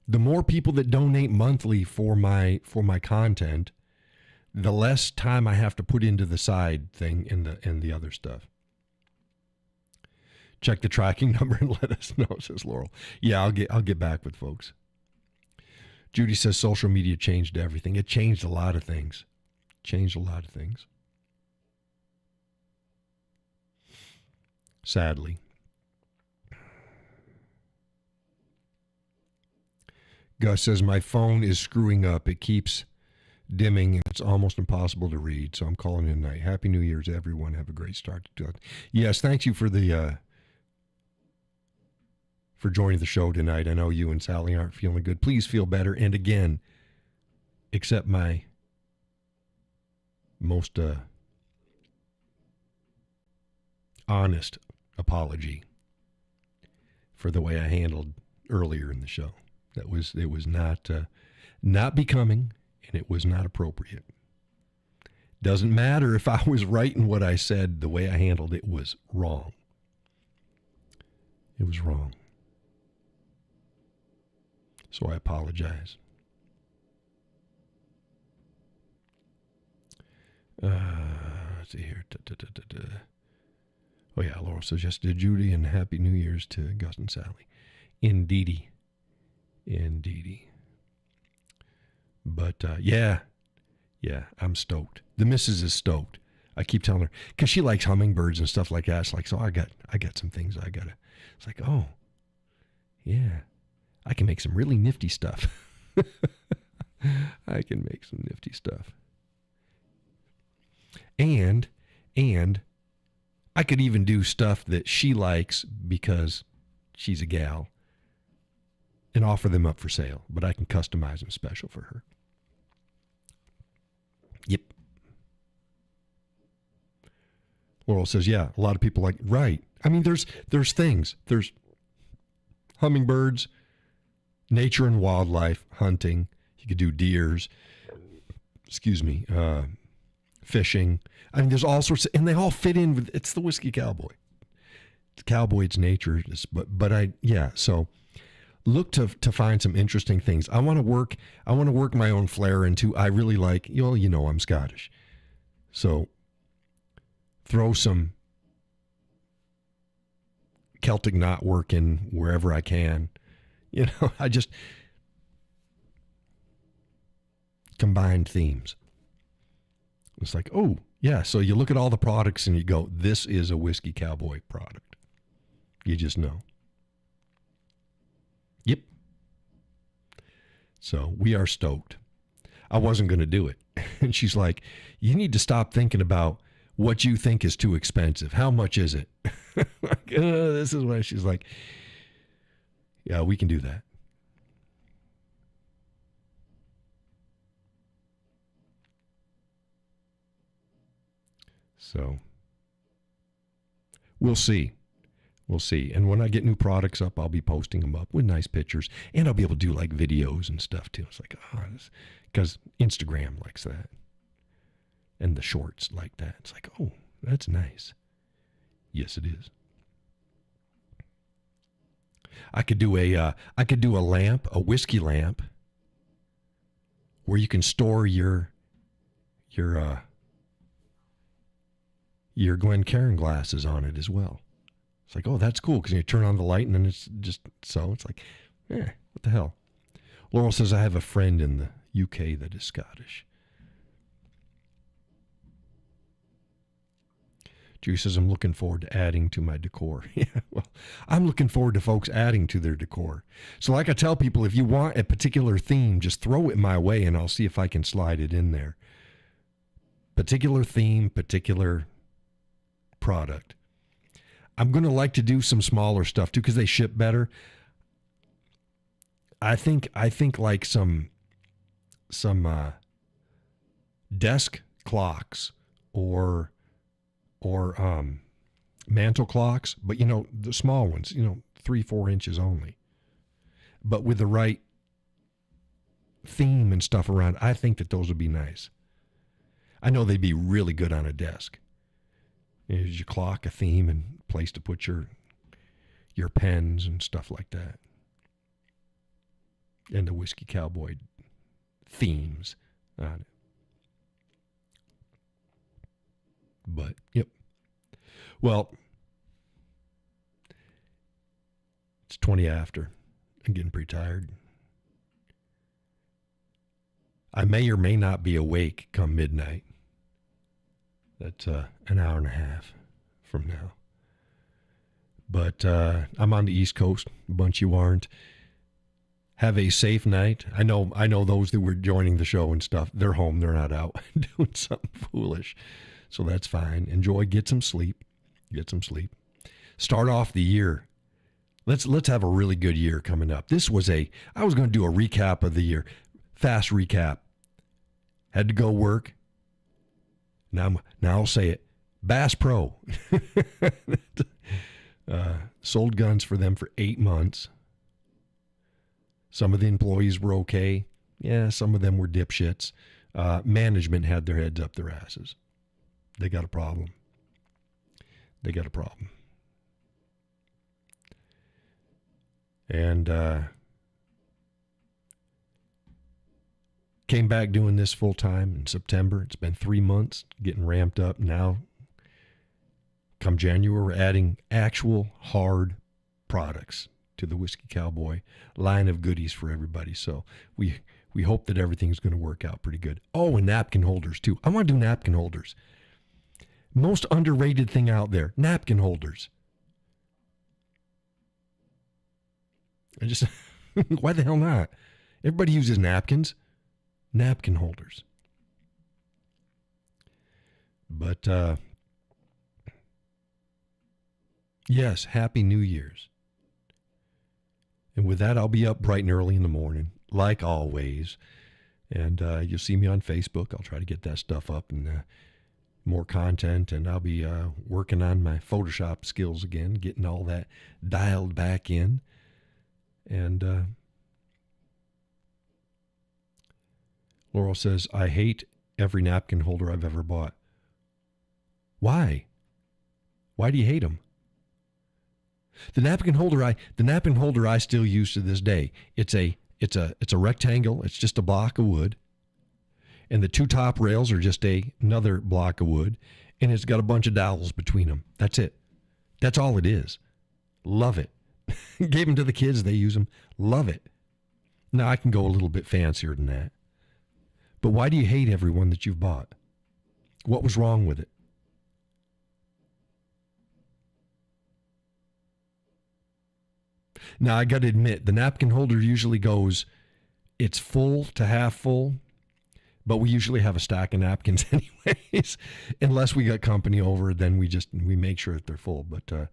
The more people that donate monthly for my content, the less time I have to put into the side thing and the other stuff. Check the tracking number and let us know, says Laurel. Yeah, I'll get back with folks. Judy says social media changed everything. It changed a lot of things. Sadly. Gus says my phone is screwing up. It keeps dimming and it's almost impossible to read. So I'm calling in tonight. Happy New Year's, everyone. Have a great start to. Yes, thank you for the for joining the show tonight. I know you and Sally aren't feeling good. Please feel better. And again, accept my most honest apology for the way I handled earlier in the show. It was not becoming, and it was not appropriate. Doesn't matter if I was right in what I said. The way I handled it was wrong. It was wrong. So I apologize. Let's see here. Oh yeah, Laurel says yes to Judy and Happy New Year's to Gus and Sally. Indeedy. But yeah, I'm stoked. The missus is stoked. I keep telling her because she likes hummingbirds and stuff like that. It's like, so I got some things I gotta. It's like, oh, yeah, I can make some really nifty stuff. I can make some nifty stuff. And I could even do stuff that she likes because she's a gal and offer them up for sale, but I can customize them special for her. Yep. Laurel says, yeah, a lot of people like, right. I mean, there's things. There's hummingbirds, nature and wildlife, hunting. You could do deers, fishing. I mean, there's all sorts of, and they all fit in with, it's the Whiskey Cowboy. It's Cowboy, it's nature. So look to find some interesting things. I want to work my own flair into, I really like, I'm Scottish. So throw some Celtic knot work in wherever I can. I just combined themes. It's like, oh, yeah. So you look at all the products and you go, this is a Whiskey Cowboy product. You just know. Yep. So we are stoked. I wasn't going to do it. And she's like, you need to stop thinking about what you think is too expensive. How much is it? This is why she's like, yeah, we can do that. So we'll see. And when I get new products up, I'll be posting them up with nice pictures. And I'll be able to do like videos and stuff too. It's like, because Instagram likes that. And the shorts like that. It's like, oh, that's nice. Yes, it is. I could do a lamp, a whiskey lamp, where you can store your Glencairn glasses on it as well. It's like, oh, that's cool, because you turn on the light and then it's just, so it's like, what the hell? Laurel says, I have a friend in the UK that is Scottish. Judy says, I'm looking forward to adding to my decor. Yeah, well, I'm looking forward to folks adding to their decor. So like I tell people, if you want a particular theme, just throw it my way and I'll see if I can slide it in there. Particular theme, particular product. I'm going to like to do some smaller stuff too because they ship better. I think like some desk clocks or mantle clocks, but the small ones, 3-4 inches only, but with the right theme and stuff around. I think that those would be nice. I know they'd be really good on a desk. Here's your clock, a theme, and place to put your pens and stuff like that. And the Whiskey Cowboy themes on it. But, yep. Well, it's 20 after. I'm getting pretty tired. I may or may not be awake come midnight. That's an hour and a half from now. But I'm on the East Coast. A bunch you aren't. Have a safe night. I know those that were joining the show and stuff. They're home. They're not out doing something foolish. So that's fine. Enjoy. Get some sleep. Start off the year. Let's have a really good year coming up. I was going to do a recap of the year. Fast recap. Had to go work. Now I'll say it. Bass Pro. Sold guns for them for 8 months. Some of the employees were okay. Yeah, some of them were dipshits. Management had their heads up their asses. They got a problem. And came back doing this full time in September. It's been 3 months, getting ramped up. Now, come January, we're adding actual hard products to the Whiskey Cowboy line of goodies for everybody. So we hope that everything's going to work out pretty good. Oh, and napkin holders too. I want to do napkin holders. Most underrated thing out there, napkin holders. Why the hell not? Everybody uses napkins. Napkin holders. But, yes, Happy New Year's. And with that, I'll be up bright and early in the morning, like always. And you'll see me on Facebook. I'll try to get that stuff up and more content. And I'll be working on my Photoshop skills again, getting all that dialed back in. And Laurel says, I hate every napkin holder I've ever bought. Why? Why do you hate them? The napkin holder I still use to this day. It's a rectangle. It's just a block of wood, and the two top rails are just another block of wood, and it's got a bunch of dowels between them. That's it. That's all it is. Love it. Gave them to the kids. They use them. Love it. Now I can go a little bit fancier than that. But why do you hate every one that you've bought? What was wrong with it? Now, I got to admit, the napkin holder usually goes, it's full to half full, but we usually have a stack of napkins anyways. Unless we got company over, then we make sure that they're full. But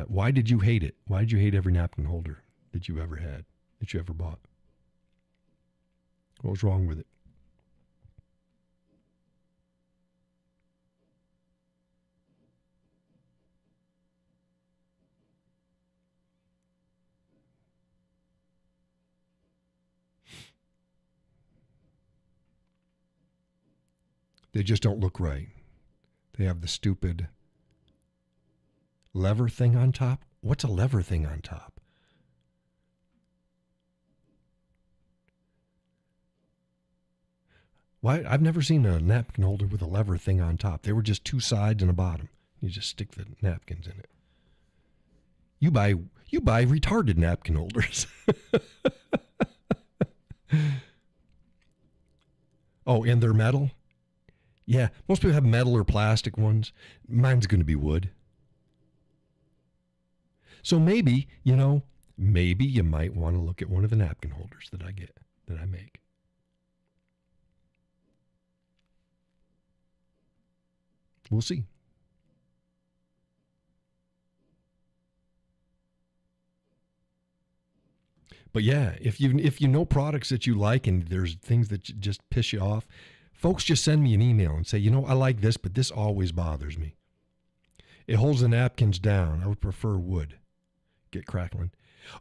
why did you hate it? Why did you hate every napkin holder that you ever had, that you ever bought? What was wrong with it? They just don't look right. They have the stupid lever thing on top. What's a lever thing on top? Why? I've never seen a napkin holder with a lever thing on top. They were just two sides and a bottom. You just stick the napkins in it. You buy retarded napkin holders. Oh, and they're metal? Yeah, most people have metal or plastic ones. Mine's going to be wood. So maybe, maybe you might want to look at one of the napkin holders that I make. We'll see. But yeah, if you know products that you like and there's things that just piss you off, folks, just send me an email and say, I like this, but this always bothers me. It holds the napkins down. I would prefer wood. Get crackling.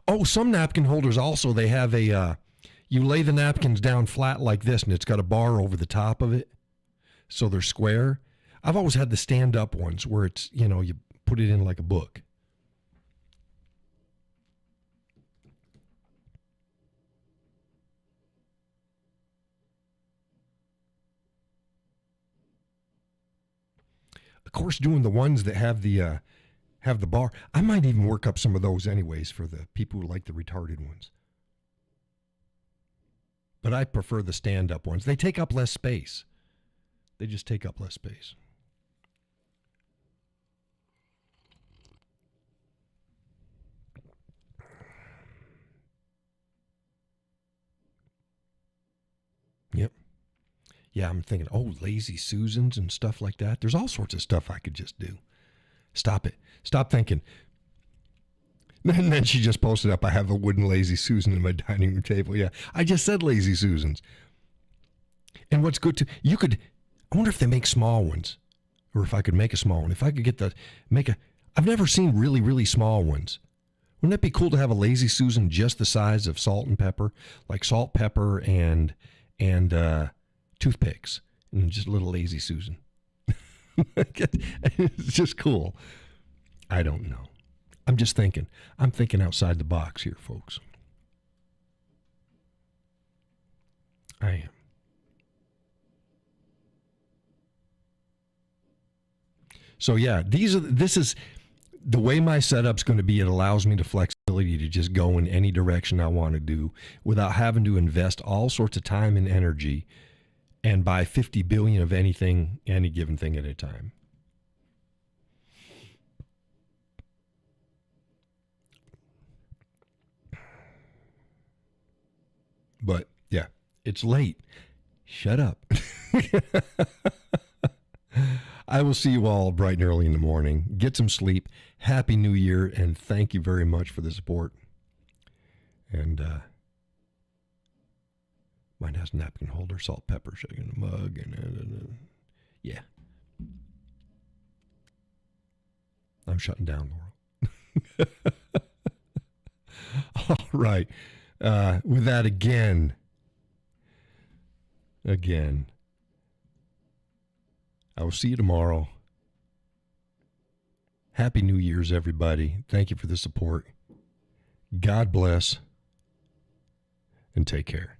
Oh, some napkin holders also, they have you lay the napkins down flat like this and it's got a bar over the top of it. So they're square. I've always had the stand up ones where it's, you put it in like a book. Of course, doing the ones that have the bar. I might even work up some of those anyways for the people who like the retarded ones. But I prefer the stand-up ones. They take up less space. They just take up less space. Yep. Yeah, I'm thinking, lazy Susans and stuff like that. There's all sorts of stuff I could just do. Stop it. Stop thinking. And then she just posted up, I have a wooden lazy Susan in my dining room table. Yeah, I just said lazy Susans. And what's good I wonder if they make small ones, or if I could make a small one. If I could I've never seen really, really small ones. Wouldn't that be cool to have a lazy Susan just the size of salt and pepper? Like salt, pepper, and toothpicks, and just a little lazy Susan. It's just cool. I don't know. I'm just thinking. I'm thinking outside the box here, folks. I am. So yeah, this is the way my setup's going to be. It allows me the flexibility to just go in any direction I want to do without having to invest all sorts of time and energy and buy 50 billion of anything, any given thing at a time. But yeah, it's late. Shut up. I will see you all bright and early in the morning. Get some sleep. Happy New Year, and thank you very much for the support. And mine has a napkin holder, salt, pepper, sugar in a mug, and yeah. I'm shutting down, Laurel. All right. With that, again, I will see you tomorrow. Happy New Year's, everybody. Thank you for the support. God bless, and take care.